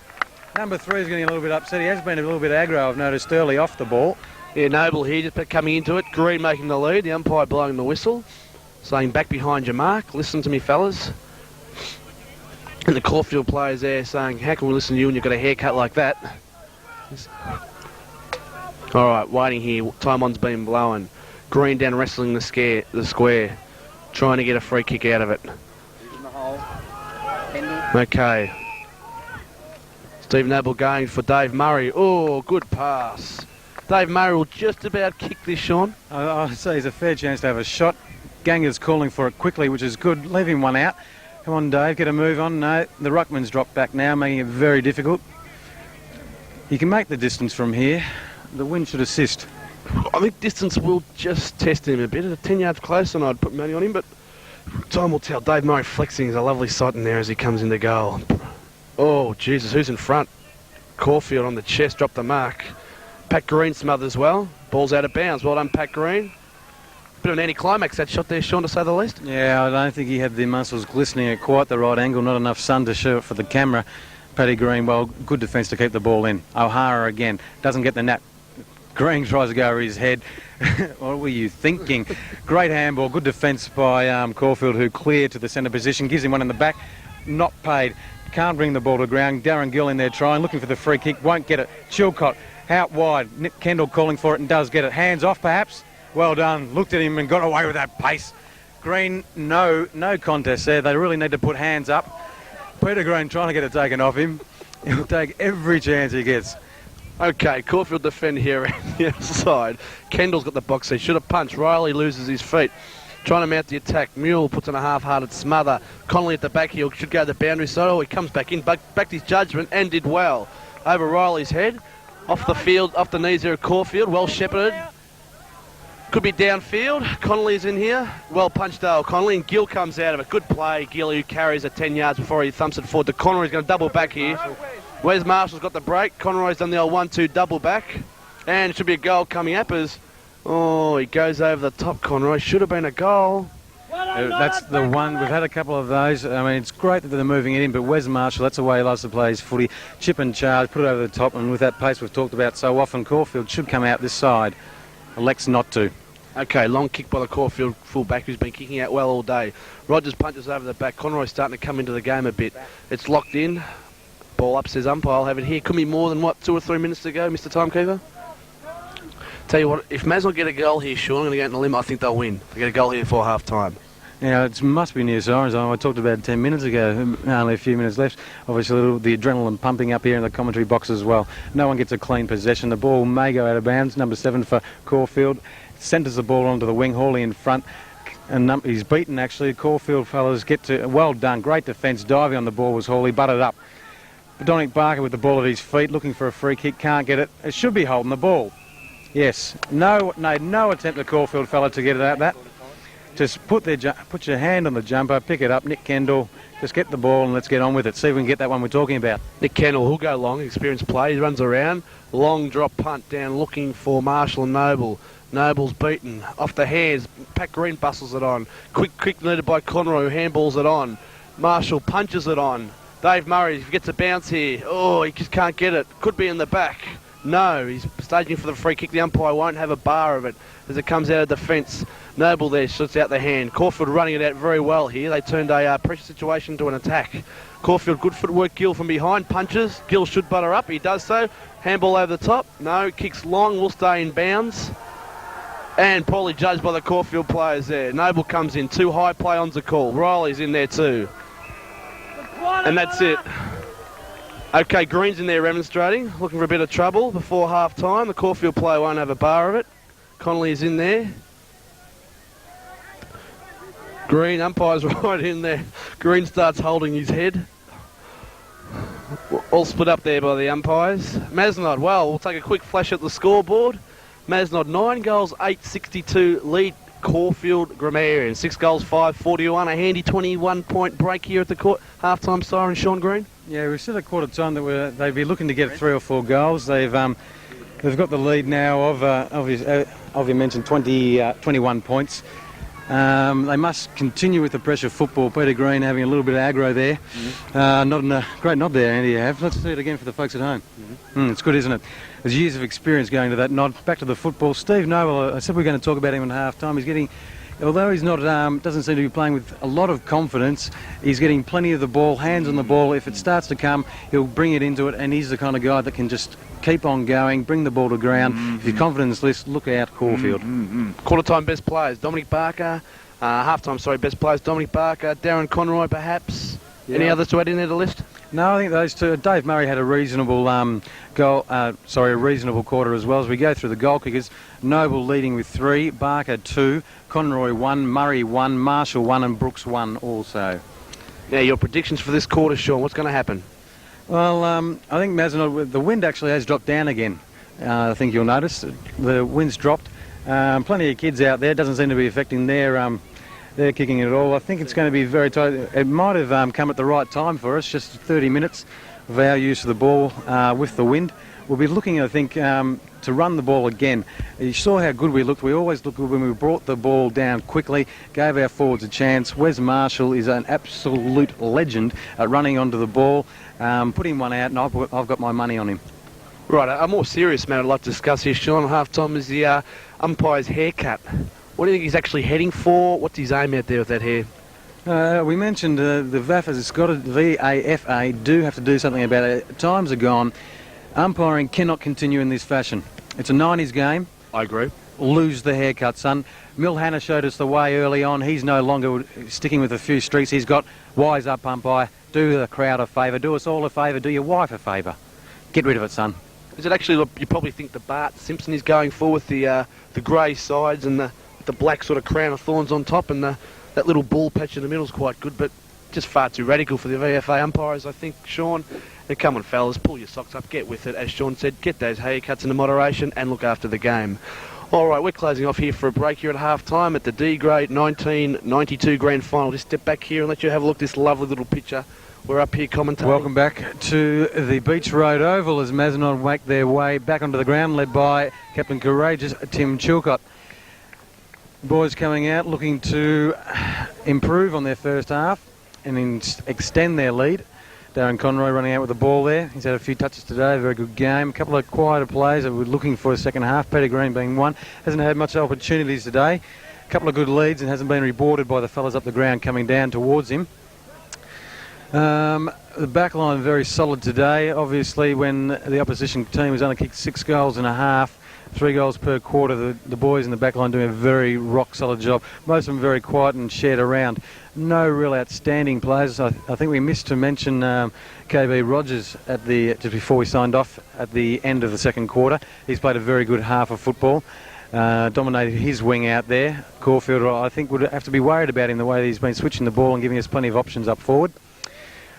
Number 3 is getting a little bit upset. He has been a little bit aggro, I've noticed, early off the ball. Yeah, Noble here just coming into it. Green making the lead. The umpire blowing the whistle, saying back behind your mark. Listen to me, fellas. And the Caulfield players there saying, how can we listen to you when you've got a haircut like that? All right, waiting here. Time on's been blown. Green down wrestling the square, trying to get a free kick out of it. Okay. Steve Noble going for Dave Murray. Oh, good pass. Dave Murray will just about kick this, Sean. I'd say there's a fair chance to have a shot. Ganga's calling for it quickly, which is good. Leave him one out. Come on, Dave, get a move on. No, the ruckman's dropped back now, making it very difficult. He can make the distance from here. The wind should assist. I think distance will just test him a bit. At 10 yards closer, and I'd put money on him, but time will tell. Dave Murray flexing is a lovely sight in there as he comes into goal. Oh, Jesus, who's in front? Caulfield on the chest, dropped the mark. Pat Green smothers well. Ball's out of bounds. Well done, Pat Green. Bit of an anticlimax, that shot there, Sean, to say the least. Yeah, I don't think he had the muscles glistening at quite the right angle. Not enough sun to show it for the camera. Paddy Green, well, good defence to keep the ball in. O'Hara again, doesn't get the nap. Green tries to go over his head. What were you thinking? Great handball, good defence by Caulfield, who cleared to the centre position. Gives him one in the back. Not paid. Can't bring the ball to ground. Darren Gill in there trying, looking for the free kick. Won't get it. Chilcott out wide. Nick Kendall calling for it and does get it. Hands off, perhaps. Well done. Looked at him and got away with that pace. Green, no contest there. They really need to put hands up. Peter Green trying to get it taken off him. He'll take every chance he gets. Okay, Caulfield defend here around the outside. Kendall's got the box. He should have punched. Riley loses his feet. Trying to mount the attack. Mule puts in a half-hearted smother. Connolly at the back heel should go to the boundary side. Oh, he comes back in, backed his judgment and did well. Over Riley's head. Off the field, off the knees there at Caulfield. Well shepherded. Could be downfield. Connolly's in here. Well punched though, Connolly, and Gill comes out of it. Good play. Gill, who carries it 10 yards before he thumps it forward to Conroy. He's going to double back here. Wes Marshall's got the break. Conroy's done the old 1-2 double back. And it should be a goal coming up as... Oh, he goes over the top, Conroy. Should have been a goal. That's the one. We've had a couple of those. I mean, it's great that they're moving it in, but Wes Marshall, that's the way he loves to play his footy. Chip and charge, put it over the top, and with that pace we've talked about so often, Caulfield should come out this side. Elects not to. Okay, long kick by the Caulfield full-back who's been kicking out well all day. Rogers punches over the back. Conroy's starting to come into the game a bit. It's locked in. Ball up, says umpire. I'll have it here. Could be more than, what, 2 or 3 minutes to go, Mr. Timekeeper? Tell you what, if Mazenod get a goal here, Sean, I'm going to go out on a limb, I think they'll win. They get a goal here before half-time. Yeah, it must be near Sirens. I talked about 10 minutes ago, only a few minutes left. Obviously, the adrenaline pumping up here in the commentary box as well. No one gets a clean possession. The ball may go out of bounds. Number 7 for Caulfield. Centres the ball onto the wing, Hawley in front. And he's beaten, actually. Caulfield fellas get to... Well done. Great defence. Diving on the ball was Hawley. Butted up. Dominic Barker with the ball at his feet, looking for a free kick. Can't get it. It should be holding the ball. Yes. No attempt at Caulfield fella to get it out that. Just put your hand on the jumper, pick it up. Nick Kendall, just get the ball and let's get on with it. See if we can get that one we're talking about. Nick Kendall, who'll go long, experienced play. He runs around. Long drop punt down looking for Marshall and Noble. Noble's beaten. Off the hands. Pat Green bustles it on. Quick needed by Conroy, who handballs it on. Marshall punches it on. Dave Murray gets a bounce here. Oh, he just can't get it. Could be in the back. No, he's staging for the free kick. The umpire won't have a bar of it as it comes out of defence. Noble there shoots out the hand. Caulfield running it out very well here. They turned a pressure situation to an attack. Caulfield, good footwork. Gill from behind, punches. Gill should butter up. He does so. Handball over the top. No, kicks long. Will stay in bounds. And poorly judged by the Caulfield players there. Noble comes in. 2 high play-ons a call. Riley's in there too. And that's it. Okay, Green's in there remonstrating, looking for a bit of trouble before half-time. The Caulfield player won't have a bar of it. Connolly is in there. Green, umpire's right in there. Green starts holding his head. All split up there by the umpires. Mazenod, well, we'll take a quick flash at the scoreboard. Mazenod 9 goals, 862 lead Caulfield Grammarian. 6 goals, 541. A handy 21-point break here at the half-time siren, Sean Green. Yeah, we said at quarter time that they'd be looking to get 3 or 4 goals. They've got the lead now of you mentioned 21 points. They must continue with the pressure football. Peter Green having a little bit of aggro there. Not a great nod there, Andy. Let's see it again for the folks at home. It's good, isn't it? There's years of experience going to that nod. Back to the football. Steve Noble, I said we were going to talk about him in half-time. He's getting... Although he's not, doesn't seem to be playing with a lot of confidence, he's getting plenty of the ball, hands on the ball. If it starts to come, he'll bring it into it, and he's the kind of guy that can just keep on going, bring the ball to ground. If your confidence list, look out, Caulfield. Quarter-time best players, Dominic Barker. Half-time, best players, Dominic Barker, Darren Conroy, perhaps. Yeah. Any others to add in there to the list? No, I think those two. Dave Murray had a reasonable a reasonable quarter as well. As we go through the goal kickers, Noble leading with 3, Barker 2, Conroy 1, Murray 1, Marshall 1 and Brooks 1 also. Now, your predictions for this quarter, Sean, what's going to happen? Well, I think Mazenod, the wind actually has dropped down again. I think you'll notice the wind's dropped. Plenty of kids out there. Doesn't seem to be affecting their kicking at all. I think it's going to be very tight. It might have come at the right time for us, just 30 minutes of our use of the ball with the wind. We'll be looking, I think, to run the ball again. You saw how good we looked. We always look good when we brought the ball down quickly, gave our forwards a chance. Wes Marshall is an absolute legend at running onto the ball. Put him one out, and I've got my money on him. Right, a more serious matter I'd like to discuss here, Sean, at half-time is the umpire's haircut. What do you think he's actually heading for? What's his aim out there with that hair? We mentioned the VAFA, it's got VAFA, do have to do something about it. Times are gone. Umpiring cannot continue in this fashion. It's a 90s game. I agree. Lose the haircut, son. Mill Hanna showed us the way early on. He's no longer sticking with a few streaks. He's got wise up umpire. Do the crowd a favour. Do us all a favour. Do your wife a favour. Get rid of it, son. Is it actually, you probably think the Bart Simpson is going for with the grey sides and the black sort of crown of thorns on top, and that little ball patch in the middle is quite good, but just far too radical for the VFA umpires, I think, Sean. And come on, fellas, pull your socks up, get with it. As Sean said, get those haircuts into moderation and look after the game. All right, we're closing off here for a break here at half-time at the D grade 1992 grand final. Just step back here and let you have a look at this lovely little picture. We're up here commentating. Welcome back to the Beach Road Oval as Mazenod make their way back onto the ground, led by Captain Courageous Tim Chilcott. Boys coming out looking to improve on their first half and extend their lead. Darren Conroy running out with the ball there. He's had a few touches today, very good game. A couple of quieter players that we're looking for a second half, Peter Green being one. Hasn't had much opportunities today. A couple of good leads and hasn't been rewarded by the fellas up the ground coming down towards him. The back line very solid today. Obviously, when the opposition team has only kicked 6 goals and a half, 3 goals per quarter, the boys in the back line doing a very rock-solid job. Most of them very quiet and shared around. No real outstanding players. I think we missed to mention KB Rogers just before we signed off at the end of the second quarter. He's played a very good half of football. Dominated his wing out there. Caulfield, I think, would have to be worried about him the way he's been switching the ball and giving us plenty of options up forward.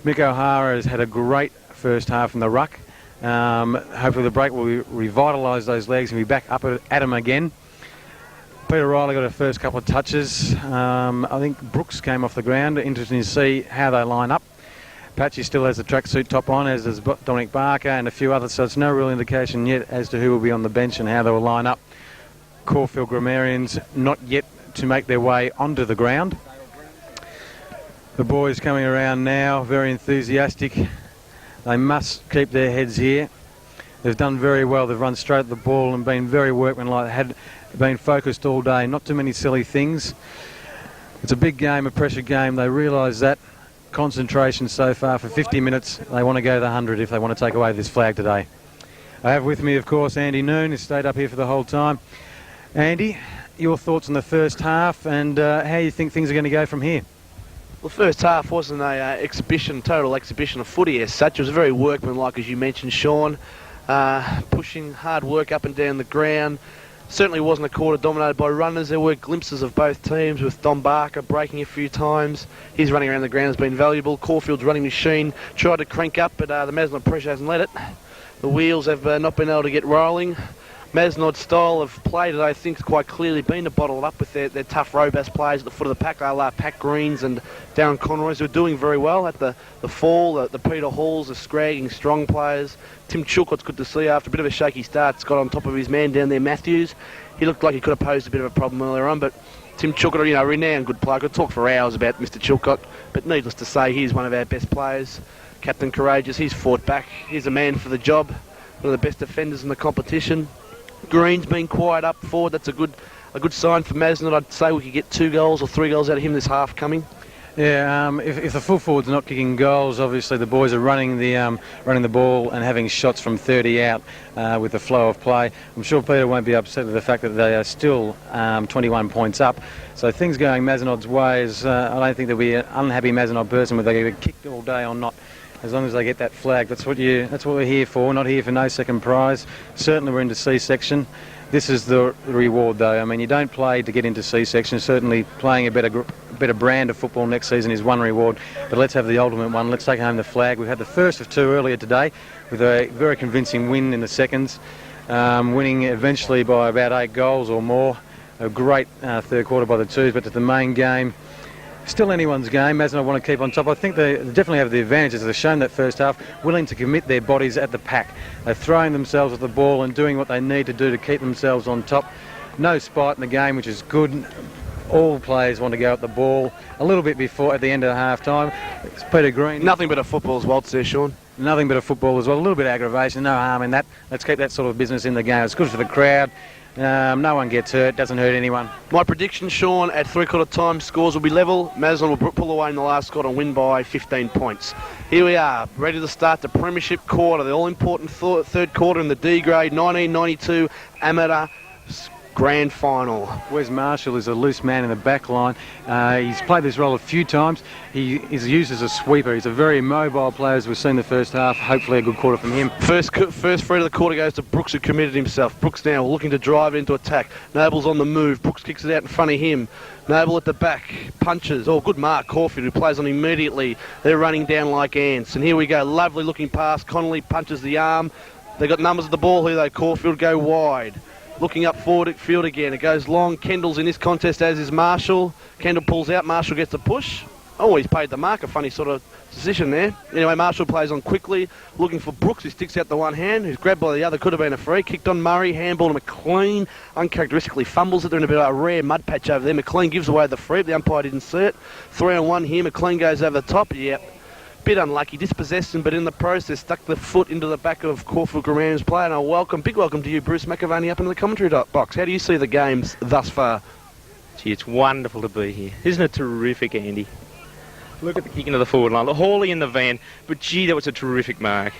Mick O'Hara has had a great first half in the ruck. Hopefully the break will revitalise those legs and be back up at him again. Peter Riley got a first couple of touches. I think Brooks came off the ground. Interesting to see how they line up. Patchy still has the tracksuit top on, as does Dominic Barker and a few others, so it's no real indication yet as to who will be on the bench and how they will line up. Caulfield grammarians not yet to make their way onto the ground. The boys coming around now, very enthusiastic. They must keep their heads here. They've done very well. They've run straight at the ball and been very workmanlike. Had been focused all day. Not too many silly things. It's a big game, a pressure game. They realise that. Concentration so far for 50 minutes. They want to go to the 100 if they want to take away this flag today. I have with me, of course, Andy Noon, who stayed up here for the whole time. Andy, your thoughts on the first half and how you think things are going to go from here? Well, the first half wasn't a total exhibition of footy as such. It was very workmanlike, as you mentioned, Sean. Pushing hard work up and down the ground. Certainly wasn't a quarter dominated by runners. There were glimpses of both teams, with Dom Barker breaking a few times. His running around the ground has been valuable. Caulfield's running machine tried to crank up, but the Mazenod pressure hasn't let it. The wheels have not been able to get rolling. Mazenod's style of play today, I think, has quite clearly been to bottle it up with their tough, robust players at the foot of the pack, a la Pat Greens and Darren Conroy, who are doing very well at the fall, the Peter Halls, the scragging, strong players. Tim Chilcott's good to see after a bit of a shaky start. He's got on top of his man down there, Matthews. He looked like he could have posed a bit of a problem earlier on, but Tim Chilcott, renowned good player. I could talk for hours about Mr. Chilcott, but needless to say, he's one of our best players. Captain Courageous, he's fought back. He's a man for the job. One of the best defenders in the competition. Green's been quiet up forward. That's a good sign for Mazenod. I'd say we could get 2 goals or 3 goals out of him this half coming. Yeah, if the full forwards are not kicking goals, obviously the boys are running the ball and having shots from 30 out with the flow of play. I'm sure Peter won't be upset with the fact that they are still 21 points up. So things going Mazenod's way is, I don't think there'll be an unhappy Mazenod person whether they get kicked all day or not. As long as they get that flag, that's what we're here for. We're not here for no second prize. Certainly we're into C section. This is the reward, though. I mean, you don't play to get into C section. Certainly playing a better brand of football next season is one reward. But let's have the ultimate one. Let's take home the flag. We had the first of 2 earlier today with a very convincing win in the seconds, winning eventually by about 8 goals or more. A great third quarter by the Twos, but to the main game, still anyone's game. Mazenod want to keep on top. I think they definitely have the advantages. They've shown that first half, willing to commit their bodies at the pack. They're throwing themselves at the ball and doing what they need to do to keep themselves on top. No spite in the game, which is good. All players want to go at the ball a little bit before at the end of half time. It's Peter Green. Nothing but a football's waltz there, Sean. Nothing but a football as well. A little bit of aggravation, no harm in that. Let's keep that sort of business in the game. It's good for the crowd. No one gets hurt, doesn't hurt anyone. My prediction, Sean, at 3/4 time, scores will be level. Mazenod will pull away in the last quarter and win by 15 points. Here we are, ready to start the premiership quarter, the all-important third quarter in the D grade 1992 amateur grand final. Wes Marshall is a loose man in the back line. He's played this role a few times. He is used as a sweeper. He's a very mobile player, as we've seen the first half. Hopefully a good quarter from him. First free of the quarter goes to Brooks, who committed himself. Brooks now looking to drive it into attack. Noble's on the move. Brooks kicks it out in front of him. Noble at the back, punches. Oh, good mark, Caulfield, who plays on immediately. They're running down like ants. And here we go, lovely looking pass. Connolly punches the arm. They got numbers at the ball here though. Caulfield go wide. Looking up forward at field again. It goes long. Kendall's in this contest, as is Marshall. Kendall pulls out. Marshall gets a push. Oh, he's paid the mark. A funny sort of decision there. Anyway, Marshall plays on quickly, looking for Brooks, who sticks out the one hand, who's grabbed by the other. Could have been a free. Kicked on Murray, handball to McLean. Uncharacteristically fumbles it. They're in a bit of a rare mud patch over there. McLean gives away the free, but the umpire didn't see it. 3-on-1 here. McLean goes over the top. Yep. Bit unlucky. Dispossessed him, but in the process stuck the foot into the back of Caulfield Graham's player. And big welcome to you, Bruce McAvaney, up in the commentary box. How do you see the games thus far? Gee, it's wonderful to be here. Isn't it terrific, Andy? Look at the kick into the forward line. Hawley in the van, but gee, that was a terrific mark.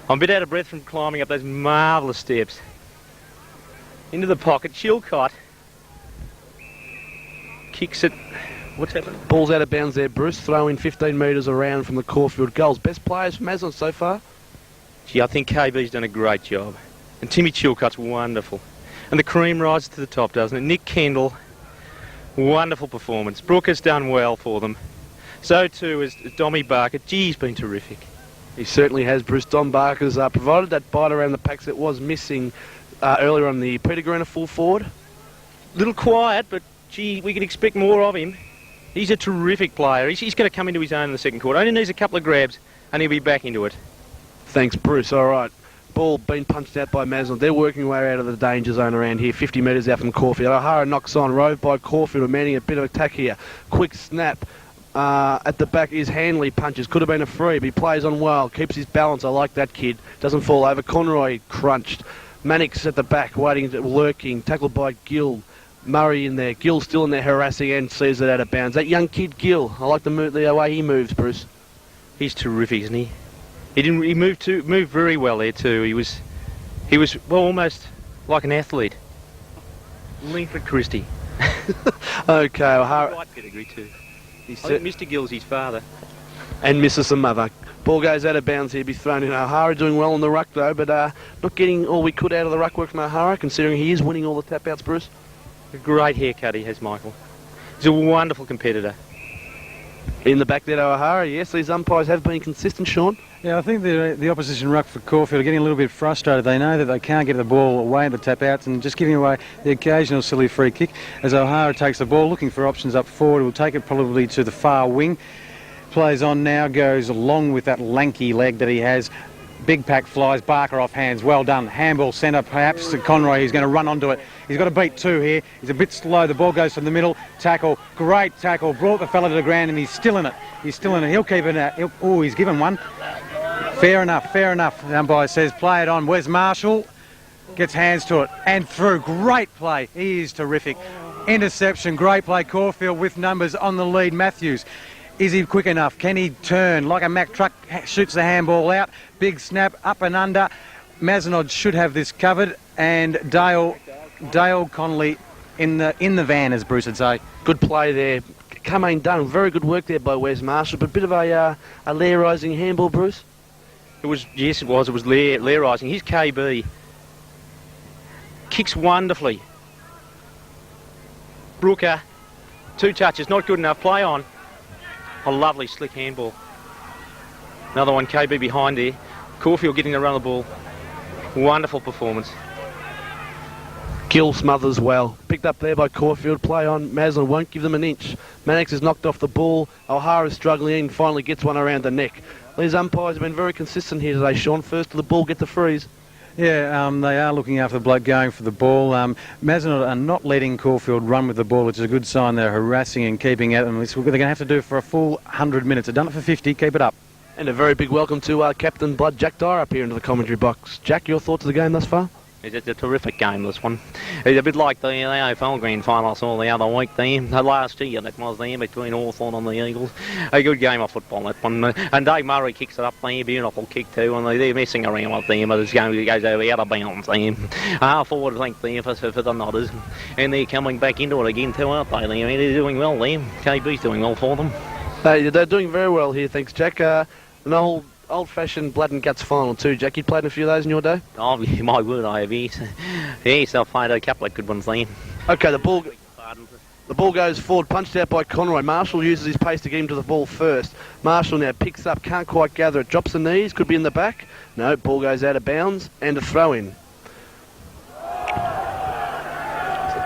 I'm a bit out of breath from climbing up those marvellous steps. Into the pocket, Chilcott kicks it. What's happening? Ball's out of bounds there, Bruce. Throw in 15 metres around from the Caulfield goals. Best players from Mazenod so far? Gee, I think KB's done a great job. And Timmy Chilcott's wonderful. And the cream rises to the top, doesn't it? Nick Kendall, wonderful performance. Brooke has done well for them. So too is Dommy Barker. Gee, he's been terrific. He certainly has, Bruce. Dom Barker's provided that bite around the packs that was missing earlier on the Peter Green full forward. Little quiet, but gee, we can expect more of him. He's a terrific player. He's going to come into his own in the second quarter. Only needs a couple of grabs and he'll be back into it. Thanks, Bruce. All right. Ball being punched out by Mazenod. They're working their way out of the danger zone around here. 50 metres out from Caulfield. O'Hara knocks on. Rove by Caulfield, manning a bit of attack here. Quick snap. At the back is Hanley, punches. Could have been a free, but he plays on well. Keeps his balance. I like that kid. Doesn't fall over. Conroy crunched. Mannix at the back, waiting, lurking. Tackled by Gill. Murray in there. Gill still in there harassing and sees it out of bounds. That young kid, Gill. I like the way he moves, Bruce. He's terrific, isn't he? He moved very well there too. He was well, almost like an athlete. Linford Christie. Okay, O'Hara. Right pedigree too. I think Mr. Gill's his father. And Mrs. Mother. Ball goes out of bounds here, be thrown in. O'Hara doing well in the ruck though, but not getting all we could out of the ruck work from O'Hara, considering he is winning all the tap outs, Bruce. A great haircut he has, Michael. He's a wonderful competitor. In the back there, O'Hara, yes, these umpires have been consistent, Sean. Yeah, I think the opposition ruck for Caulfield are getting a little bit frustrated. They know that they can't get the ball away at the tap-outs and just giving away the occasional silly free kick. As O'Hara takes the ball, looking for options up forward, will take it probably to the far wing. Plays on now, goes along with that lanky leg that he has. Big pack flies, Barker off hands, well done. Handball centre perhaps to Conroy, he's going to run onto it. He's got to beat two here. He's a bit slow, the ball goes from the middle. Tackle, great tackle, brought the fella to the ground and he's still in it. He's still in it, he'll keep it. Oh, he's given one. Fair enough, fair enough. The umpire says play it on. Where's Marshall? Gets hands to it and through. Great play. He is terrific. Interception, great play. Caulfield with numbers on the lead. Matthews. Is he quick enough? Can he turn like a Mack truck? Shoots the handball out. Big snap, up and under. Mazenod should have this covered. And Dale Connolly in the van, as Bruce would say. Good play there. Come in done. Very good work there by Wes Marshall. But a bit of a lair-rising handball, Bruce. It was, yes, it was. It was lair rising. Here's KB. Kicks wonderfully. Brooker, 2 touches, not good enough. Play on. A lovely slick handball. Another one, KB behind there. Caulfield getting the run of the ball. Wonderful performance. Gill smothers well. Picked up there by Caulfield. Play on. Mazenod won't give them an inch. Mannix is knocked off the ball. O'Hara's struggling in. Finally gets one around the neck. These umpires have been very consistent here today, Sean. First to the ball, get the freeze. Yeah, they are looking after the bloke going for the ball. Mazenod are not letting Caulfield run with the ball, which is a good sign. They're harassing and keeping at them. It's what they're going to have to do for a full 100 minutes. They've done it for 50. Keep it up. And a very big welcome to Captain Blood Jack Dyer up here into the commentary box. Jack, your thoughts of the game thus far? It's a terrific game, this one. It's a bit like the AFL Grand Final I saw the other week there. Last year, that was there between Hawthorn and the Eagles. A good game of football, that one. And Dave Murray kicks it up there, beautiful kick too, and they're messing around up there, but it goes over out of bounds there. Half forward length there for the Nodders. And they're coming back into it again too, aren't they? They're doing well there. KB's doing well for them. They're doing very well here, thanks, Jack. An old-fashioned blood and guts final too, Jack. You played in a few of those in your day? Oh, my word, I have, yes. Yes, I've played a couple of good ones there. Okay, the ball goes forward, punched out by Conroy. Marshall uses his pace to get him to the ball first. Marshall now picks up, can't quite gather it, drops the knees, could be in the back. No, ball goes out of bounds, and a throw-in.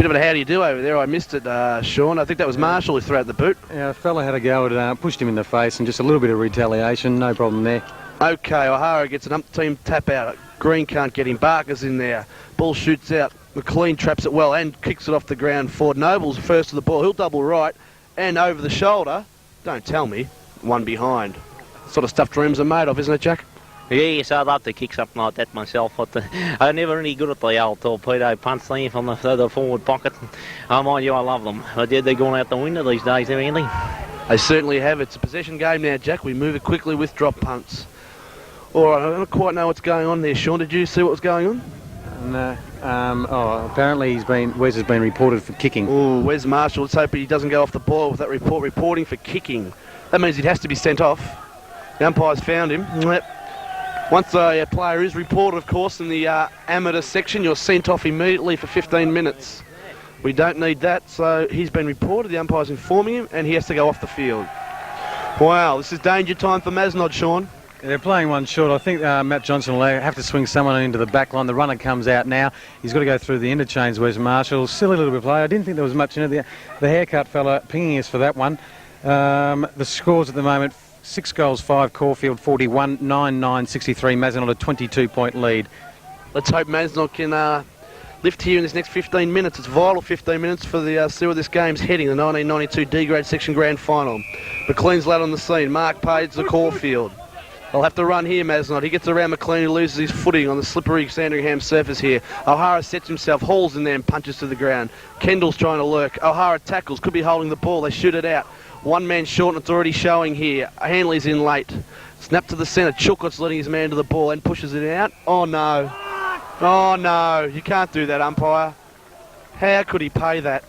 Bit of a how do you do over there. I missed it, Sean. I think that was Marshall who threw out the boot. Yeah, a fella had a go at pushed him in the face and just a little bit of retaliation. No problem there. Okay, O'Hara gets an team tap out. Green can't get him. Barker's in there. Ball shoots out. McLean traps it well and kicks it off the ground. Ford Noble's first to the ball. He'll double right and over the shoulder. Don't tell me. One behind. Sort of stuff dreams are made of, isn't it, Jack? Yes, I'd love to kick something like that myself, but I'm never really good at the old torpedo punts there from the forward pocket. Mind you, I love them. They're going out the window these days, they're Andy. They certainly have. It's a possession game now, Jack. We move it quickly with drop punts. All right, I don't quite know what's going on there. Sean, did you see what was going on? No. Apparently Wes has been reported for kicking. Oh, Wes Marshall. Let's hope he doesn't go off the ball with that report. Reporting for kicking. That means he has to be sent off. The umpire's found him. Once a player is reported, of course, in the amateur section, you're sent off immediately for 15 minutes. We don't need that, so he's been reported. The umpire's informing him, and he has to go off the field. Wow, this is danger time for Mazenod, Sean. They're playing one short. I think Matt Johnson will have to swing someone into the back line. The runner comes out now. He's got to go through the interchange, Wes Marshall. Silly little bit of play. I didn't think there was much in it. The haircut fella pinging us for that one. The scores at the moment, 6 goals, 5 Caulfield, 41, 9-9, 63. Mazenod a 22-point lead. Let's hope Mazenod can lift here in this next 15 minutes. It's vital 15 minutes for the see where this game's heading, the 1992 D-grade section grand final. McLean's lad on the scene. Mark Page the Caulfield. They'll have to run here, Mazenod. He gets around McLean, who loses his footing on the slippery Sandringham surface here. O'Hara sets himself, hauls in there and punches to the ground. Kendall's trying to lurk. O'Hara tackles, could be holding the ball. They shoot it out. One man short and it's already showing here. Hanley's in late. Snap to the centre. Chilcott's letting his man to the ball and pushes it out. Oh no. Oh no. You can't do that, umpire. How could he pay that?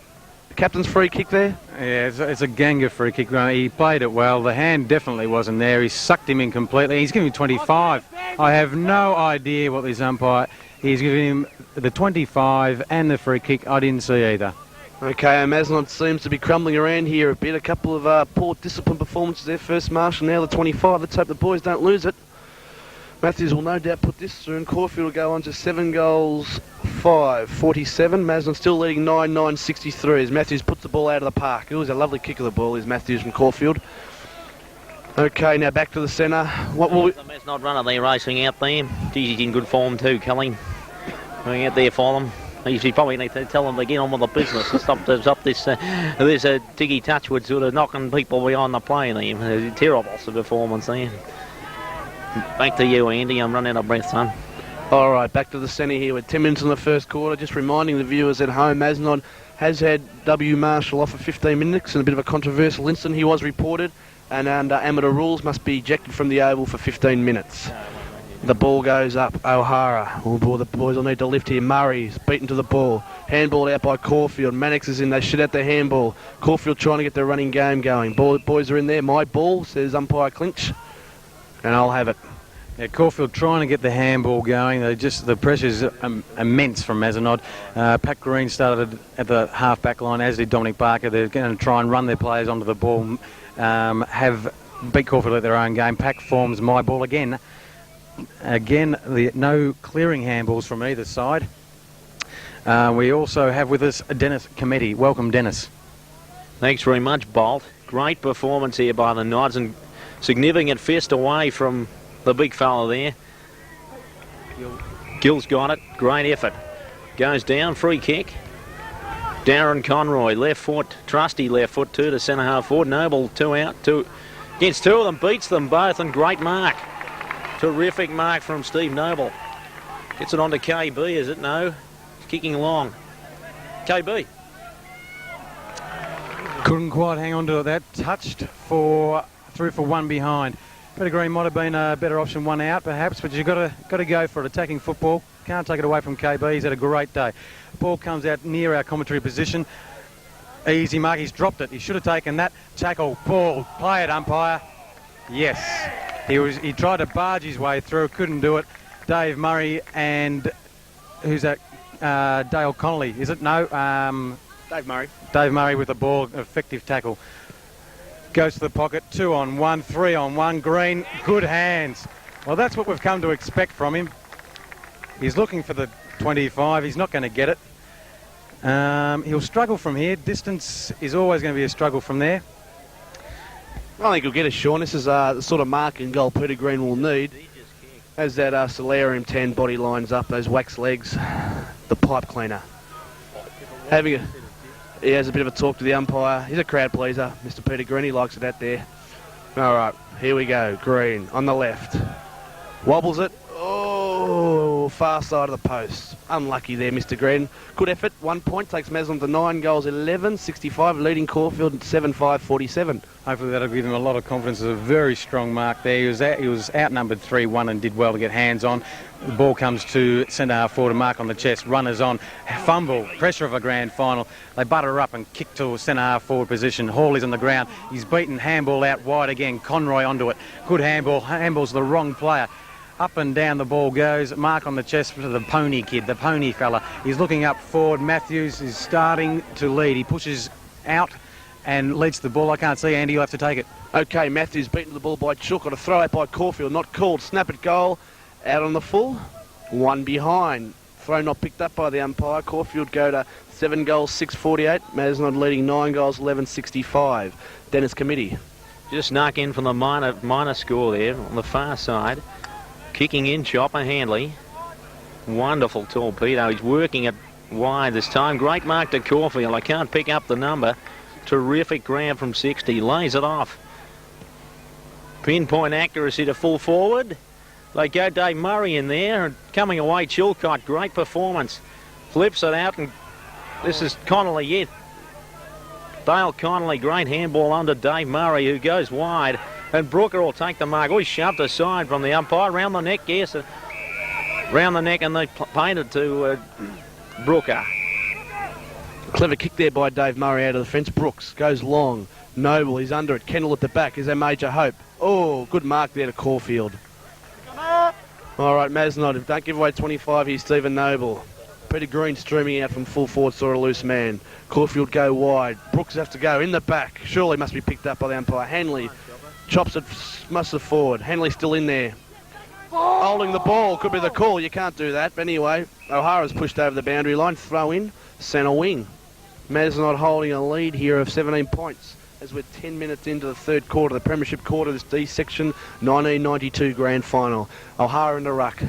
The captain's free kick there? Yeah, it's a Ganga free kick. He played it well. The hand definitely wasn't there. He sucked him in completely. He's giving him 25. I have no idea what this umpire... He's giving him the 25 and the free kick. I didn't see either. Okay, Mazenod seems to be crumbling around here a bit. A couple of poor discipline performances there. First Marshall, now the 25. Let's hope the boys don't lose it. Matthews will no doubt put this through, and Caulfield will go on to 7 goals, 5, 47. Mazenod still leading 9-9, 63 as Matthews puts the ball out of the park. It was a lovely kick of the ball, is Matthews from Caulfield. Okay, now back to the centre. What will we... The Mazenod runner there racing out there. Geez, he's in good form too, Kelly. Going out there for them. You probably need to tell them to get on with the business and stop this Tiggy Touchwood sort of knocking people behind the play there. Terrible performance there. Back to you, Andy. I'm running out of breath, son. All right, back to the centre here with 10 minutes in the first quarter. Just reminding the viewers at home, Mazenod has had W. Marshall off for 15 minutes in a bit of a controversial incident. He was reported, and under amateur rules must be ejected from the oval for 15 minutes. The ball goes up. O'Hara. Oh, boy, the boys will need to lift here. Murray's beaten to the ball. Handball out by Caulfield. Mannix is in. They shoot out the handball. Caulfield trying to get their running game going. Boys are in there. My ball, says umpire Clinch. And I'll have it. Yeah, Caulfield trying to get the handball going. The pressure's immense from Mazenod. Pat Green started at the half-back line, as did Dominic Barker. They're going to try and run their players onto the ball, have beat Caulfield at their own game. Pack forms my ball again. Again, no clearing handballs from either side. We also have with us Dennis Cometti. Welcome, Dennis. Thanks very much, Bolt. Great performance here by the Knights and significant fist away from the big fella there. Gill's got it. Great effort. Goes down. Free kick. Darren Conroy, left foot. Trusty left foot too to centre half forward. Noble 2 out. 2 against 2 of them. Beats them both and great mark. Terrific mark from Steve Noble. Gets it on to KB, is it? No. It's kicking along. KB. Couldn't quite hang on to that. Touched through for 1 behind. Pettigrew might have been a better option, 1 out perhaps, but you've got to go for it. Attacking football. Can't take it away from KB. He's had a great day. Ball comes out near our commentary position. Easy mark. He's dropped it. He should have taken that. Tackle. Ball. Play it, umpire. Yes. He tried to barge his way through, couldn't do it. Dave Murray and who's that? Dale Connolly, is it? No. Dave Murray. Dave Murray with the ball, effective tackle. Goes to the pocket, 2 on 1, 3 on 1. Green, good hands. Well, that's what we've come to expect from him. He's looking for the 25. He's not going to get it. He'll struggle from here. Distance is always going to be a struggle from there. I think he'll get it, Sean. This is the sort of mark and goal Peter Green will need. As that Solarium 10 body lines up, those wax legs, the pipe cleaner. He has a bit of a talk to the umpire. He's a crowd pleaser, Mr. Peter Green. He likes it out there. All right, here we go. Green on the left. Wobbles it. Oh, far side of the post. Unlucky there, Mr. Green. Good effort. 1 point. Takes Mazenod to 9 goals, 11, 65. Leading Caulfield 7-5, 47. Hopefully that'll give him a lot of confidence. It's a very strong mark there. He was outnumbered 3-1 and did well to get hands on. The ball comes to centre half forward, a mark on the chest. Runners on. Fumble. Pressure of a grand final. They butter up and kick to a centre half forward position. Hawley's on the ground. He's beaten. Handball out wide again. Conroy onto it. Good handball. Handball's the wrong player. Up and down the ball goes. Mark on the chest for the pony kid, the pony fella. He's looking up forward. Matthews is starting to lead. He pushes out and leads the ball. I can't see Andy. You'll have to take it. Okay, Matthews beaten the ball by Chook. Got a throw out by Caulfield. Not called. Snap at goal. Out on the full. 1 behind. Throw not picked up by the umpire. Caulfield go to 7 goals, 6-48. Mazenod leading 9 goals, 11-65. Dennis Committee. Just snuck in from the minor score there on the far side. Kicking in, Chopper Handley. Wonderful torpedo. He's working it wide this time. Great mark to Caulfield. I can't pick up the number. Terrific grab from 60. Lays it off. Pinpoint accuracy to full forward. They go Dave Murray in there. And coming away, Chilcott. Great performance. Flips it out, and this is Connolly yet. Dale Connolly. Great handball under Dave Murray, who goes wide. And Brooker will take the mark. Oh, he's shoved aside from the umpire. Round the neck, yes. Round the neck, and they painted to Brooker. Clever kick there by Dave Murray out of the fence. Brooks goes long. Noble, he's under it. Kendall at the back is their major hope. Oh, good mark there to Caulfield. All right, Mazenod, don't give away 25 here, Stephen Noble. Peter Green streaming out from full forward, saw a loose man. Caulfield go wide. Brooks have to go in the back. Surely must be picked up by the umpire. Hanley chops it, must have forward. Hanley still in there. Holding the ball, could be the call. You can't do that. But anyway, O'Hara's pushed over the boundary line. Throw in, centre wing. Mazenod holding a lead here of 17 points as we're 10 minutes into the third quarter, the premiership quarter, this D section 1992 grand final. O'Hara in the ruck.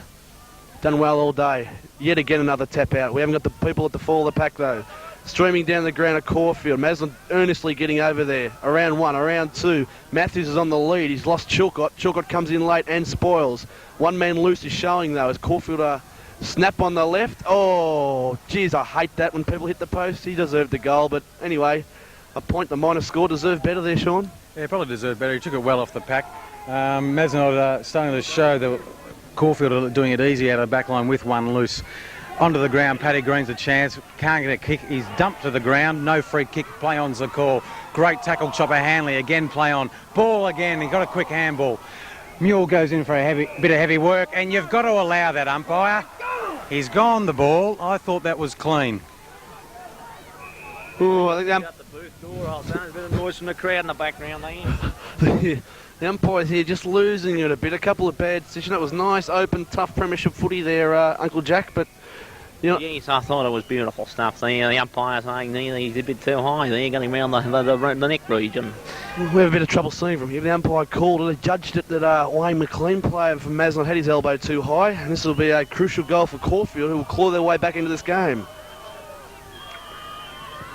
Done well all day. Yet again another tap out. We haven't got the people at the fall of the pack though. Streaming down the ground at Caulfield. Mazenod earnestly getting over there. Around 1, around 2. Matthews is on the lead. He's lost Chilcott. Chilcott comes in late and spoils. One man loose is showing though as Caulfield snap on the left. Oh, geez, I hate that when people hit the post. He deserved the goal, but anyway, a point the minor score deserved better there, Sean. Yeah, probably deserved better. He took it well off the pack. Mazenod starting to show that Caulfield are doing it easy out of the back line with one loose. Onto the ground, Paddy Green's a chance. Can't get a kick. He's dumped to the ground. No free kick. Play on's the call. Great tackle, Chopper Hanley. Again, play on. Ball again. He got a quick handball. Mule goes in for a bit of heavy work, and you've got to allow that, umpire. He's gone the ball. I thought that was clean. Ooh, I think Got the booth door. I was a bit of noise from the crowd in the background there. the umpire's here just losing it a bit. A couple of bad decisions. It was nice, open, tough premiership footy there, Uncle Jack, but you know, yes, I thought it was beautiful stuff there. The umpire saying he's a bit too high there, getting around the neck region. we have a bit of trouble seeing from here. The umpire called it, judged it that Wayne McLean, player from Mazenod, had his elbow too high, and this will be a crucial goal for Caulfield, who will claw their way back into this game.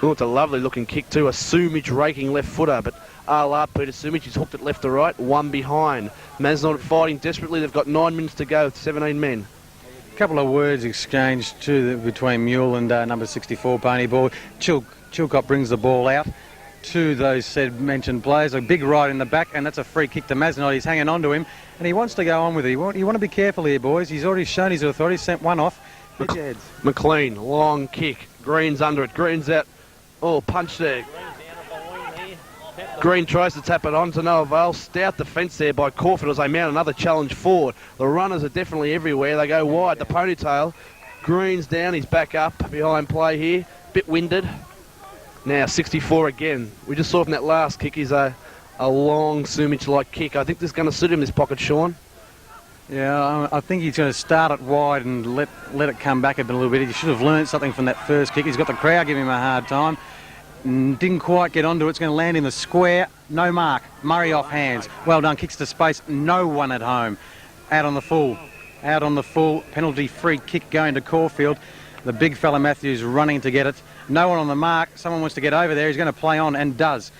Oh, it's a lovely looking kick too. A Sumich raking left footer, but Peter Sumich, he's hooked it left to right, 1 behind. Mazenod fighting desperately. They've got 9 minutes to go with 17 men. Couple of words exchanged too between Mule and number 64 Pony Ball. Chilcott brings the ball out to those mentioned players. A big right in the back, and that's a free kick to Mazenod. He's hanging on to him, and he wants to go on with it. You want to be careful here, boys. He's already shown his authority. Sent one off. McLean, long kick. Green's under it. Green's out. Oh, punch there. Green tries to tap it on to no avail. Stout defence there by Caulfield as they mount another challenge forward. The runners are definitely everywhere. They go wide. The ponytail. Green's down. He's back up behind play here. Bit winded. Now 64 again. We just saw from that last kick. He's a long Sumich-like kick. I think this is going to suit him, this pocket, Sean. Yeah, I think he's going to start it wide and let it come back a little bit. He should have learned something from that first kick. He's got the crowd giving him a hard time. Didn't quite get onto it. It's going to land in the square. No mark. Murray off hands. Well done. Kicks to space. No one at home. Out on the full. Out on the full. Penalty-free kick going to Caulfield. The big fella Matthews running to get it. No one on the mark. Someone wants to get over there. He's going to play on and does.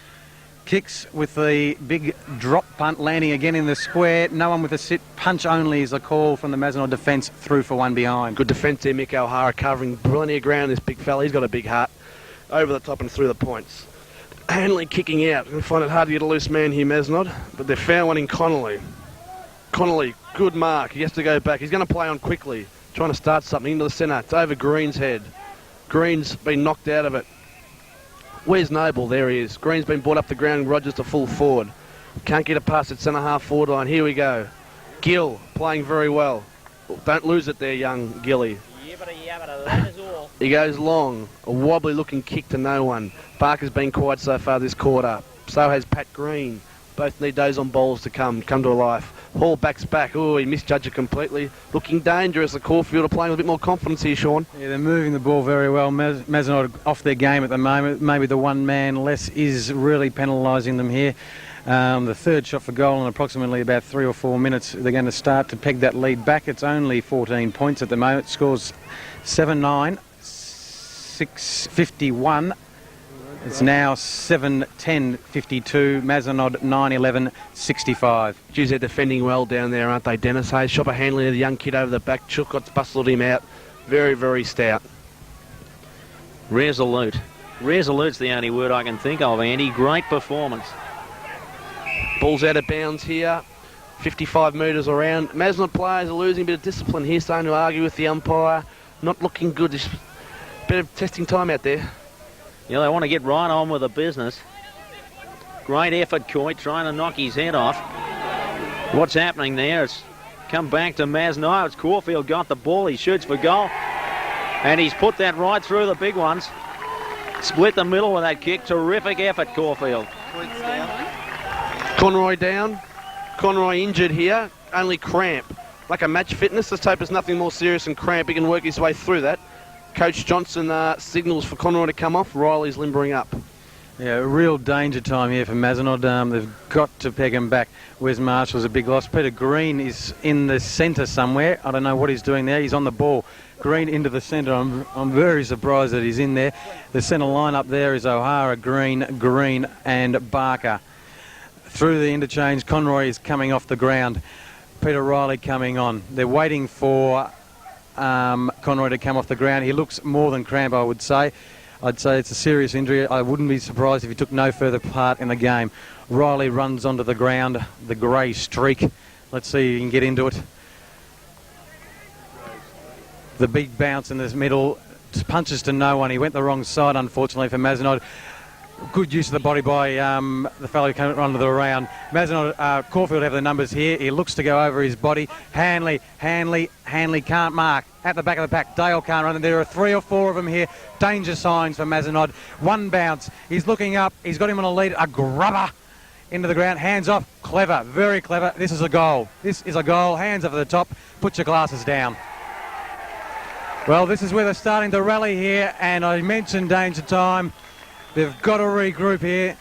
Kicks with the big drop punt, landing again in the square. No one with a sit. Punch only is a call from the Mazenod defence, through for one behind. Good defence there, Mick O'Hara, covering plenty of ground, this big fella. He's got a big heart. Over the top and through the points. Hanley kicking out. They find it hard to get a loose man here, Mazenod, but they found one in Connolly. Connolly, good mark. He has to go back. He's going to play on quickly, trying to start something into the centre. It's over Green's head. Green's been knocked out of it. Where's Noble? There he is. Green's been brought up the ground. Rogers to full forward. Can't get it past its centre half forward line. Here we go. Gill playing very well. Don't lose it there, young Gilly. He goes long. A wobbly looking kick to no one. Barker's been quiet so far this quarter. So has Pat Green. Both need those on balls to come to life. Hall backs back. Oh, he misjudged it completely. Looking dangerous. The Caulfield are playing with a bit more confidence here, Sean. Yeah, they're moving the ball very well. Mazenod off their game at the moment. Maybe the one man less is really penalising them here. The third shot for goal in approximately about 3 or 4 minutes. They're going to start to peg that lead back. It's only 14 points at the moment. Scores 7-9, 6-51. It's now 7-10, 52. Mazenod 9-11, 65. Geez, they're defending well down there, aren't they, Dennis Hayes? Shopper handling the young kid over the back. Chilcott's bustled him out. Very, very stout. Resolute. Resolute's the only word I can think of, Andy. Great performance. Ball's out of bounds here. 55 metres around. Mazenod players are losing a bit of discipline here, starting to argue with the umpire. Not looking good. There's a bit of testing time out there. Yeah, they want to get right on with the business. Great effort, Coy, trying to knock his head off. What's happening there? It's come back to Mazenod. It's Caulfield got the ball. He shoots for goal. And he's put that right through the big ones. Split the middle with that kick. Terrific effort, Caulfield. Conroy down. Conroy injured here. Only cramp. Like a match fitness. Let's hope it's nothing more serious than cramp. He can work his way through that. Coach Johnson signals for Conroy to come off. Riley's limbering up. Yeah, real danger time here for Mazenod. They've got to peg him back. Wes Marshall's a big loss. Peter Green is in the centre somewhere. I don't know what he's doing there. He's on the ball. Green into the centre. I'm very surprised that he's in there. The centre line up there is O'Hara, Green, and Barker. Through the interchange, Conroy is coming off the ground. Peter Riley coming on. They're waiting for Conroy to come off the ground. He looks more than cramp, I would say. I'd say it's a serious injury. I wouldn't be surprised if he took no further part in the game. Riley runs onto the ground, the grey streak. Let's see if he can get into it. The big bounce in this middle, punches to no one. He went the wrong side, unfortunately, for Mazenod. Good use of the body by the fellow who came onto the round. Mazenod, Caulfield have the numbers here. He looks to go over his body. Hanley can't mark. At the back of the pack, Dale can't run. And there are 3 or 4 of them here. Danger signs for Mazenod. One bounce. He's looking up. He's got him on a lead. A grubber into the ground. Hands off. Clever. Very clever. This is a goal. This is a goal. Hands over the top. Put your glasses down. Well, this is where they're starting to rally here. And I mentioned danger time. They've got to regroup here.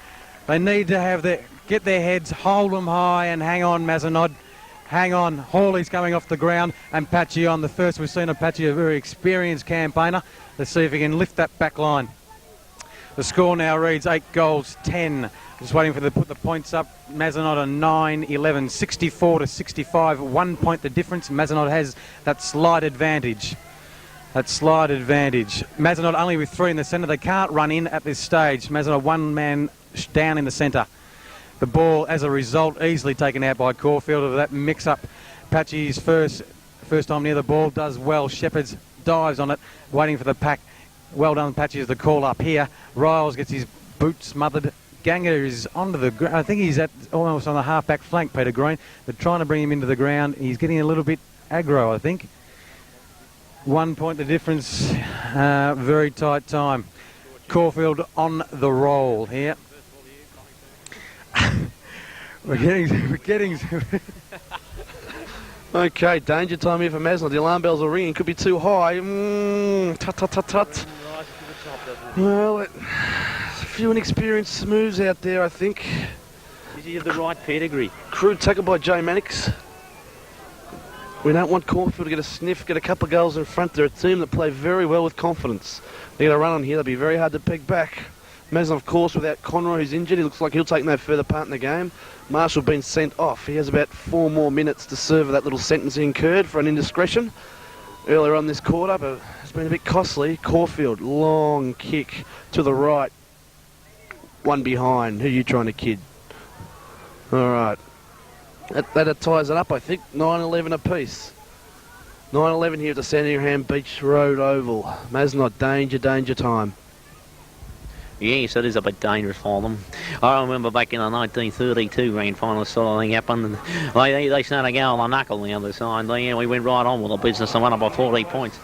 They need to get their heads, hold them high and hang on, Mazenod. Hang on. Hawley's coming off the ground and Patchy on. The first we've seen of Patchy, a very experienced campaigner. Let's see if he can lift that back line. The score now reads 8 goals, 10. Just waiting for them to put the points up. Mazenod on 9-11, 64 to 65. 1 point the difference. Mazenod has that slight advantage. Mazenod only with 3 in the centre. They can't run in at this stage. Mazenod one man down in the centre. The ball, as a result, easily taken out by Caulfield of that mix-up. Patchy's first time near the ball, does well. Shepherds dives on it, waiting for the pack. Well done, Patchy, is the call up here. Riles gets his boot smothered. Ganger is onto the ground. I think he's almost on the half-back flank, Peter Green. They're trying to bring him into the ground. He's getting a little bit aggro, I think. 1 point the difference. Very tight time. Caulfield on the roll here. we're getting Okay, danger time here for Mazenod. The alarm bells are ringing. Could be too high. Tut, tut, tut, tut. Well, a few inexperienced moves out there, I think. Did he have the right pedigree? Crude tackle by Jay Mannix. We don't want Caulfield to get a sniff, get a couple of goals in front. They're a team that play very well with confidence. They're going to run on here. They'll be very hard to peg back. Mazenod, of course, without Conroy, who's injured. He looks like he'll take no further part in the game. Marshall been sent off. He has about 4 more minutes to serve that little sentence he incurred for an indiscretion earlier on this quarter, but it's been a bit costly. Caulfield, long kick to the right. One behind. Who are you trying to kid? All right. That ties it up, I think. 9-11 apiece. 9-11 here at the Sandringham Beach Road Oval. Mazenod, danger time. Yes, it is a bit dangerous for them. I remember back in the 1932 grand final sort of thing happened, and they started going on the knuckle the other side. We went right on with the business and won up by 40 points.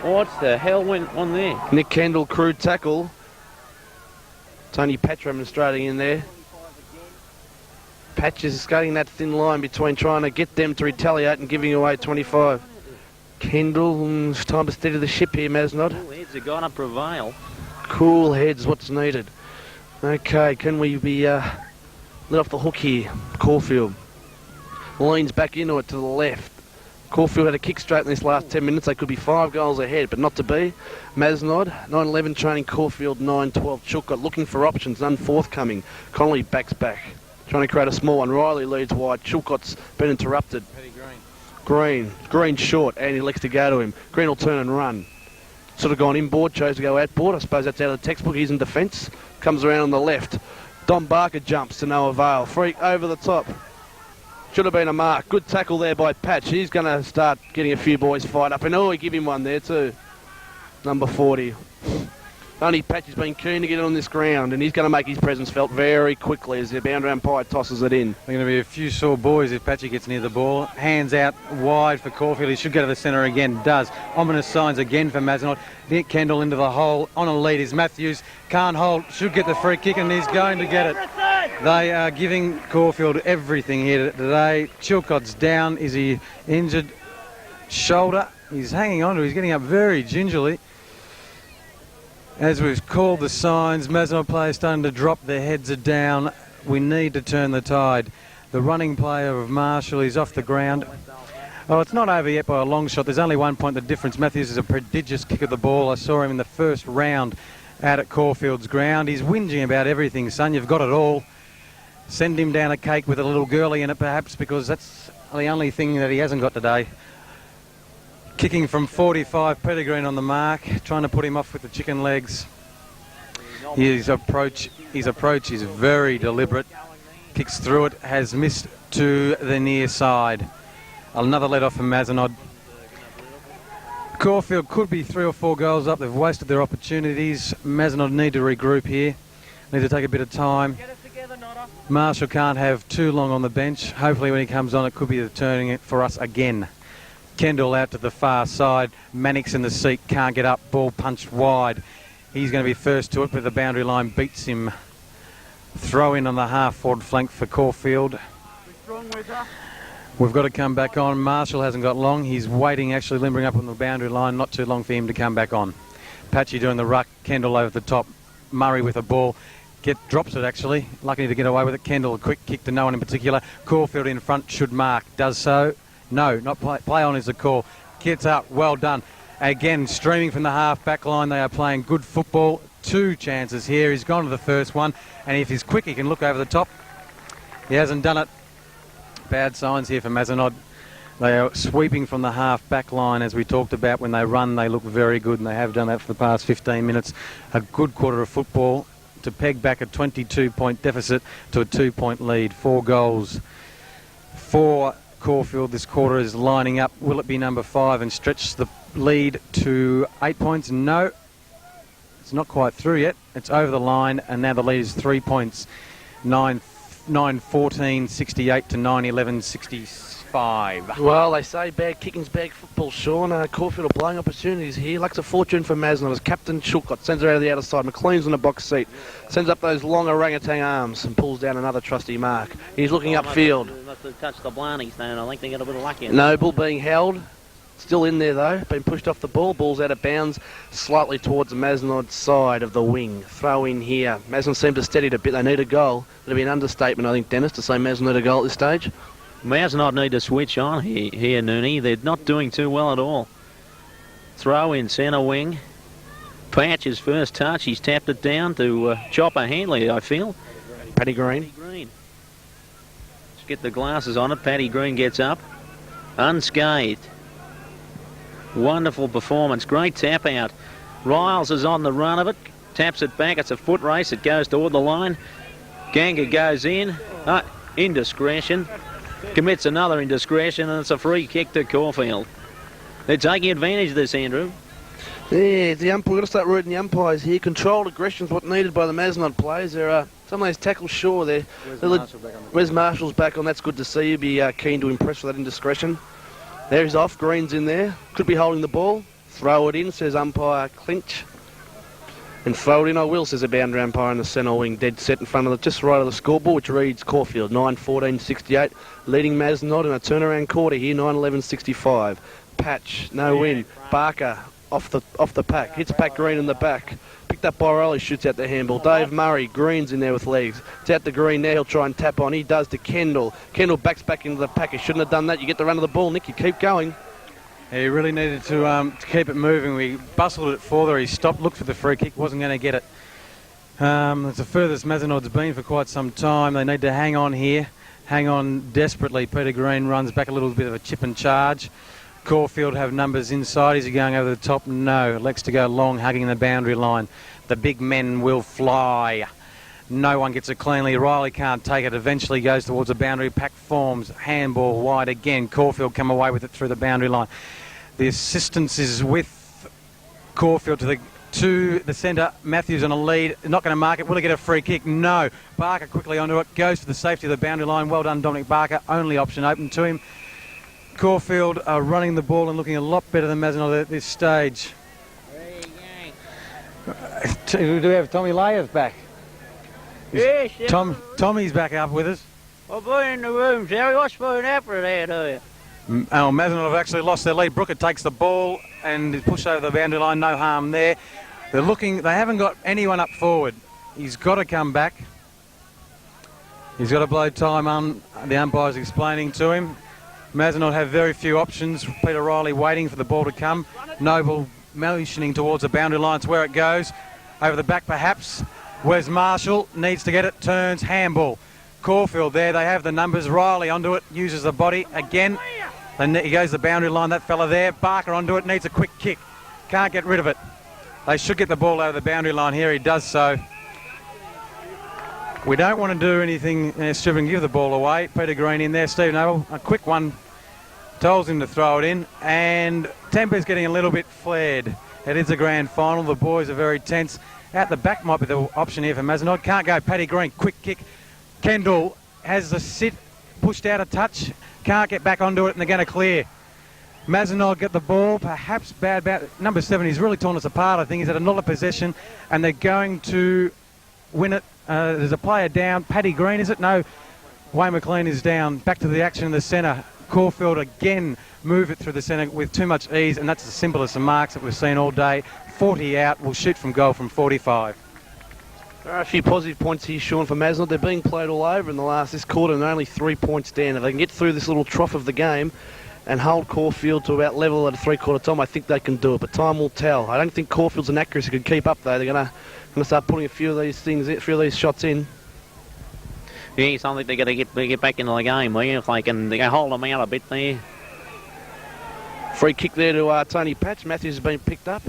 What the hell went on there? Nick Kendall, crude tackle. Tony Patch demonstrating in there. Patch is skating that thin line between trying to get them to retaliate and giving away 25. Kendall, it's time to steady the ship here, Mazenod. Cool heads are going to prevail. Cool heads, what's needed. Okay, can we be let off the hook here? Caulfield leans back into it to the left. Caulfield had a kick straight in this last 10 minutes. They could be 5 goals ahead, but not to be. Mazenod, 9-11 training Caulfield, 9-12 Chilcott, looking for options, none forthcoming. Connolly backs back, trying to create a small one. Riley leads wide. Chilcott's been interrupted. Green short, and he elects to go to him. Green will turn and run. Sort of gone inboard, chose to go outboard. I suppose that's out of the textbook. He's in defence. Comes around on the left. Dom Barker jumps to no avail. Freak over the top. Should have been a mark. Good tackle there by Patch. He's going to start getting a few boys fired up. And oh, he give him one there too. Number 40. Only Patch has been keen to get on this ground, and he's going to make his presence felt very quickly as the boundary umpire tosses it in. There are going to be a few sore boys if Patchy gets near the ball. Hands out wide for Caulfield. He should go to the centre again. Does. Ominous signs again for Mazenod. Nick Kendall into the hole. On a lead is Matthews. Can't hold. Should get the free kick, and he's going to get it. They are giving Caulfield everything here today. Chilcott's down. Is he injured? Shoulder. He's hanging on to it. He's getting up very gingerly. As we've called the signs, Mazenod players starting to drop, their heads are down. We need to turn the tide. The running player of Marshall is off the ground. Oh, it's not over yet by a long shot. There's only 1 point the difference. Matthews is a prodigious kick of the ball. I saw him in the first round out at Caulfield's ground. He's whinging about everything, son. You've got it all. Send him down a cake with a little girlie in it, perhaps, because that's the only thing that he hasn't got today. Kicking from 45, Pettigrew on the mark, trying to put him off with the chicken legs. His approach is very deliberate. Kicks through it, has missed to the near side. Another let off from Mazenod. Caulfield could be 3 or 4 goals up. They've wasted their opportunities. Mazenod need to regroup here. Need to take a bit of time. Marshall can't have too long on the bench. Hopefully when he comes on, it could be the turning it for us again. Kendall out to the far side. Mannix in the seat, can't get up. Ball punched wide. He's going to be first to it, but the boundary line beats him. Throw in on the half-forward flank for Caulfield. We've got to come back on. Marshall hasn't got long. He's waiting, actually limbering up on the boundary line. Not too long for him to come back on. Patchy doing the ruck. Kendall over the top. Murray with the ball. Drops it, actually. Lucky to get away with it. Kendall, a quick kick to no one in particular. Caulfield in front, should mark. Does so. No, not play on is the call. Gets up, well done. Again, streaming from the half-back line. They are playing good football. 2 chances here. He's gone to the first one. And if he's quick, he can look over the top. He hasn't done it. Bad signs here for Mazenod. They are sweeping from the half-back line, as we talked about. When they run, they look very good, and they have done that for the past 15 minutes. A good quarter of football to peg back a 22-point deficit to a 2-point lead. 4 goals for Caulfield this quarter is lining up. Will it be number 5 and stretch the lead to 8 points? No, it's not quite through yet. It's over the line, and now the lead is 3 points. 9-14, 68 to 9-11, 45. Well, they say bad kicking's bad football, Sean. Caulfield are blowing opportunities here. Luck's a fortune for Mazenod as Captain Chilcott sends her out of the outer side. McLean's on the box seat. Sends up those long orangutan arms and pulls down another trusty mark. He's looking upfield. Must have touched the blindies then. I think they got a bit of luck in. Noble being held. Still in there though, been pushed off the ball. Ball's out of bounds, slightly towards the Mazenod side of the wing. Throw in here. Mazenod seem to steady it a bit. They need a goal. It'll be an understatement, I think, Dennis, to say Mazenod a goal at this stage. Mazenod need to switch on here, Noonie. They're not doing too well at all. Throw in centre wing. Patch's first touch. He's tapped it down to Chopper Handley, I feel. Paddy Green. Let's get the glasses on it. Paddy Green gets up. Unscathed. Wonderful performance. Great tap out. Riles is on the run of it. Taps it back. It's a foot race. It goes toward the line. Ganga goes in. Indiscretion. Commits another indiscretion, and it's a free kick to Caulfield. They're taking advantage of this, Andrew. Yeah, the umpire. We've got to start rooting the umpires here. Controlled aggression is what's needed by the Mazenod players. There are some of those tackles sure there. Where's Marshall's back on? That's good to see. You'd be keen to impress with that indiscretion. There he's off. Green's in there. Could be holding the ball. Throw it in, says umpire Clinch. And throw it in I will, says a boundary umpire in the centre wing. Dead set in front of just right of the scoreboard, which reads Caulfield 9-14-68. Leading Mazenod in a turnaround quarter here, 9-11-65. Patch, no win. Barker off the pack. Hits Pat Green in the back. Picked up by Riley, shoots out the handball. Dave Murray, Green's in there with legs. It's out to Green now, he'll try and tap on. He does to Kendall. Kendall backs back into the pack. He shouldn't have done that. You get the run of the ball, Nick. You keep going. He really needed to keep it moving. We bustled it further. He stopped, looked for the free kick, wasn't going to get it. It's the furthest Mazenod's been for quite some time. They need to hang on here, hang on desperately. Peter Green runs back a little bit of a chip and charge. Caulfield have numbers inside. Is he going over the top? No. Elects to go long, hugging the boundary line. The big men will fly. No one gets it cleanly. Riley can't take it. Eventually goes towards the boundary. Pack forms. Handball wide again. Caulfield come away with it through the boundary line. The assistance is with Caulfield to the centre. Matthews on a lead. Not going to mark it. Will he get a free kick? No. Barker quickly onto it. Goes for the safety of the boundary line. Well done, Dominic Barker. Only option open to him. Caulfield are running the ball and looking a lot better than Mazenod at this stage. Do we have Tommy Layers back? Yes, Tommy's back up with us. I've been in the room, Terry. What's been happening there, do you? Mazenod have actually lost their lead. Brooker takes the ball and is pushed over the boundary line. No harm there. They're looking. They haven't got anyone up forward. He's got to come back. He's got to blow time on. The umpire's explaining to him. Mazenod have very few options. Peter Riley waiting for the ball to come. Noble motioning towards the boundary line. It's where it goes. Over the back perhaps. Where's Marshall? Needs to get it. Turns. Handball. Caulfield there. They have the numbers. Riley onto it. Uses the body again. Then he goes to the boundary line. That fella there. Barker onto it. Needs a quick kick. Can't get rid of it. They should get the ball over the boundary line here. He does so. We don't want to do anything stupid and give the ball away. Peter Green in there. Steve Noble, a quick one. Tells him to throw it in. And temper's getting a little bit flared. It is a grand final. The boys are very tense. Out the back might be the option here for Mazenod. Can't go. Paddy Green, quick kick. Kendall has the sit, pushed out a touch. Can't get back onto it, and they're going to clear. Mazenod get the ball. Perhaps bad. Number 7, he's really torn us apart. I think he's had another possession, and they're going to win it. There's a player down. Paddy Green, is it? No. Wayne McLean is down. Back to the action in the centre. Caulfield again move it through the centre with too much ease, and that's the simplest of marks that we've seen all day. 40 out. Will shoot from goal from 45. There are a few positive points here, Sean, for Mazenod. They're being played all over in this quarter and only 3 points down. If they can get through this little trough of the game and hold Caulfield to about level at a three-quarter time, I think they can do it, but time will tell. I don't think Caulfield's an accuracy can keep up, though. They're going to start putting a few of these shots in. Yeah, I think they're going to get back into the game here if they can hold them out a bit there. Free kick there to Tony Patch. Matthews has been picked up.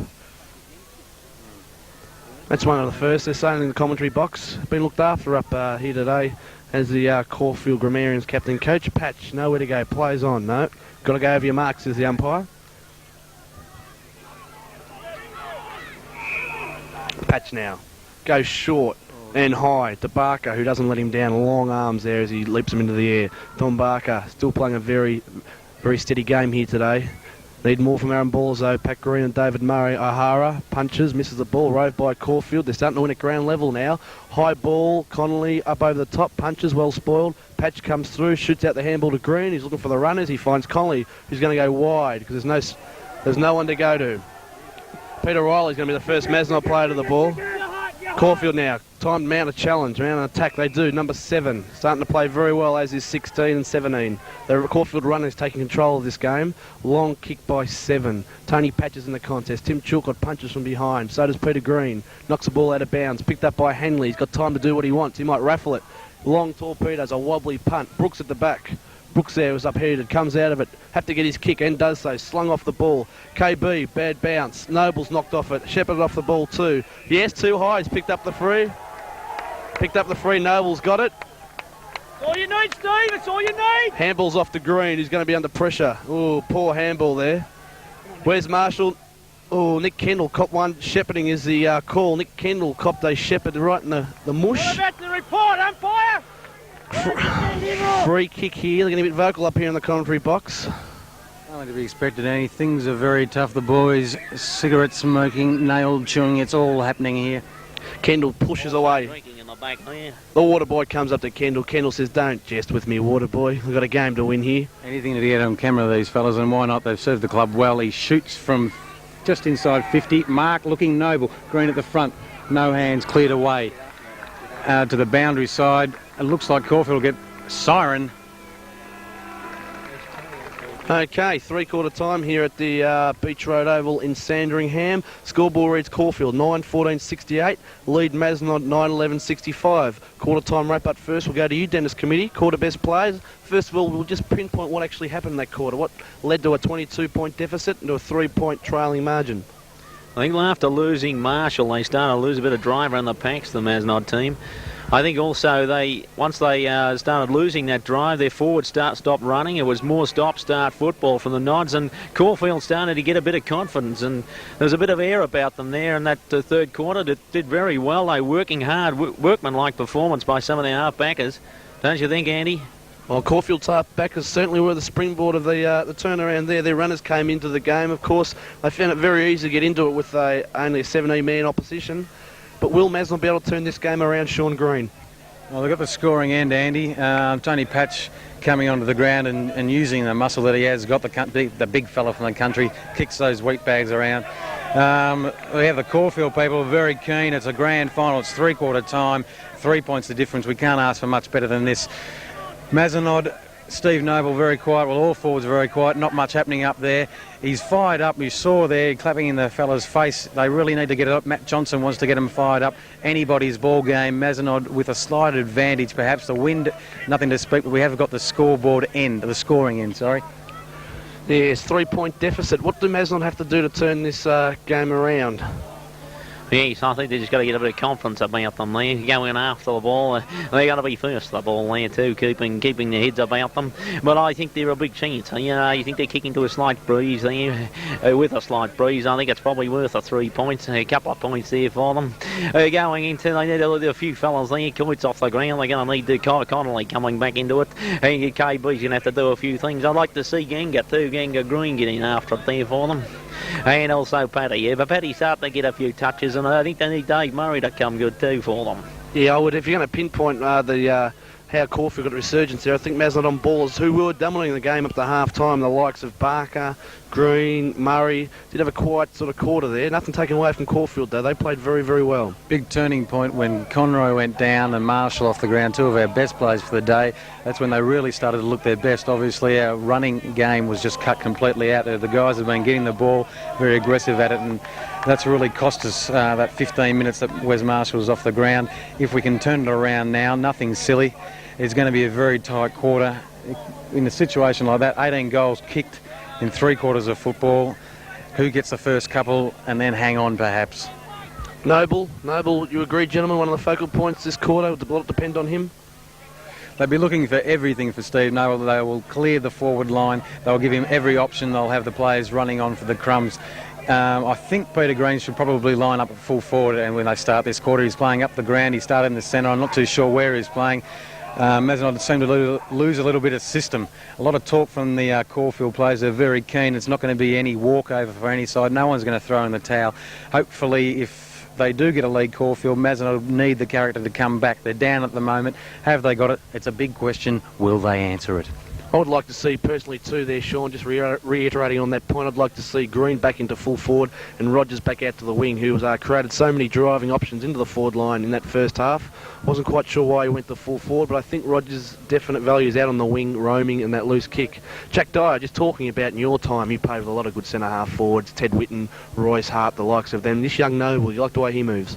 That's one of the first. They're saying in the commentary box. Been looked after up here today as the Caulfield Grammarians captain coach. Patch, nowhere to go. Plays on. No. Got to go over your marks, says the umpire. Patch now. Goes short. And high to Barker, who doesn't let him down. Long arms there as he leaps him into the air. Don Barker still playing a very, very steady game here today. Need more from Aaron Balls though. Pat Green and David Murray. O'Hara punches, misses the ball. Rove by Caulfield. They're starting to win at ground level now. High ball. Connolly up over the top. Punches, well spoiled. Patch comes through, shoots out the handball to Green. He's looking for the runners. He finds Connolly, who's going to go wide because there's no one to go to. Peter Riley's going to be the first Mazenod player to the ball. Caulfield now, time to mount a challenge, mount an attack. They do. Number 7, starting to play very well, as is 16 and 17. The Caulfield runners taking control of this game. Long kick by 7. Tony Patches in the contest. Tim Chilcott punches from behind. So does Peter Green. Knocks the ball out of bounds. Picked up by Henley. He's got time to do what he wants. He might raffle it. Long torpedoes, a wobbly punt. Brooks at the back. Brooks there was upheated, comes out of it, have to get his kick and does so, slung off the ball. KB, bad bounce, Noble's knocked off it, Shepherd off the ball too. Yes, too high, he's picked up the free. Noble's got it. It's all you need, Steve, it's all you need. Handball's off to Green, who's going to be under pressure. Oh, poor handball there. Where's Marshall? Oh, Nick Kendall copped one. Shepherding is the call. Nick Kendall copped a shepherd right in the mush. What about the report, umpire? Free kick here. They're getting a bit vocal up here in the commentary box. Only to be expected, Annie. Things are very tough. The boys, cigarette smoking, nail chewing, it's all happening here. Kendall pushes away. Drinking in the back there. The water boy comes up to Kendall. Kendall says, "Don't jest with me, water boy. We've got a game to win here." Anything to get on camera, these fellas, and why not? They've served the club well. He shoots from just inside 50. Mark looking noble. Green at the front. No hands, cleared away. To the boundary side. It looks like Caulfield will get siren. Okay, three-quarter time here at the Beach Road Oval in Sandringham. Scoreboard reads Caulfield 9-14-68, lead Mazenod 9-11-65. Quarter time wrap up first. We'll go to you, Dennis Committee. Quarter best players. First of all, we'll just pinpoint what actually happened in that quarter. What led to a 22-point deficit and to a 3-point trailing margin? I think after losing Marshall, they started to lose a bit of drive around the packs, the Mazenod team. I think also once they started losing that drive, their forwards stopped running. It was more stop-start football from the Nods, and Caulfield started to get a bit of confidence, and there was a bit of air about them there in that third quarter. They did very well. They were working hard, workmanlike performance by some of their half-backers. Don't you think, Andy? Well, Caulfield's half-backers certainly were the springboard of the turnaround there. Their runners came into the game, of course. They found it very easy to get into it with only a 17-man opposition. But will Mazenod be able to turn this game around, Sean Green? Well, they've got the scoring end, Andy. Tony Patch coming onto the ground and using the muscle that he has, got the big fella from the country, kicks those wheat bags around. We have the Caulfield people very keen. It's a grand final. It's three-quarter time. 3 points the difference. We can't ask for much better than this. Mazenod, Steve Noble very quiet. Well, all forwards very quiet. Not much happening up there. He's fired up. You saw there clapping in the fella's face. They really need to get it up. Matt Johnson wants to get him fired up. Anybody's ball game. Mazenod with a slight advantage, perhaps. The wind, nothing to speak, but we have got the scoreboard end, the scoring end, sorry. Yes, 3-point deficit. What do Mazenod have to do to turn this game around? Yes, I think they just got to get a bit of confidence about them there. Going after the ball, they got to be first to the ball there too, keeping their heads about them. But I think they're a big chance. You think they're kicking to a slight breeze there, with a slight breeze. I think it's probably worth a 3 points, a couple of points there for them. Going into, they need a few fellas there, Coits off the ground. They're going to need Connolly coming back into it. And KB's going to have to do a few things. I'd like to see Ganga Green getting after it there for them. And also Paddy, yeah, but Paddy's starting to get a few touches, and I think they need Dave Murray to come good too for them. Yeah, I would. If you're going to pinpoint how Caulfield got a resurgence there, I think Mazenod on ballers who were dominating the game up to half-time, the likes of Barker, Green, Murray, did have a quiet sort of quarter there. Nothing taken away from Caulfield though. They played very, very well. Big turning point when Conroy went down and Marshall off the ground, two of our best players for the day. That's when they really started to look their best. Obviously our running game was just cut completely out. The guys have been getting the ball, very aggressive at it, and that's really cost us that 15 minutes that Wes Marshall was off the ground. If we can turn it around now, nothing silly. It's going to be a very tight quarter. In a situation like that, 18 goals kicked in 3 quarters of football. Who gets the first couple and then hang on perhaps? Noble, you agree, gentlemen, one of the focal points this quarter, will it depend on him? They'll be looking for everything for Steve Noble. They will clear the forward line. They'll give him every option. They'll have the players running on for the crumbs. I think Peter Green should probably line up at full forward, and when they start this quarter, he's playing up the ground. He started in the centre. I'm not too sure where he's playing. Mazenod seemed to lose a little bit of system. A lot of talk from the Caulfield players. They're very keen. It's not going to be any walkover for any side. No one's going to throw in the towel. Hopefully, if they do get a lead, Caulfield, Mazenod need the character to come back. They're down at the moment. Have they got it? It's a big question. Will they answer it? I would like to see personally too there, Sean, just reiterating on that point, I'd like to see Green back into full forward and Rogers back out to the wing, who was created so many driving options into the forward line in that first half. Wasn't quite sure why he went to full forward, but I think Rogers' definite value is out on the wing, roaming and that loose kick. Jack Dyer, just talking about in your time, he played with a lot of good centre-half forwards, Ted Whitten, Royce Hart, the likes of them. This young Noble, you like the way he moves?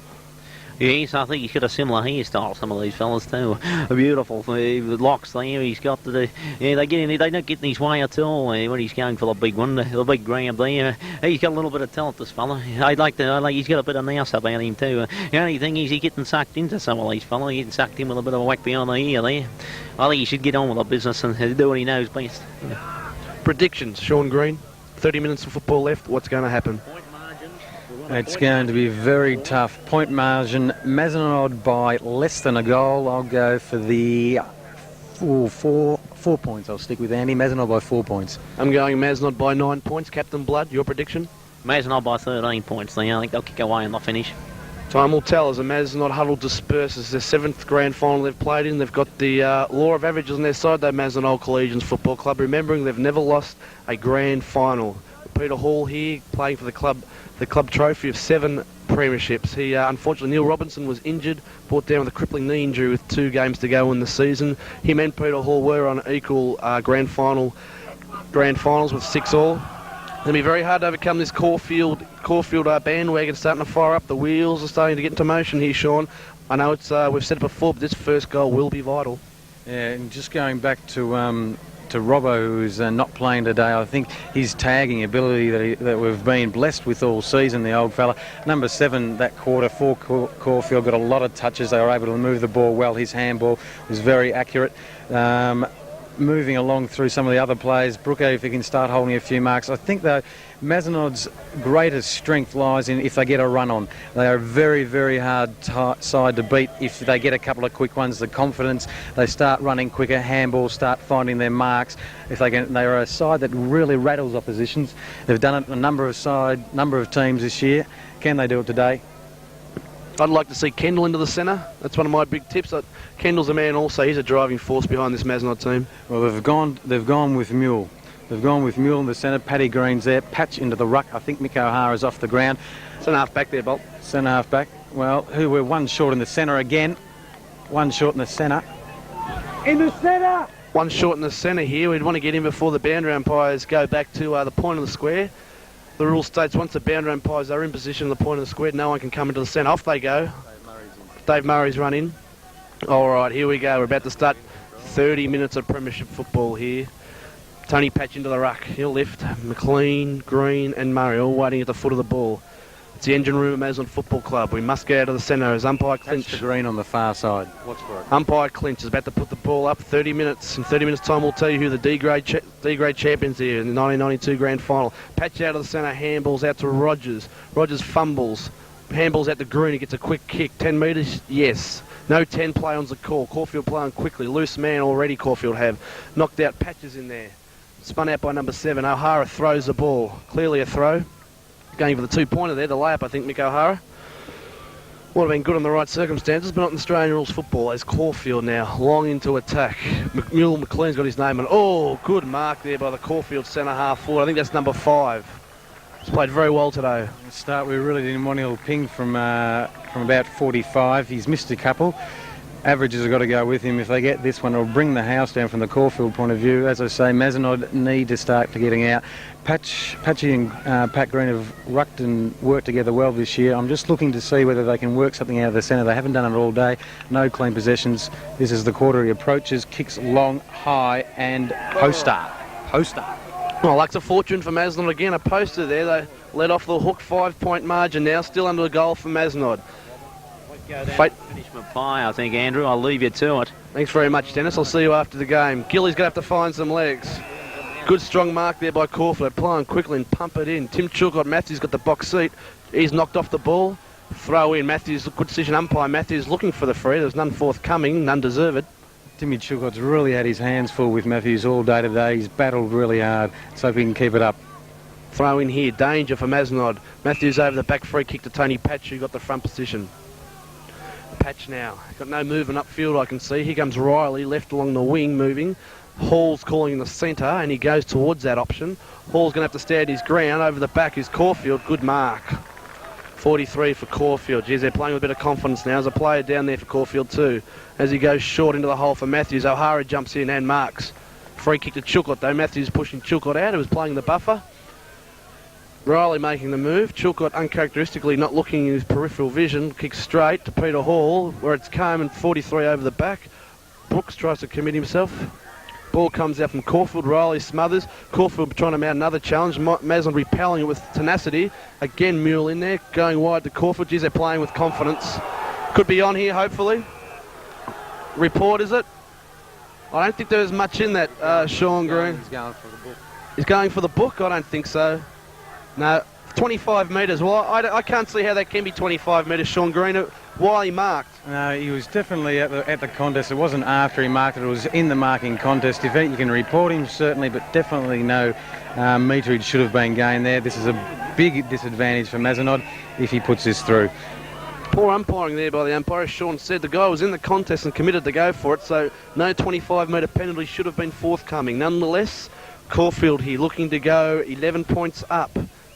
Yes, I think he's got a similar hairstyle, some of these fellas too. Beautiful, the locks there, he's got the, yeah, they don't get in his way at all when he's going for the big one, the big grab there. He's got a little bit of talent, this fella. He's got a bit of nous about him too. The only thing is he's getting sucked into some of these fellas, he's getting sucked in with a bit of a whack behind the ear there. I think he should get on with the business and do what he knows best. Predictions, Sean Green, 30 minutes of football left, what's going to happen? It's going to be very tough. Point margin, Mazenod by less than a goal. I'll go for the 4 points. I'll stick with Andy. Mazenod by 4 points. I'm going Mazenod by 9 points. Captain Blood, your prediction? Mazenod by 13 points there. I think they'll kick away in the finish. Time will tell as the Mazenod huddle disperses. Their 7th grand final they've played in. They've got the law of averages on their side, though, Mazenod Collegians Football Club. Remembering they've never lost a grand final. Peter Hall here playing for the club trophy of 7 premierships. He unfortunately, Neil Robinson was injured, brought down with a crippling knee injury with 2 games to go in the season. Him and Peter Hall were on equal grand finals with 6 all. It'll be very hard to overcome this Caulfield bandwagon starting to fire up. The wheels are starting to get into motion here, Sean. I know it's we've said it before, but this first goal will be vital. Yeah, and just going back to Robbo, who's not playing today, I think his tagging ability that we've been blessed with all season, the old fella. Number 7 that quarter for Caulfield got a lot of touches. They were able to move the ball well. His handball was very accurate. Moving along through some of the other players, Brooker, if he can start holding a few marks. I think though Mazenod's greatest strength lies in if they get a run on. They are a very, very hard side to beat if they get a couple of quick ones. The confidence, they start running quicker, handballs start finding their marks. If they are a side that really rattles oppositions. They've done it a number of teams this year. Can they do it today? I'd like to see Kendall into the centre. That's one of my big tips. Kendall's a man also. He's a driving force behind this Mazenod team. Well, they've gone with Mule. They've gone with Mule in the centre. Paddy Green's there. Patch into the ruck. I think Mick O'Hara's off the ground. Centre half back there, Bolt. Centre half back. Well, we're one short in the centre again. One short in the centre. In the centre! One short in the centre here. We'd want to get in before the boundary umpires go back to the point of the square. The rule states once the boundary umpires are in position at the point of the square, no one can come into the centre. Off they go. Dave Murray's run in. All right, here we go. We're about to start 30 minutes of premiership football here. Tony Patch into the ruck. He'll lift. McLean, Green and Murray all waiting at the foot of the ball. It's the engine room at Mazenod Football Club. We must go out of the centre as umpire Clinch. That's the Green on the far side. Watch for it. Umpire Clinch is about to put the ball up. 30 minutes. In 30 minutes' time, we'll tell you who the D-grade champions here in the 1992 grand final. Patch out of the centre, handballs out to Rogers. Rogers fumbles. Handballs out to Green. He gets a quick kick. 10 metres? Yes. No 10 play on's the call. Caulfield playing quickly. Loose man already Caulfield have. Knocked out Patches in there. Spun out by number 7. O'Hara throws the ball. Clearly a throw. Going for the 2-pointer there, the layup, I think, Mick O'Hara. Would have been good in the right circumstances, but not in Australian rules football. As Caulfield now, long into attack. McLean's got his name on. Oh, good mark there by the Caulfield centre half forward. I think that's number 5. He's played very well today. At the start, we really didn't want to ping from about 45. He's missed a couple. Averages have got to go with him. If they get this one, it'll bring the house down from the Caulfield point of view. As I say, Mazenod need to start to getting out. Patchy and Pat Green have rucked and worked together well this year. I'm just looking to see whether they can work something out of the centre. They haven't done it all day. No clean possessions. This is the quarter he approaches. Kicks long, high, and poster. Well, luck's a fortune for Mazenod again. A poster there. They let off the hook. 5-point margin now. Still under a goal for Mazenod. Finish my pie, I think, Andrew. I'll leave you to it. Thanks very much, Dennis. I'll see you after the game. Gilly's going to have to find some legs. Good strong mark there by Caulfield. Apply him quickly and pump it in. Tim Chilcott, Matthews got the box seat. He's knocked off the ball. Throw in. Matthews, good decision umpire. Matthews looking for the free. There's none forthcoming, none deserved. Timmy Chilcott's really had his hands full with Matthews all day today. He's battled really hard. So if he can keep it up. Throw in here. Danger for Mazenod. Matthews over the back, free kick to Tony Patch, who got the front position. Patch now. Got no movement upfield, I can see. Here comes Riley, left along the wing, moving. Hall's calling in the centre, and he goes towards that option. Hall's going to have to stand his ground. Over the back is Caulfield. Good mark. 43 for Caulfield. Geez, they're playing with a bit of confidence now. There's a player down there for Caulfield too. As he goes short into the hole for Matthews, O'Hara jumps in and marks. Free kick to Chilcott though. Matthews pushing Chilcott out. He was playing the buffer. Riley making the move. Chilcott uncharacteristically not looking in his peripheral vision. Kicks straight to Peter Hall, where it's Carmen 43 over the back. Brooks tries to commit himself. Ball comes out from Caulfield. Riley smothers. Caulfield trying to mount another challenge. Mazenod repelling it with tenacity. Again, Mule in there, going wide to Caulfield. Geez, they're playing with confidence. Could be on here, hopefully. Report, is it? I don't think there's much in that, Sean Green. He's going for the book. He's going for the book? I don't think so. No, 25 metres. Well, I can't see how that can be 25 metres, Sean Green. While he marked. No, he was definitely at the contest. It wasn't after he marked it. It was in the marking contest. If you can report him, certainly, but definitely no meterage should have been gained there. This is a big disadvantage for Mazenod if he puts this through. Poor umpiring there by the umpire. Sean said the guy was in the contest and committed to go for it, so no 25-metre penalty should have been forthcoming. Nonetheless, Caulfield here looking to go 11 points up.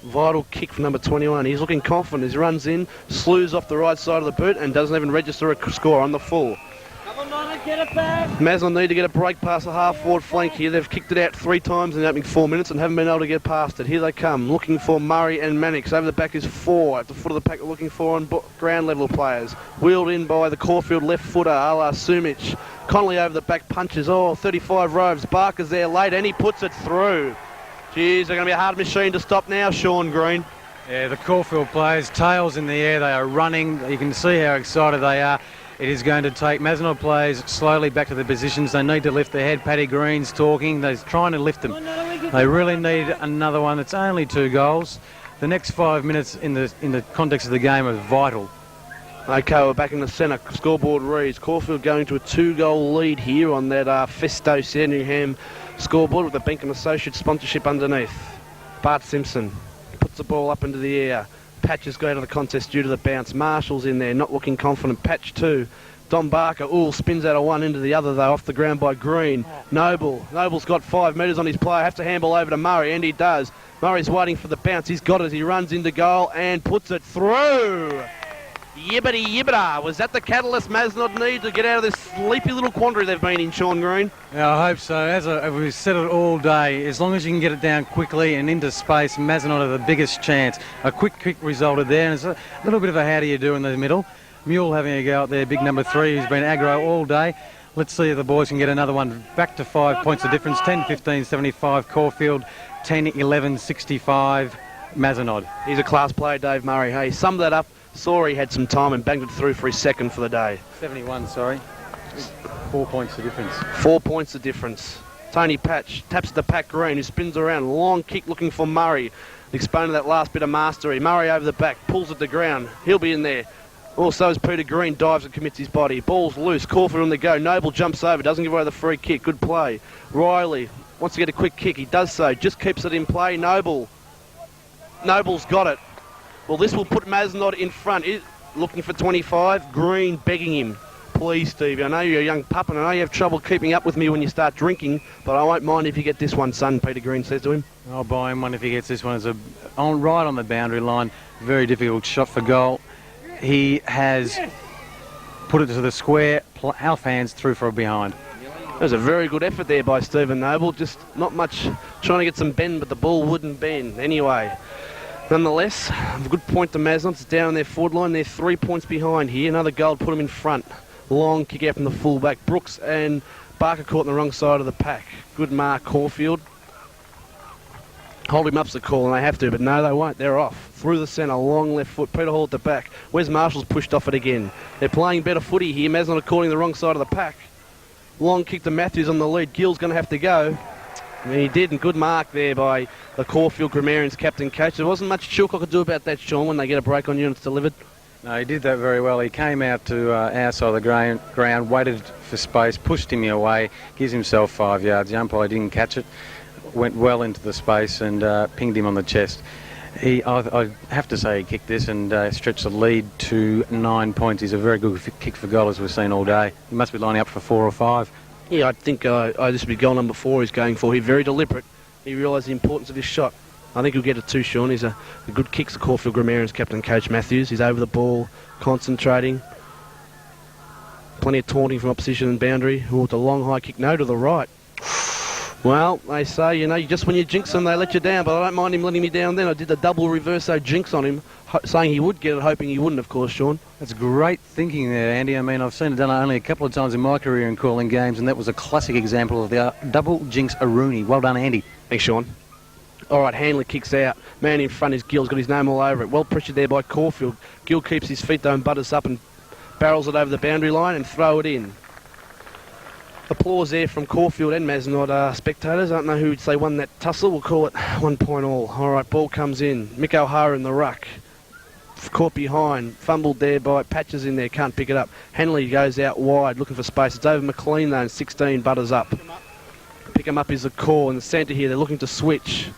Vital kick from number 21. He's looking confident as he runs in, slews off the right side of the boot and doesn't even register a score on the full. Mazenod need to get a break past the half-forward flank here. They've kicked it out 3 times in the opening 4 minutes and haven't been able to get past it. Here they come, looking for Murray and Mannix. Over the back is 4. At the foot of the pack, looking for on ground level players. Wheeled in by the Caulfield left footer, a la Sumich. Connolly over the back punches. 35 roves. Barker's there late and he puts it through. Geez, they're going to be a hard machine to stop now, Sean Green. Yeah, the Caulfield players, tails in the air, they are running. You can see how excited they are. It is going to take Mazenod players slowly back to their positions. They need to lift their head. Paddy Green's talking. They're trying to lift them. They really need another one. It's only 2 goals. The next 5 minutes in the context of the game are vital. Okay, we're back in the centre. Scoreboard reads Caulfield going to a 2-goal lead here on that Festo Sandringham scoreboard with the Benkham Associates sponsorship underneath. Bart Simpson puts the ball up into the air. Patch has got out of the contest due to the bounce. Marshall's in there, not looking confident. Patch 2. Don Barker, spins out of one into the other though, off the ground by Green. Noble's got 5 metres on his player. Have to handball over to Murray, and he does. Murray's waiting for the bounce. He's got it. He runs into goal and puts it through. Yibbity yibbita. Was that the catalyst Mazenod need to get out of this sleepy little quandary they've been in, Sean Green? Yeah, I hope so. As we've said it all day, as long as you can get it down quickly and into space, Mazenod have the biggest chance. A quick kick resulted there, and it's a little bit of a how do you do in the middle. Mule having a go out there, big number 3, who's been aggro all day. Let's see if the boys can get another one back to 5 points of difference. 10-15, 75 Caulfield, 10-11, 65 Mazenod. He's a class player, Dave Murray. Hey, summed that up. Saw he had some time and banged it through for his second for the day. 71, sorry. 4 points of difference. 4 points of difference. Tony Patch taps the Pat Green, who spins around. Long kick looking for Murray. Explaining that last bit of mastery. Murray over the back, pulls it to ground. He'll be in there. Also as Peter Green dives and commits his body. Ball's loose. Caulfield on the go. Noble jumps over. Doesn't give away the free kick. Good play. Riley wants to get a quick kick. He does so. Just keeps it in play. Noble's got it. Well, this will put Mazenod in front. Looking for 25. Green begging him. Please, Stevie, I know you're a young pup and I know you have trouble keeping up with me when you start drinking, but I won't mind if you get this one, son, Peter Green says to him. I'll buy him one if he gets this one. It's right on the boundary line. Very difficult shot for goal. He has put it to the square. Half hands through for a behind. That was a very good effort there by Stephen Noble. Just not much trying to get some bend, but the ball wouldn't bend. Anyway, nonetheless, a good point to Mazenod. It's down on their forward line. They're 3 points behind here. Another goal to put them in front. Long kick out from the fullback. Brooks and Barker caught on the wrong side of the pack. Good mark, Caulfield. Hold him up's the call, and they have to, but no, they won't. They're off. Through the centre, long left foot. Peter Hall at the back. Wes Marshall's pushed off it again. They're playing better footy here. Mazenod are calling the wrong side of the pack. Long kick to Matthews on the lead. Gill's going to have to go. And he did, and good mark there by the Caulfield Grammarians captain coach. There wasn't much Chilcock could do about that, Sean, when they get a break on you and it's delivered. No, he did that very well. He came out to our side of the ground, waited for space, pushed him away, gives himself 5 yards. The umpire didn't catch it, went well into the space and pinged him on the chest. I have to say he kicked this and stretched the lead to 9 points. He's a very good kick for goal, as we've seen all day. He must be lining up for 4 or 5. Yeah, I think this would be goal number 4 he's going for. He's very deliberate. He realised the importance of his shot. I think he'll get it too, Sean. He's a good kicks, the Caulfield Grammarians captain, Coach Matthews. He's over the ball, concentrating. Plenty of taunting from opposition and boundary. Oh, it's a long high kick, no, to the right. Well, they say, you know, just when you jinx them, they let you down, but I don't mind him letting me down then. I did the double reverso jinx on him, saying he would get it, hoping he wouldn't, of course, Sean. That's great thinking there, Andy. I mean, I've seen it done only a couple of times in my career in calling games, and that was a classic example of the double jinx a Rooney. Well done, Andy. Thanks, Sean. All right, Handler kicks out. Man in front is Gill's got his name all over it. Well pressured there by Caulfield. Gill keeps his feet though and butters up and barrels it over the boundary line and throw it in. Applause there from Caulfield and Mazenod spectators. I don't know who would say won that tussle. We'll call it 1 point all. All right, ball comes in. Mick O'Hara in the ruck. Caught behind. Fumbled there by Patches in there. Can't pick it up. Henley goes out wide looking for space. It's over McLean though and 16 butters up. Pick him up is the call. In the centre here, they're looking to switch.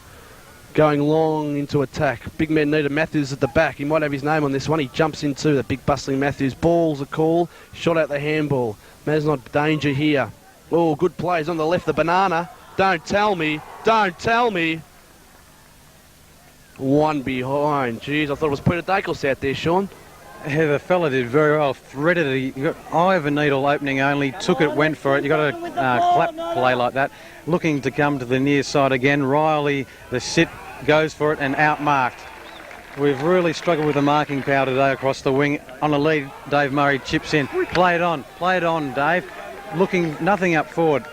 Going long into attack. Big man needed Matthews at the back. He might have his name on this one. He jumps into the big bustling Matthews. Ball's a call. Shot out the handball. Mazenod danger here. Oh, good plays on the left. The banana. Don't tell me. Don't tell me. One behind. Jeez, I thought it was Peter Dacos out there, Sean. Yeah, the fella did very well. Threaded it. He got eye of a needle opening only. Took it, went for it. You got a clap play like that. Looking to come to the near side again. Riley, the sit, goes for it and outmarked. We've really struggled with the marking power today across the wing. On the lead, Dave Murray chips in. Play it on, Dave. Looking nothing up forward.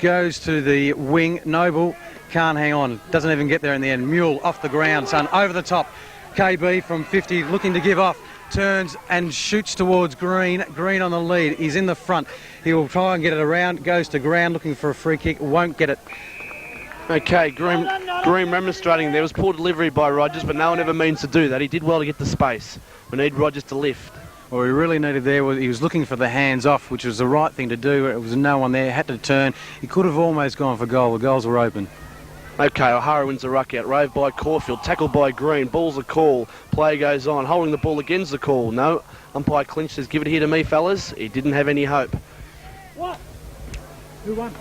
Goes to the wing. Noble can't hang on. Doesn't even get there in the end. Mule off the ground, son. Over the top. KB from 50 looking to give off. Turns and shoots towards Green. Green on the lead. He's in the front. He will try and get it around. Goes to ground looking for a free kick. Won't get it. Okay, Green remonstrating. There was poor delivery by Rogers, but no one ever means to do that. He did well to get the space. We need Rogers to lift. What we really needed there was he was looking for the hands off, which was the right thing to do. There was no one there. Had to turn. He could have almost gone for goal. The goals were open. Okay, O'Hara wins the ruck out. Rove by Caulfield. Tackled by Green. Ball's a call. Play goes on. Holding the ball again's the call. No. Umpire Clinch says, give it here to me, fellas. He didn't have any hope. What? Who won?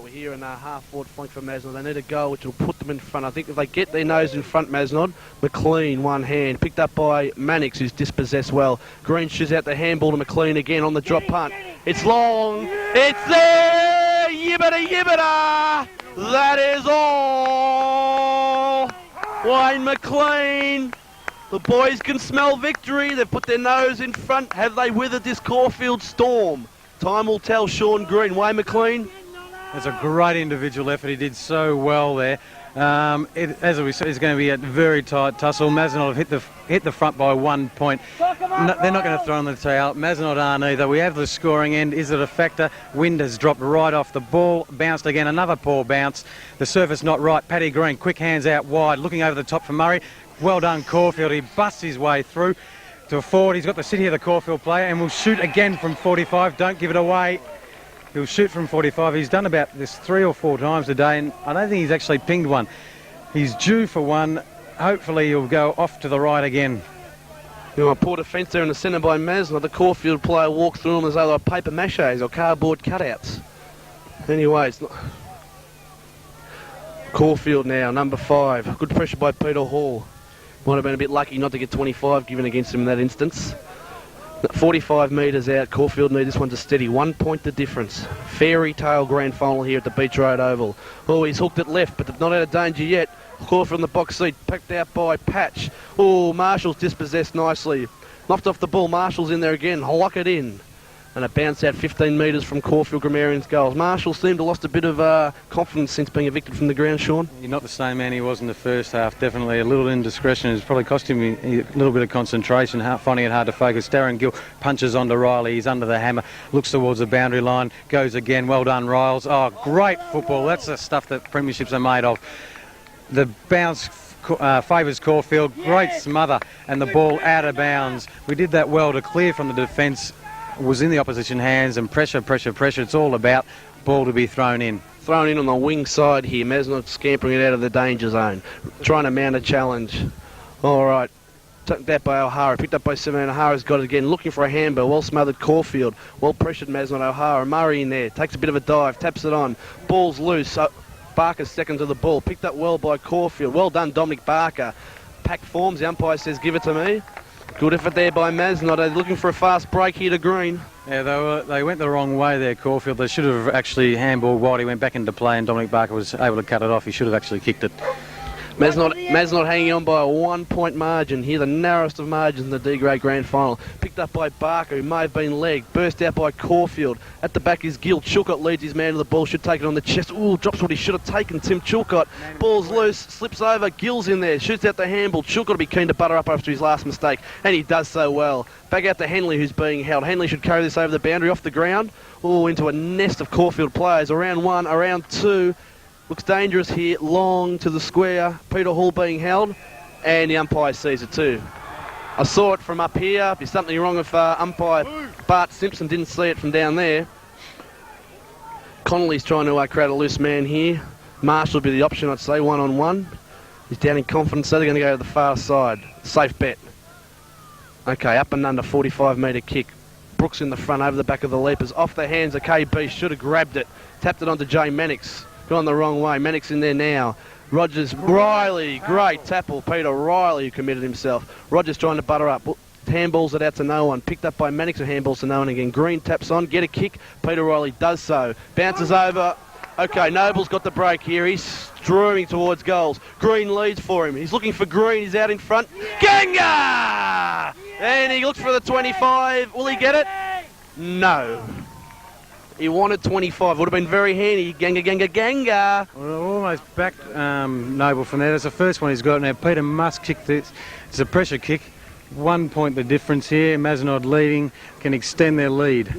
We're here in our half-forward flank for Mazenod. They need a goal which will put them in front. I think if they get their nose in front, Mazenod, McLean, one hand. Picked up by Mannix, who's dispossessed well. Green shoots out the handball to McLean again on the drop punt. It's long. It's there! Yibbida, yibbida! That is all! Wayne McLean. The boys can smell victory. They've put their nose in front. Have they withered this Caulfield storm? Time will tell. Sean Green. Wayne McLean. That's a great individual effort. He did so well there. As we said, it's going to be a very tight tussle. Mazenod have hit the front by 1 point. No, they're not going to throw in the towel. Mazenod aren't either. We have the scoring end. Is it a factor? Wind has dropped right off the ball. Bounced again. Another poor bounce. The surface not right. Paddy Green, quick hands out wide. Looking over the top for Murray. Well done, Caulfield. He busts his way through to a forward. He's got the sit here, the Caulfield player, and will shoot again from 45. Don't give it away. He'll shoot from 45. He's done about this 3 or 4 times today, and I don't think he's actually pinged one. He's due for one. Hopefully he'll go off to the right again. You know, a poor defence there in the centre by Mazenod. The Caulfield player walked through them as though they were paper maches or cardboard cutouts. Anyway, it's not... Caulfield now, number 5. Good pressure by Peter Hall. Might have been a bit lucky not to get 25 given against him in that instance. 45 metres out. Caulfield need this one to steady. 1 point the difference. Fairy tale grand final here at the Beach Road Oval. Oh, he's hooked it left, but not out of danger yet. Caulfield in the box seat, picked out by Patch. Oh, Marshall's dispossessed nicely. Knocked off the ball. Marshall's in there again. Lock it in. and a bounce out 15 metres from Caulfield Grammarians goals. Marshall seemed to have lost a bit of confidence since being evicted from the ground, Sean. He's not the same man he was in the first half. Definitely a little indiscretion has probably cost him a little bit of concentration, finding it hard to focus. Darren Gill punches onto Riley. He's under the hammer, looks towards the boundary line, goes again. Well done, Riles. Oh, great football. That's the stuff that premierships are made of. The bounce favours Caulfield. Great smother, and the ball out of bounds. We did that well to clear from the defence. Was in the opposition hands, and pressure. It's all about ball to be thrown in. Thrown in on the wing side here. Mazenod scampering it out of the danger zone, trying to mount a challenge. All right. Took that by O'Hara, picked up by 17. O'Hara's got it again, looking for a handball. Well smothered Caulfield, well pressured Mazenod O'Hara. Murray in there, takes a bit of a dive, taps it on. Ball's loose. Barker's second to the ball, picked up well by Caulfield. Well done, Dominic Barker. Packed forms, the umpire says give it to me. Good effort there by Mazenod. They're looking for a fast break here to Green. Yeah, they went the wrong way there, Caulfield. They should have actually handballed wide. He went back into play and Dominic Barker was able to cut it off. He should have actually kicked it. Mazenod hanging on by a 1 point margin here, the narrowest of margins in the D-grade grand final. Picked up by Barker, who may have been legged. Burst out by Caulfield. At the back is Gill. Chilcott leads his man to the ball, should take it on the chest. Ooh, drops what he should have taken, Tim Chilcott. Ball's loose, slips over, Gill's in there, shoots out the handball. Chilcott will be keen to butter up after his last mistake, and he does so well. Back out to Henley, who's being held. Henley should carry this over the boundary, off the ground. Ooh, into a nest of Caulfield players. Around one, around two. Looks dangerous here, long to the square. Peter Hall being held, and the umpire sees it too. I saw it from up here. There's something wrong with umpire Bart Simpson, didn't see it from down there. Connolly's trying to create a loose man here. Marshall will be the option, I'd say, one-on-one. He's down in confidence, so they're going to go to the far side. Safe bet. Okay, up and under, 45-metre kick. Brooks in the front, over the back of the Leapers. Off the hands of KB, should have grabbed it. Tapped it onto Jay Mannix. Gone the wrong way. Mannix in there now. Rogers, Riley, great tackle. Peter Riley, who committed himself. Rogers trying to butter up. Handballs it out to no one. Picked up by Mannix, who handballs to no one again. Green taps on, get a kick. Peter Riley does so. Bounces over. Okay, Noble's got the break here. He's strewing towards goals. Green leads for him. He's looking for Green. He's out in front. Ganga! And he looks for the 25. Will he get it? No. He wanted 25. Would have been very handy. Ganga. Well, almost backed Noble from there. That's the first one he's got. Now Peter must kick this. It's a pressure kick. 1 point the difference here. Mazenod leading, can extend their lead.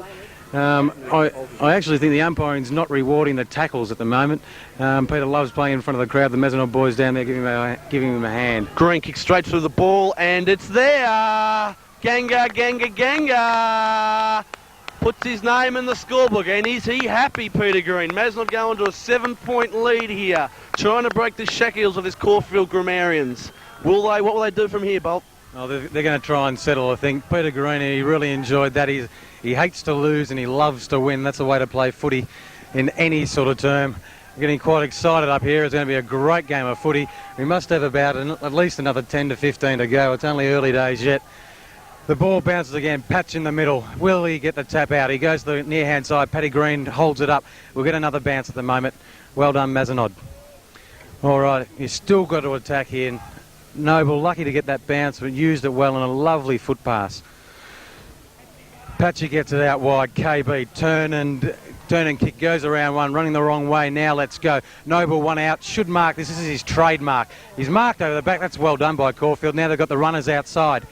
I actually think the umpiring's not rewarding the tackles at the moment. Peter loves playing in front of the crowd. The Mazenod boys down there giving him a hand. Green kicks straight through the ball, and it's there. Ganga. Puts his name in the scorebook, and is he happy, Peter Green? Mazenod going to a 7-point lead here, trying to break the shackles of his Caulfield Grammarians. What will they do from here, Bolt? Oh, they're going to try and settle, I think. Peter Green, he really enjoyed that. He hates to lose and he loves to win. That's the way to play footy in any sort of term. Getting quite excited up here. It's going to be a great game of footy. We must have about at least another 10 to 15 to go. It's only early days yet. The ball bounces again, Patch in the middle. Will he get the tap out? He goes to the near-hand side. Paddy Green holds it up. We'll get another bounce at the moment. Well done, Mazenod. All right, you've still got to attack here. Noble, lucky to get that bounce, but used it well in a lovely foot pass. Patchy gets it out wide. KB, turn and kick, goes around one, running the wrong way. Now let's go. Noble one out, should mark. This is his trademark. He's marked over the back. That's well done by Caulfield. Now they've got the runners outside.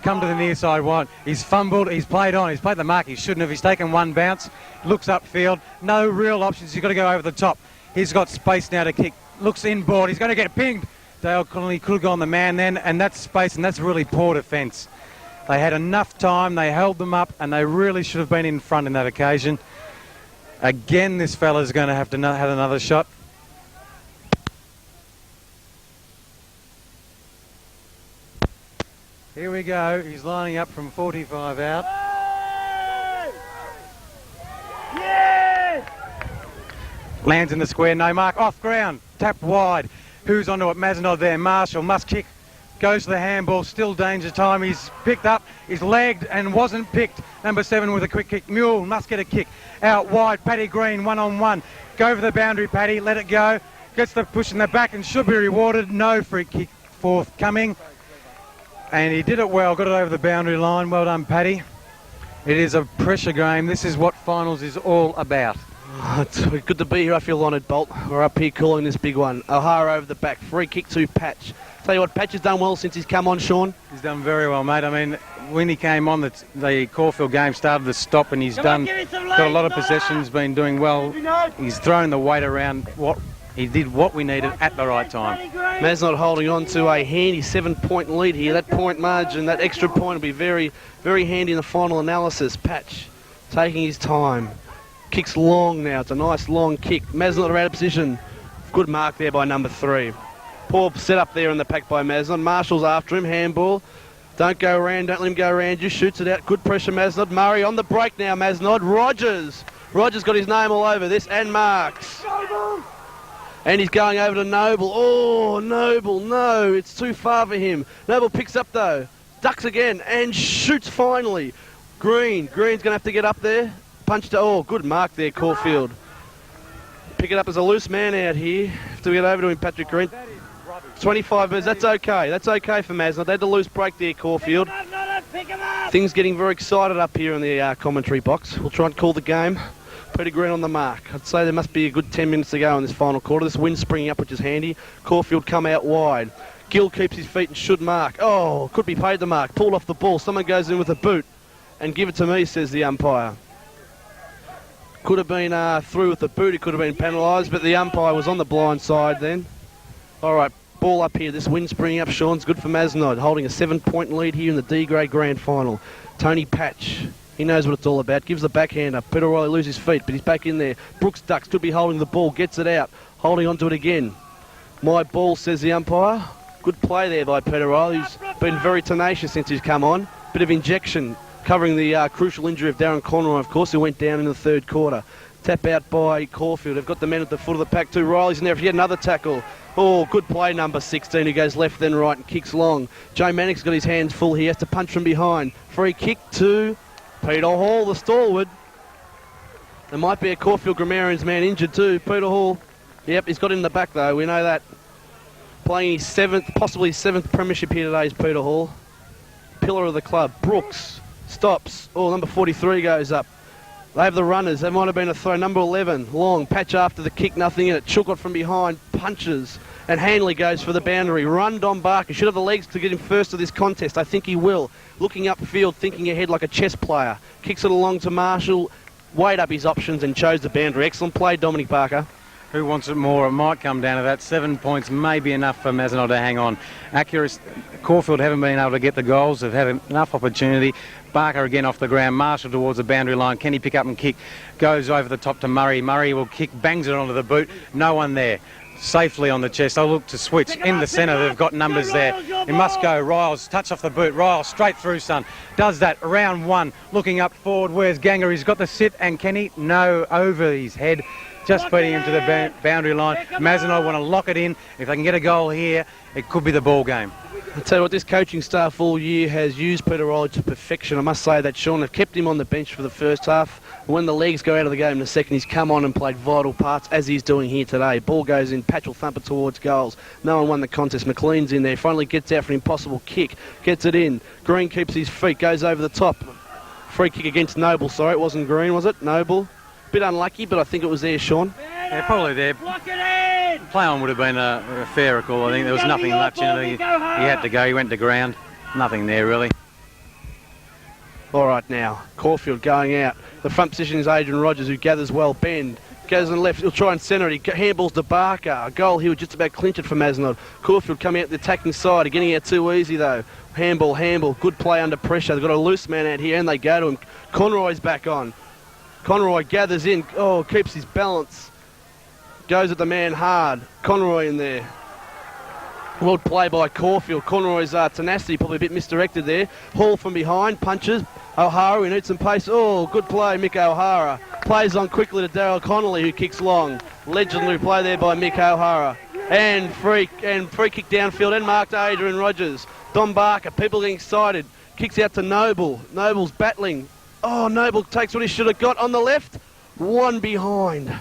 Come to the near side one. He's fumbled. He's played on. He's played the mark. He shouldn't have. He's taken one bounce. Looks upfield. No real options. He's got to go over the top. He's got space now to kick. Looks inboard. He's going to get pinged. Dale Connolly could have gone the man then, and that's space, and that's really poor defence. They had enough time. They held them up, and they really should have been in front in that occasion. Again, this fella's going to have another shot. Here we go. He's lining up from 45 out. Yeah! Lands in the square, no mark. Off ground, tap wide. Who's onto it? Mazenod there. Marshall must kick. Goes to the handball, still danger time. He's picked up, he's legged and wasn't picked. Number 7 with a quick kick. Mule must get a kick. Out wide, Paddy Green, one-on-one. Go for the boundary, Paddy, let it go. Gets the push in the back and should be rewarded. No free kick forthcoming. And he did it well, got it over the boundary line. Well done, Paddy. It is a pressure game. This is what finals is all about. Oh, it's good to be here. I feel honoured, Bolt. We're up here calling this big one. O'Hara over the back. Free kick to Patch. Tell you what, Patch has done well since he's come on, Sean. He's done very well, mate. I mean, when he came on, the Caulfield game started to stop, and he's got a lot of possessions, been doing well. He's thrown the weight around. He did what we needed at the right time. Mazenod holding on to a handy 7-point lead here. That point margin, that extra point will be very, very handy in the final analysis. Patch taking his time. Kicks long now. It's a nice long kick. Mazenod are out of position. Good mark there by number 3. Poor set up there in the pack by Mazenod. Marshall's after him. Handball. Don't go around. Don't let him go around you. Shoots it out. Good pressure, Mazenod. Murray on the break now, Mazenod. Rogers. Rogers got his name all over this and marks. And he's going over to Noble. Oh, Noble, no. It's too far for him. Noble picks up, though. Ducks again and shoots finally. Green's going to have to get up there. Punched. Oh, good mark there, Caulfield. Pick it up as a loose man out here. Have to get over to him, Patrick Green. 25 minutes. That's okay. That's okay for Mazenod. They had the loose break there, Caulfield. Things getting very excited up here in the commentary box. We'll try and call the game. Peter Green on the mark. I'd say there must be a good 10 minutes to go in this final quarter. This wind springing up, which is handy. Caulfield come out wide. Gill keeps his feet and should mark. Oh, could be paid the mark. Pulled off the ball. Someone goes in with a boot. And give it to me, says the umpire. Could have been through with the boot. He could have been penalised, but the umpire was on the blind side then. All right, ball up here. This wind springing up, Sean's good for Mazenod, holding a 7-point lead here in the D-grade grand final. Tony Patch. He knows what it's all about. Gives the backhander. Peter O'Reilly loses his feet, but he's back in there. Brooks ducks. Could be holding the ball. Gets it out. Holding onto it again. My ball, says the umpire. Good play there by Peter O'Reilly. He's been very tenacious since he's come on. Bit of injection covering the crucial injury of Darren Conroy, of course, who went down in the third quarter. Tap out by Caulfield. They've got the men at the foot of the pack too. Riley's in there. If you get another tackle. Oh, good play, number 16, who goes left then right and kicks long. Joe Mannix got his hands full. He has to punch from behind. Free kick to Peter Hall, the stalwart. There might be a Caulfield Grammarians man injured too. Peter Hall. Yep, he's got in the back though. We know that. Playing his 7th, possibly his 7th premiership here today is Peter Hall. Pillar of the club. Brooks stops. Oh, number 43 goes up. They have the runners. There might have been a throw. Number 11, long. Patch after the kick, nothing in it. Chook from behind, punches. And Hanley goes for the boundary. Run Don Barker. Should have the legs to get him first to this contest. I think he will. Looking upfield, thinking ahead like a chess player. Kicks it along to Marshall. Weighed up his options and chose the boundary. Excellent play, Dominic Barker. Who wants it more? It might come down to that. 7 points may be enough for Mazenod to hang on. Accuracy. Caulfield haven't been able to get the goals. They've had enough opportunity. Barker again off the ground. Marshall towards the boundary line. Can he pick up and kick? Goes over the top to Murray. Murray will kick, bangs it onto the boot. No one there. Safely on the chest. They'll look to switch. In the centre, they've got numbers there. It must go. Riles, touch off the boot. Riles, straight through, son. Does that. Round 1. Looking up forward. Where's Ganger? He's got the sit. And can he? No, over his head. Just feeding him to the boundary line. Mazenod want to lock it in. If they can get a goal here, it could be the ball game. I'll tell you what, this coaching staff all year has used Peter O'Reilly to perfection. I must say that, Sean. They've kept him on the bench for the first half. When the legs go out of the game in the second, he's come on and played vital parts, as he's doing here today. Ball goes in, Patch will thump it towards goals. No one won the contest. McLean's in there. Finally gets out for an impossible kick. Gets it in. Green keeps his feet, goes over the top. Free kick against Noble. Sorry, it wasn't Green, was it? Noble. Bit unlucky, but I think it was there, Sean. Yeah, probably there. Play on would have been a fair call. I think there was nothing much in it. He had to go. He went to ground. Nothing there, really. All right, now. Caulfield going out. The front position is Adrian Rogers, who gathers well. Bend. Goes on the left. He'll try and centre it. He handballs to Barker. A goal he would just about clinch it for Mazenod. Caulfield coming out the attacking side. Getting out too easy, though. Handball. Good play under pressure. They've got a loose man out here, and they go to him. Conroy's back on. Conroy gathers in. Oh, keeps his balance. Goes at the man hard. Conroy in there. Well play by Caulfield. Conroy's tenacity probably a bit misdirected there. Hall from behind. Punches. O'Hara, we need some pace. Oh, good play, Mick O'Hara. Plays on quickly to Darryl Connolly, who kicks long. Legendary play there by Mick O'Hara. And free kick downfield and marked Adrian Rogers. Don Barker, people getting excited. Kicks out to Noble. Noble's battling. Oh, Noble takes what he should have got on the left. One behind.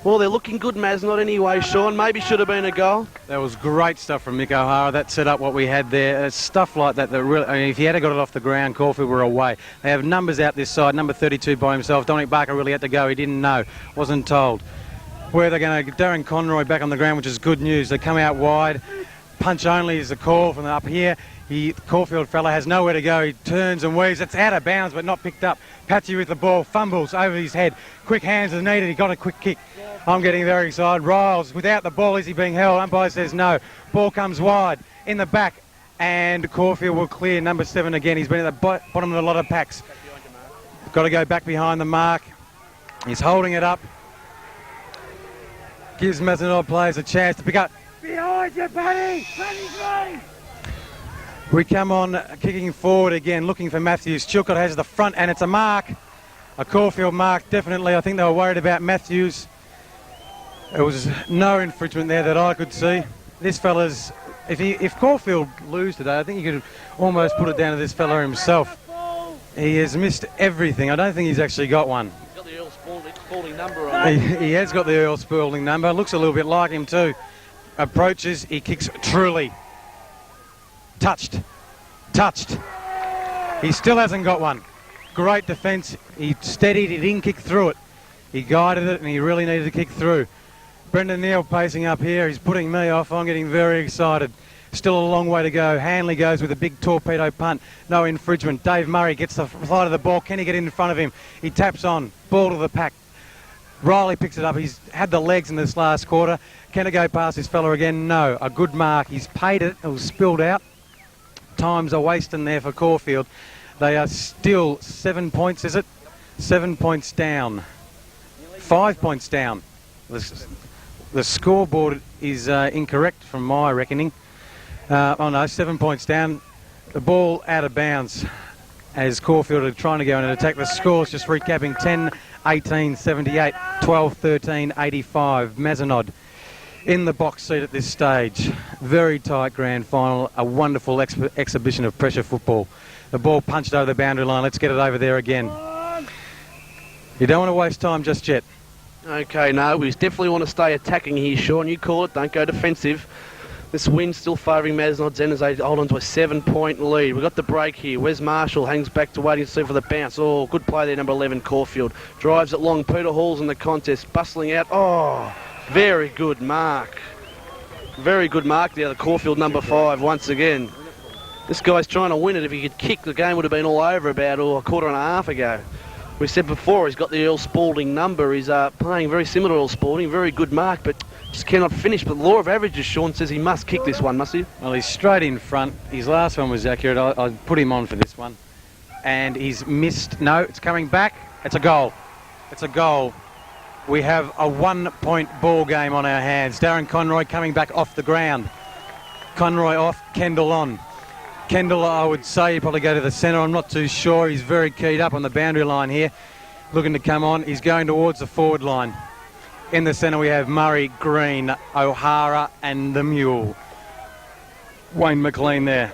Well, they're looking good, Mazenod, anyway, Sean. Maybe should have been a goal. That was great stuff from Mick O'Hara. That set up what we had there. It's stuff like that that really, I mean, if he had got it off the ground, Caulfield were away. They have numbers out this side. Number 32 by himself. Dominic Barker really had to go. He didn't know. Wasn't told. Where they're going to... Darren Conroy back on the ground, which is good news. They come out wide. Punch only is the call from up here. The Caulfield fella has nowhere to go. He turns and weaves. It's out of bounds, but not picked up. Patchy with the ball. Fumbles over his head. Quick hands are needed. He got a quick kick. I'm getting very excited. Riles, without the ball, is he being held? Umpire says no. Ball comes wide in the back, and Caulfield will clear. Number 7 again. He's been at the bottom of a lot of packs. Got to go back behind the mark. He's holding it up. Gives Mazenod players a chance to pick up. Behind you, Paddy! We come on kicking forward again, looking for Matthews. Chilcott has the front, and it's a mark. A Caulfield mark, definitely. I think they were worried about Matthews. There was no infringement there that I could see. This fella's... If Caulfield lose today, I think you could almost put it down to this fella himself. He has missed everything. I don't think he's actually got one. He's got the Earl Spalding number on. He has got the Earl Spalding number. Looks a little bit like him too. Approaches, he kicks truly. Touched. He still hasn't got one. Great defence. He steadied, he didn't kick through it. He guided it and he really needed to kick through. Brendan Neal pacing up here. He's putting me off. I'm getting very excited. Still a long way to go. Hanley goes with a big torpedo punt. No infringement. Dave Murray gets the side of the ball. Can he get in front of him? He taps on. Ball to the pack. Riley picks it up. He's had the legs in this last quarter. Can it go past this fella again? No. A good mark. He's paid it. It was spilled out. Times are wasting there for Caulfield. They are still 7 points, is it? 7 points down. 5 points down. The scoreboard is incorrect from my reckoning. 7 points down. The ball out of bounds as Caulfield are trying to go in and attack. The score's just recapping 10-18, 78, 12-13, 85. Mazenod in the box seat at this stage. Very tight grand final. A wonderful exhibition of pressure football. The ball punched over the boundary line. Let's get it over there again. You don't want to waste time just yet. Okay, no, we definitely want to stay attacking here, Sean. You call it, don't go defensive. This win still favouring Mazenod's end as they hold on to a 7-point lead. We've got the break here. Wes Marshall hangs back to waiting to see for the bounce. Oh, good play there, number 11, Caulfield. Drives it long. Peter Hall's in the contest, bustling out. Oh, very good mark. Very good mark there, the Caulfield number 5 once again. This guy's trying to win it. If he could kick, the game would have been all over about a quarter and a half ago. We said before, he's got the Earl Spalding number. He's playing very similar to Earl Spalding. Very good mark, but just cannot finish. But the law of averages, Sean says he must kick this one, must he? Well, he's straight in front. His last one was accurate. I put him on for this one. And he's missed. No, it's coming back. It's a goal. It's a goal. We have a 1-point ball game on our hands. Darren Conroy coming back off the ground. Conroy off, Kendall on. Kendall, I would say, probably go to the centre. I'm not too sure. He's very keyed up on the boundary line here, looking to come on. He's going towards the forward line. In the centre we have Murray, Green, O'Hara and the Mule. Wayne McLean there.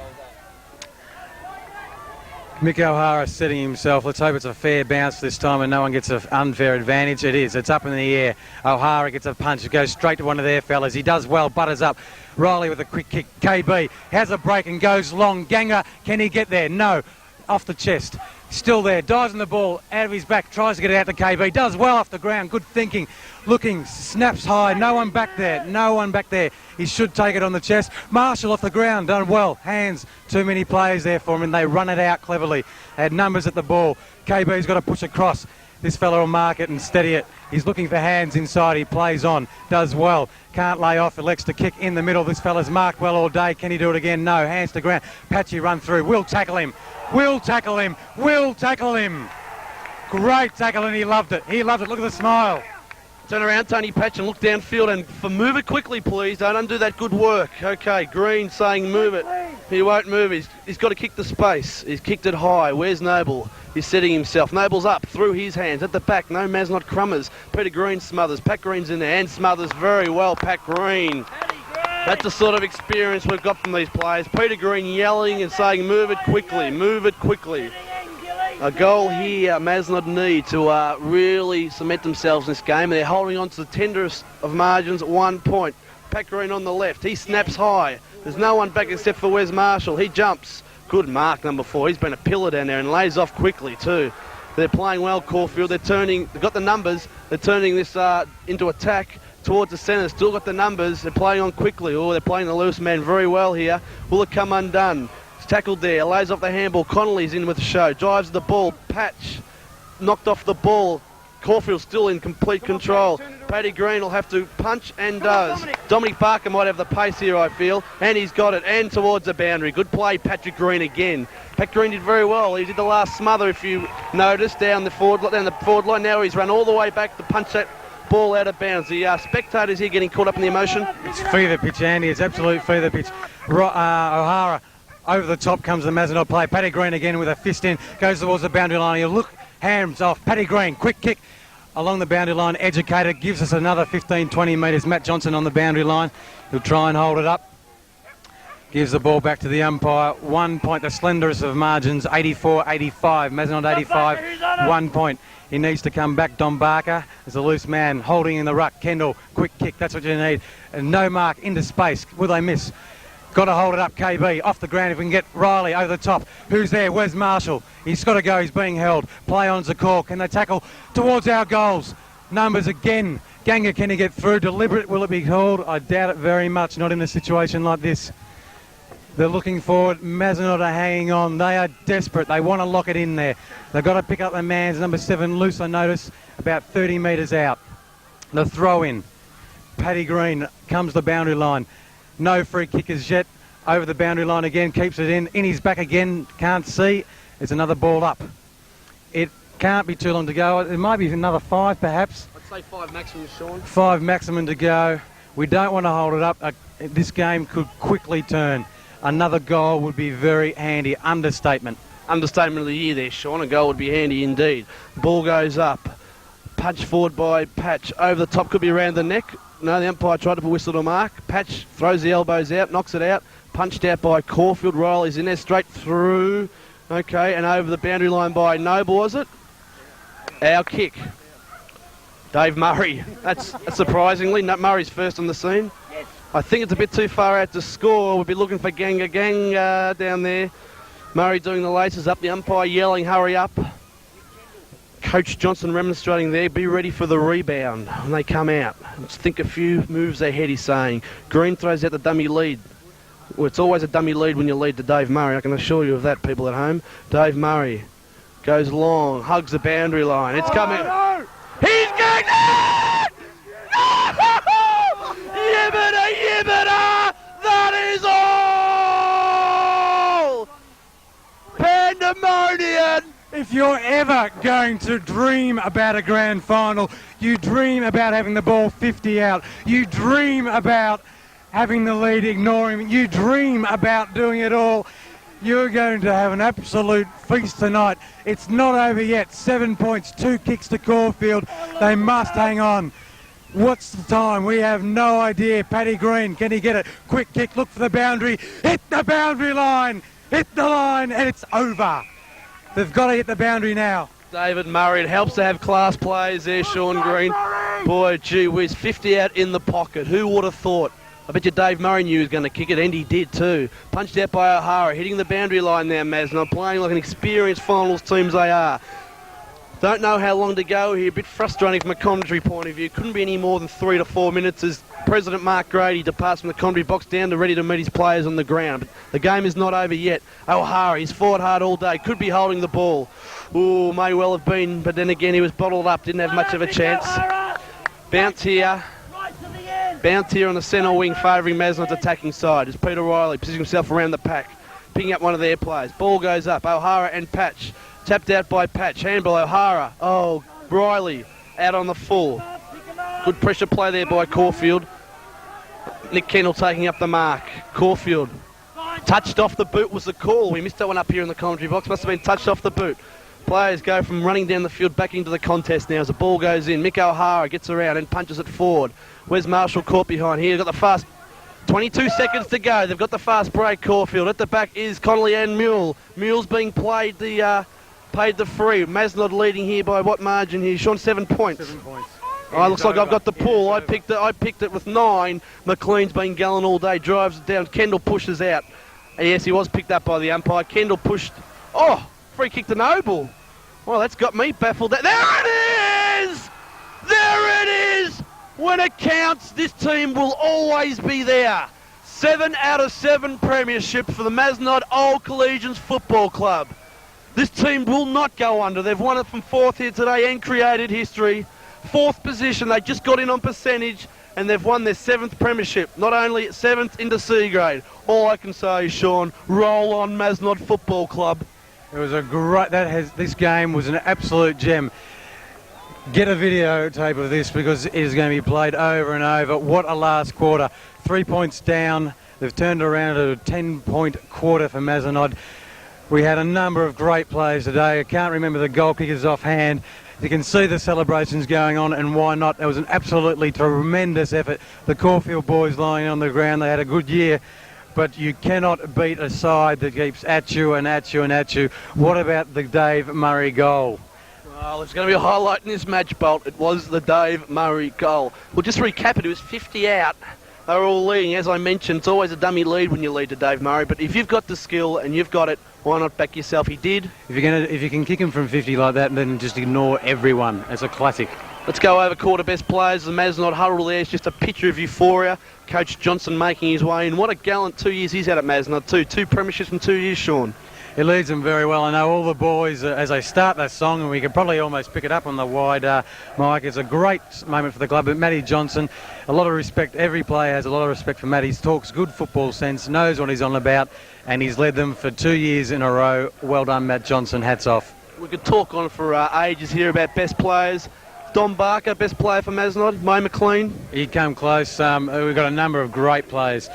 Mick O'Hara setting himself. Let's hope it's a fair bounce this time and no one gets an unfair advantage. It is. It's up in the air. O'Hara gets a punch. It goes straight to one of their fellas. He does well. Butters up. Riley with a quick kick. KB has a break and goes long. Ganger, can he get there? No. Off the chest. Still there. Dives on the ball. Out of his back. Tries to get it out to KB. Does well off the ground. Good thinking. Looking. Snaps high. No one back there. No one back there. He should take it on the chest. Marshall off the ground. Done well. Hands. Too many players there for him and they run it out cleverly. They had numbers at the ball. KB's got to push across. This fella will mark it and steady it. He's looking for hands inside. He plays on. Does well. Can't lay off. Elects to kick in the middle. This fella's marked well all day. Can he do it again? No. Hands to ground. Patchy run through. Will tackle him. Will tackle him. Will tackle him. Great tackle and he loved it. He loved it. Look at the smile. Turn around, Tony Patch, and look downfield and move it quickly, please. Don't undo that good work. Okay, Green saying move it. He won't move. He's got to kick the space. He's kicked it high. Where's Noble? He's setting himself. Noble's up through his hands. At the back, no Mazenod Crummers. Peter Green smothers. Pat Green's in there and smothers very well. Pat Green. That's the sort of experience we've got from these players. Peter Green yelling and saying move it quickly. Move it quickly. A goal here, Mazenod need to really cement themselves in this game. They're holding on to the tenderest of margins at 1 point. Pat Green on the left. He snaps high. There's no one back except for Wes Marshall. He jumps. Good mark, number 4. He's been a pillar down there and lays off quickly too. They're playing well, Caulfield. They've got the numbers. They're turning this into attack towards the centre. Still got the numbers. They're playing on quickly. Oh, they're playing the loose man very well here. Will it come undone? It's tackled there. Lays off the handball. Connolly's in with the show. Drives the ball. Patch knocked off the ball. Caulfield still in complete control. Paddy Green will have to punch and does. Dominic Barker might have the pace here, I feel, and he's got it, and towards the boundary. Good play, Patrick Green again. Pat Green did very well. He did the last smother, if you noticed, down the forward line. Now he's run all the way back to punch that ball out of bounds. The spectators here getting caught up in the emotion. It's fever pitch, Andy. It's absolute fever pitch. O'Hara over the top comes the Mazenod play. Paddy Green again with a fist in, goes towards the boundary line. He'll look. Hands off. Paddy Green, quick kick along the boundary line. Educated, gives us another 15-20 metres. Matt Johnson on the boundary line. He'll try and hold it up. Gives the ball back to the umpire. 1 point, the slenderest of margins, 84-85. Mazenod 85, 1 point. He needs to come back. Dom Barker is a loose man holding in the ruck. Kendall, quick kick, that's what you need. And no mark into space. Will they miss? Got to hold it up, KB. Off the ground if we can get Riley over the top. Who's there? Where's Marshall? He's got to go. He's being held. Play on's the call. Can they tackle towards our goals? Numbers again. Ganga, can he get through? Deliberate, will it be called? I doubt it very much. Not in a situation like this. They're looking forward. Mazenod are hanging on. They are desperate. They want to lock it in there. They've got to pick up the man's number 7 loose, I notice, about 30 metres out. The throw in. Paddy Green comes the boundary line. No free kickers yet. Over the boundary line again, keeps it in. In his back again, can't see. There's another ball up. It can't be too long to go. It might be another 5 perhaps. I'd say 5 maximum, Sean. 5 maximum to go. We don't want to hold it up. This game could quickly turn. Another goal would be very handy. Understatement. Understatement of the year there, Sean. A goal would be handy indeed. Ball goes up. Punch forward by Patch. Over the top, could be around the neck. No, the umpire tried to put whistle to mark. Patch throws the elbows out, knocks it out. Punched out by Caulfield. Riley's in there, straight through. Okay, and over the boundary line by Noble, was it? Our kick. Dave Murray. That's surprisingly. Murray's first on the scene. I think it's a bit too far out to score. We'll be looking for Ganga down there. Murray doing the laces up. The umpire yelling, hurry up. Coach Johnson remonstrating there, be ready for the rebound when they come out. Let's think a few moves ahead, he's saying. Green throws out the dummy lead. Well, it's always a dummy lead when you lead to Dave Murray, I can assure you of that, people at home. Dave Murray goes long, hugs the boundary line. It's coming. No. He's going there! No! Yibbida, yibbida! That is all! Pandemonium! If you're ever going to dream about a grand final, you dream about having the ball 50 out, you dream about having the lead, ignoring, you dream about doing it all, you're going to have an absolute feast tonight. It's not over yet. 7 points, 2 kicks to Caulfield. They must hang on. What's the time? We have no idea. Paddy Green, can he get it? Quick kick, look for the boundary, hit the boundary line, hit the line, and it's over. They've got to hit the boundary now. David Murray, it helps to have class players there, Sean Green. Boy, gee whiz, 50 out in the pocket. Who would have thought? I bet you Dave Murray knew he was going to kick it, and he did too. Punched out by O'Hara, hitting the boundary line there, Mazenod, playing like an experienced finals team as they are. Don't know how long to go here, a bit frustrating from a commentary point of view. Couldn't be any more than 3 to 4 minutes as President Mark Grady departs from the commentary box down to ready to meet his players on the ground. But the game is not over yet. O'Hara, he's fought hard all day, could be holding the ball. Ooh, may well have been, but then again he was bottled up, didn't have much of a chance. Bounce here. Bounce here on the centre wing, favouring Mazenod's attacking side as Peter Riley positions himself around the pack, picking up one of their players. Ball goes up, O'Hara and Patch. Tapped out by Patch, handball O'Hara. Oh, Riley out on the full. Good pressure play there by Caulfield. Nick Kendall taking up the mark. Caulfield touched off the boot was the call. We missed that one up here in the commentary box. Must have been touched off the boot. Players go from running down the field back into the contest now as the ball goes in. Mick O'Hara gets around and punches it forward. Where's Marshall caught behind here? Got the fast 22 seconds to go. They've got the fast break, Caulfield. At the back is Connolly and Mule. Mule's being played the paid the free. Mazenod leading here by what margin here? Sean, 7 points. 7 points. Oh, looks like I've got the pull. I picked it with 9. McLean's been gallant all day. Drives it down. Kendall pushes out. Yes, he was picked up by the umpire. Kendall pushed. Oh, free kick to Noble. Well, that's got me baffled. There it is! There it is! When it counts, this team will always be there. 7 out of 7 premierships for the Mazenod Old Collegians Football Club. This team will not go under. They've won it from 4th here today and created history. 4th position, they just got in on percentage, and they've won their 7th premiership. Not only 7th into C grade. All I can say is, Sean, roll on Mazenod Football Club. It was a great. This game was an absolute gem. Get a videotape of this because it is going to be played over and over. What a last quarter! 3 points down. They've turned around to a 10-point quarter for Mazenod. We had a number of great players today. I can't remember the goal kickers offhand. You can see the celebrations going on, and why not? It was an absolutely tremendous effort. The Caulfield boys lying on the ground, they had a good year, but you cannot beat a side that keeps at you and at you and at you. What about the Dave Murray goal? Well, it's going to be a highlight in this match, Bolt. It was the Dave Murray goal. We'll just recap it. It was 50 out. They were all leading. As I mentioned, it's always a dummy lead when you lead to Dave Murray, but if you've got the skill and you've got it, why not back yourself? He did. If you can kick him from 50 like that, then just ignore everyone. It's a classic. Let's go over quarter best players. The Mazenod huddle there is just a picture of euphoria. Coach Johnson making his way in. What a gallant 2 years he's had at Mazenod too. 2 premierships in 2 years, Sean. He leads them very well. I know all the boys, as they start that song, and we can probably almost pick it up on the wide mic. It's a great moment for the club. But Matty Johnson, a lot of respect. Every player has a lot of respect for Matty. He talks good football sense, knows what he's on about, and he's led them for 2 years in a row. Well done, Matt Johnson. Hats off. We could talk on for ages here about best players. Don Barker, best player for Mazenod. Mo McLean. He came close. We've got a number of great players.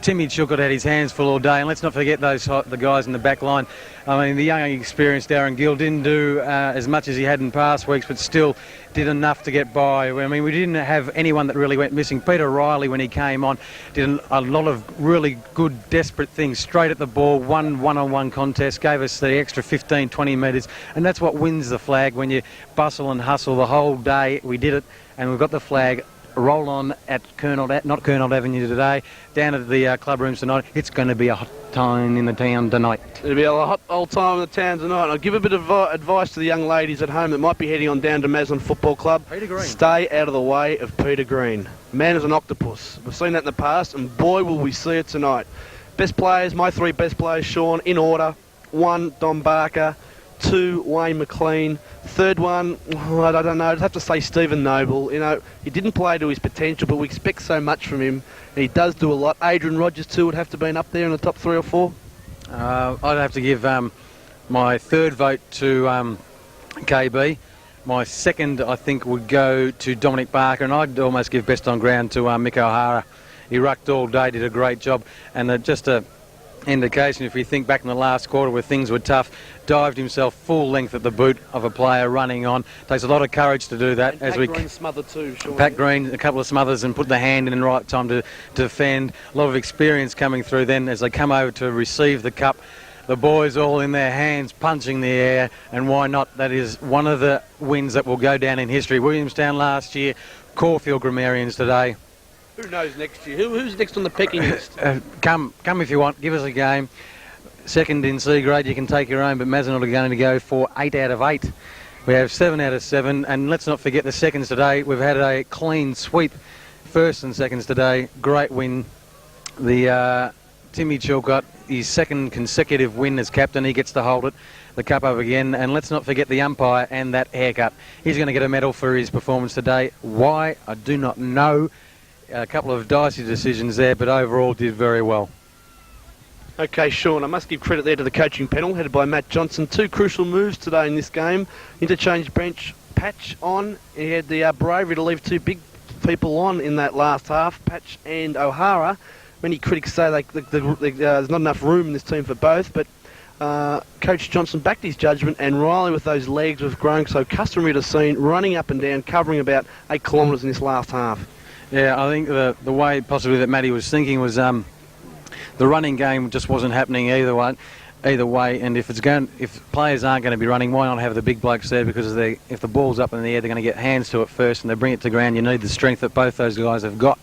Timmy Chilcott had his hands full all day, and let's not forget the guys in the back line. I mean, the young, experienced Darren Gill didn't do as much as he had in past weeks, but still did enough to get by. I mean, we didn't have anyone that really went missing. Peter Riley, when he came on, did a lot of really good, desperate things, straight at the ball, one-on-one contest, gave us the extra 15, 20 metres, and that's what wins the flag. When you bustle and hustle the whole day, we did it, and we've got the flag. Roll on at not Colonel Avenue today, down at the club rooms tonight. It's going to be a hot time in the town tonight. It'll be a hot old time in the town tonight. I'll give a bit of advice to the young ladies at home that might be heading on down to Mazenod Football Club. Peter Green. Stay out of the way of Peter Green. Man is an octopus. We've seen that in the past, and boy will we see it tonight. Best players, my 3 best players, Sean, in order. 1, Don Barker. 2, Wayne McLean. 3rd one, I don't know, I'd have to say Stephen Noble. You know, he didn't play to his potential, but we expect so much from him. And he does do a lot. Adrian Rogers too would have to been up there in the top 3 or 4. I'd have to give my 3rd vote to KB. My 2nd, I think, would go to Dominic Barker, and I'd almost give best on ground to Mick O'Hara. He rucked all day, did a great job, and just a indication, if we think back in the last quarter where things were tough, dived himself full length at the boot of a player running on. Takes a lot of courage to do that. And Pat Green smothered too, Sean. Pat Green, a couple of smothers, and put the hand in the right time to defend. A lot of experience coming through then as they come over to receive the cup. The boys all in their hands, punching the air, and why not? That is one of the wins that will go down in history. Williamstown last year, Caulfield Grammarians today. Who knows next year? Who's next on the pecking list? Come if you want. Give us a game. 2nd in C grade, you can take your own, but Mazenod are going to go for 8 out of 8. We have 7 out of 7, and let's not forget the seconds today. We've had a clean sweep. 1st and 2nds today. Great win. The Timmy Chilcott, his 2nd consecutive win as captain. He gets to hold it. The cup up again, and let's not forget the umpire and that haircut. He's going to get a medal for his performance today. Why? I do not know. A couple of dicey decisions there, but overall did very well. Okay, Sean, I must give credit there to the coaching panel, headed by Matt Johnson. 2 crucial moves today in this game. Interchange bench Patch on. He had the bravery to leave 2 big people on in that last half, Patch and O'Hara. Many critics say there's not enough room in this team for both, but Coach Johnson backed his judgment, and Riley with those legs was growing so customary to scene, running up and down, covering about 8 kilometres in this last half. Yeah, I think the way possibly that Matty was thinking was the running game just wasn't happening either way. either way, and if players aren't going to be running, why not have the big blokes there? Because if the ball's up in the air, they're going to get hands to it first, and they bring it to ground. You need the strength that both those guys have got.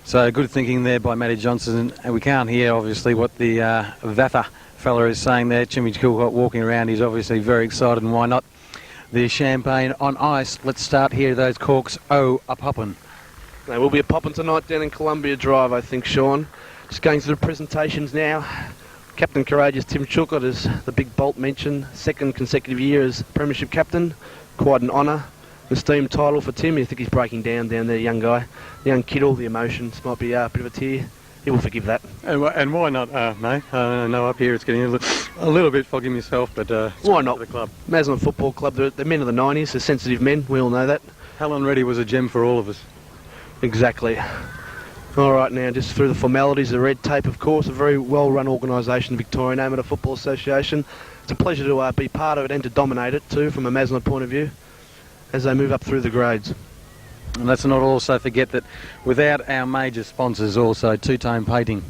So good thinking there by Matty Johnson, and we can't hear obviously what the VAFA fella is saying there. Jimmy Kilcott walking around, he's obviously very excited, and why not? The champagne on ice. Let's start here. Those corks, a-poppin'. They will be a popping tonight down in Columbia Drive, I think, Sean. Just going through the presentations now. Captain Courageous Tim Chilcott, as the big Bolt mentioned, second consecutive year as Premiership captain. Quite an honour. An esteemed title for Tim. I think he's breaking down there, young guy. Young kid, all the emotions. Might be a bit of a tear. He will forgive that. And why not, mate? I know up here it's getting a little bit foggy myself, but why not? For the club. Mazenod Football Club, they're men of the 90s, they're sensitive men. We all know that. Helen Reddy was a gem for all of us. Exactly. All right, now just through the formalities, the red tape, of course, a very well-run organisation, the Victorian Amateur Football Association. It's a pleasure to be part of it and to dominate it too, from a Mazenod point of view, as they move up through the grades. And let's not also forget that without our major sponsors also, Two-Tone Painting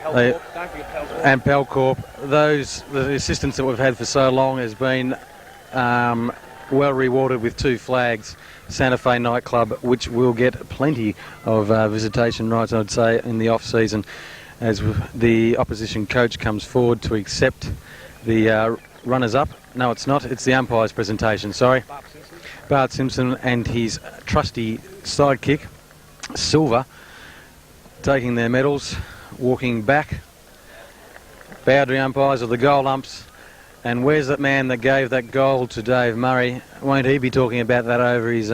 and Pelcorp, the assistance that we've had for so long has been well rewarded with 2 flags. Santa Fe nightclub, which will get plenty of visitation rights, I'd say, in the off-season, as the opposition coach comes forward to accept the runners-up. No, it's not. It's the umpire's presentation, sorry. Bart Simpson and his trusty sidekick, Silver, taking their medals, walking back. Boundary umpires are the goal umps. And where's that man that gave that goal to Dave Murray? Won't he be talking about that over his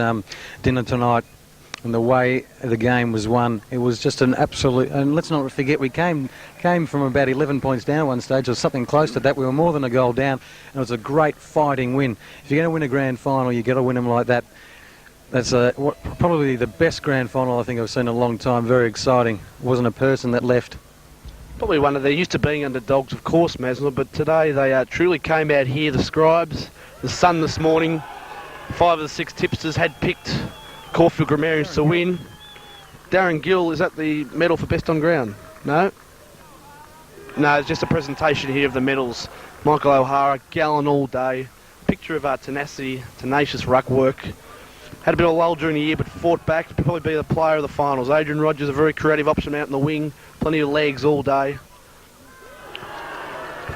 dinner tonight? And the way the game was won, it was just an absolute... And let's not forget, we came from about 11 points down at one stage, or something close to that. We were more than a goal down, and it was a great fighting win. If you're going to win a grand final, you've got to win them like that. That's probably the best grand final I think I've seen in a long time. Very exciting. Wasn't a person that left. Probably one of they're used to being underdogs, of course, Mazenod, but today they truly came out here. The scribes, the Sun this morning, 5 of the 6 tipsters had picked Caulfield Grammarians to win. Darren Gill, is that the medal for best on ground? No? No, it's just a presentation here of the medals. Michael O'Hara, gallant all day. Picture of tenacity, tenacious ruck work. Had a bit of a lull during the year, but fought back to probably be the player of the finals. Adrian Rogers, a very creative option out in the wing. Plenty of legs all day.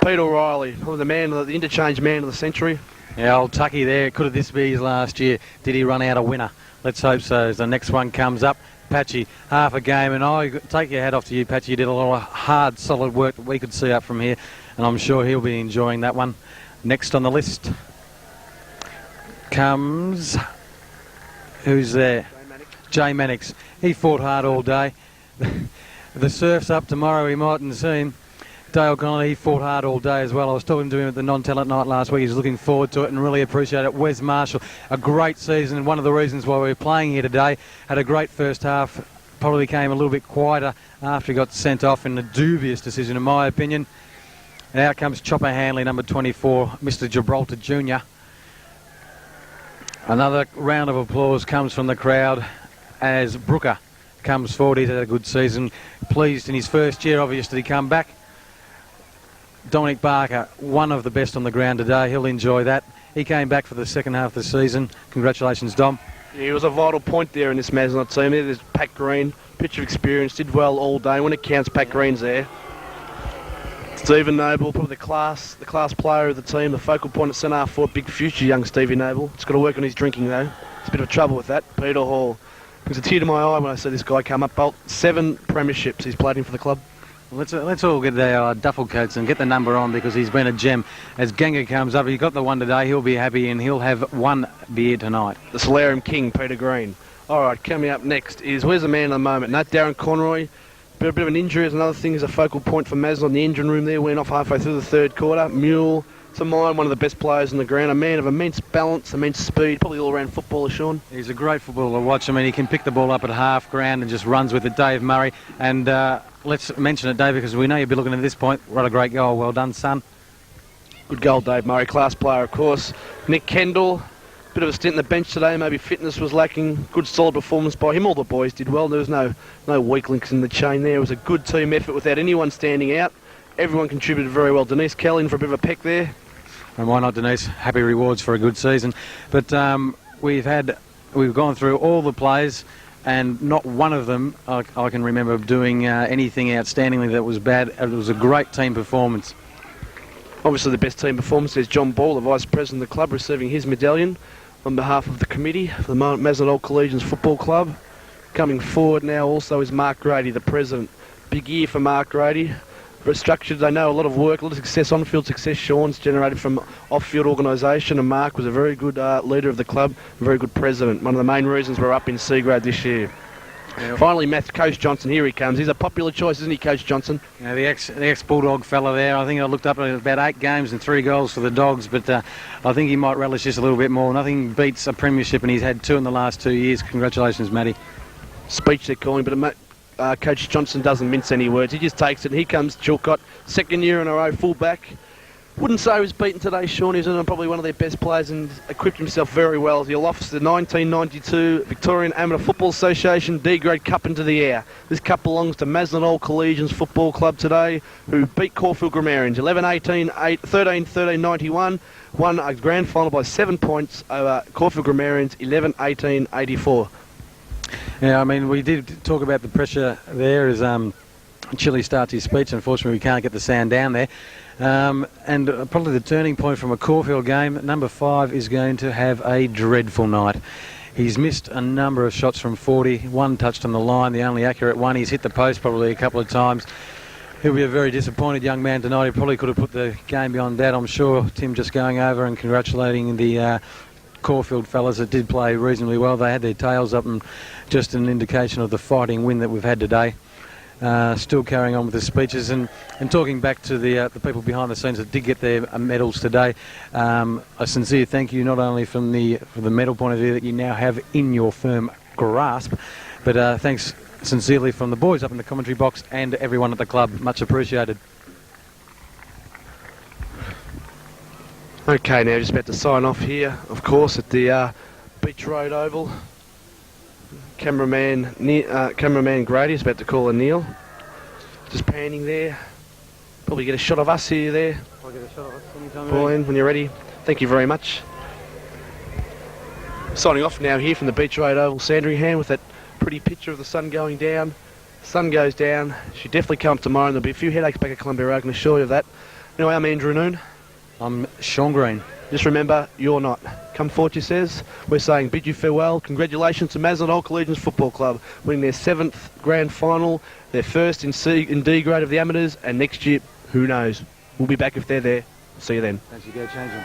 Pete O'Reilly, probably the interchange man of the century. Yeah, old Tucky there. Could have this be his last year? Did he run out a winner? Let's hope so. As the next one comes up, Patchy, half a game, and I take your hat off to you, Patchy. You did a lot of hard, solid work that we could see up from here, and I'm sure he'll be enjoying that one. Next on the list comes... Who's there? Jay Mannix. He fought hard all day. The surf's up tomorrow, he mightn't see him. Dale Connolly, he fought hard all day as well. I was talking to him at the non-talent night last week. He's looking forward to it and really appreciate it. Wes Marshall, a great season. One of the reasons why we're playing here today. Had a great first half. Probably became a little bit quieter after he got sent off in a dubious decision, in my opinion. And out comes Chopper Hanley, number 24, Mr. Gibraltar Jr. Another round of applause comes from the crowd as Brooker comes forward. He's had a good season. Pleased in his first year, obviously, to come back. Dominic Barker, one of the best on the ground today. He'll enjoy that. He came back for the second half of the season. Congratulations, Dom. Yeah, he was a vital point there in this Mazenod team. There's Pat Green, pitch of experience, did well all day. When it counts, Pat Green's there. Stephen Noble, probably the class player of the team, the focal point at centre half for a big future, young Stevie Noble. He's got to work on his drinking though. It's a bit of trouble with that. Peter Hall brings a tear to my eye when I see this guy come up. Bolt, 7 premierships he's played in for the club. Let's all get our duffel coats and get the number on, because he's been a gem. As Ganga comes up, he got the one today. He'll be happy, and he'll have 1 beer tonight. The Solarium King, Peter Green. All right, coming up next is where's the man of the moment? No, Darren Conroy. A bit of an injury is another thing. Is a focal point for Mazenod in the engine room there. Went off halfway through the third quarter. Mule, to mine, one of the best players on the ground. A man of immense balance, immense speed. Probably all-round footballer, Sean. He's a great footballer to watch. I mean, he can pick the ball up at half ground and just runs with it. Dave Murray. And let's mention it, Dave, because we know you'll be looking at this point. What a great goal. Well done, son. Good goal, Dave Murray. Class player, of course. Nick Kendall. Bit of a stint on the bench today. Maybe fitness was lacking. Good, solid performance by him. All the boys did well. There was no weak links in the chain there. It was a good team effort without anyone standing out. Everyone contributed very well. Denise Kelly in for a bit of a peck there. And why not, Denise? Happy rewards for a good season. But we've gone through all the players, and not one of them I can remember doing anything outstandingly that was bad. It was a great team performance. Obviously the best team performance is John Ball, the Vice President of the club, receiving his medallion on behalf of the committee for the Mazenod Collegians Football Club. Coming forward now also is Mark Grady, the President. Big year for Mark Grady. Restructured, they know a lot of work, a lot of success, on-field success. Sean's generated from off-field organisation, and Mark was a very good leader of the club, a very good president. One of the main reasons we're up in C grade this year. Yep. Finally, Coach Johnson, here he comes. He's a popular choice, isn't he, Coach Johnson? Yeah, the ex-Bulldog fella there. I think I looked up at about 8 games and 3 goals for the Dogs, but I think he might relish this a little bit more. Nothing beats a premiership, and he's had 2 in the last 2 years. Congratulations, Matty. Speech they're calling, but Coach Johnson doesn't mince any words. He just takes it. Here comes Chilcott, 2nd year in a row, full-back. Wouldn't say he was beaten today, Sean. He's probably one of their best players and equipped himself very well. He'll offer the 1992 Victorian Amateur Football Association D-Grade Cup into the air. This cup belongs to Mazenod Collegians Football Club today, who beat Caulfield Grammarians 11-18, 13-13, 91, won a grand final by 7 points over Caulfield Grammarians 11-18, 84. Yeah, I mean, we did talk about the pressure there as Chile starts his speech. Unfortunately, we can't get the sound down there. And probably the turning point from a Caulfield game, number 5 is going to have a dreadful night. He's missed a number of shots from 40, 1 touched on the line, the only accurate one. He's hit the post probably a couple of times. He'll be a very disappointed young man tonight. He probably could have put the game beyond that, I'm sure. Tim just going over and congratulating the Caulfield fellas that did play reasonably well. They had their tails up, and just an indication of the fighting win that we've had today. Still carrying on with the speeches and talking back to the people behind the scenes that did get their medals today. A sincere thank you, not only from the medal point of view that you now have in your firm grasp, but thanks sincerely from the boys up in the commentary box and everyone at the club. Much appreciated. Okay, now just about to sign off here, of course, at the Beach Road Oval. Cameraman Grady is about to call a kneel. Just panning there. Probably get a shot of us here there. I'll get a shot of us anytime. Pauline, when you're ready. Thank you very much. Signing off now here from the Beach Road Oval, Sandringham, with that pretty picture of the sun going down. Sun goes down. Should definitely come up tomorrow, and there'll be a few headaches back at Columbia Road, I can assure you of that. Anyway, I'm Andrew Noon. I'm Sean Green. Just remember, you're not. Come Fortune says, we're saying bid you farewell. Congratulations to Mazenod Collegians Football Club, winning their 7th grand final, their first in D grade of the amateurs, and next year, who knows? We'll be back if they're there. See you then. Don't you go changing.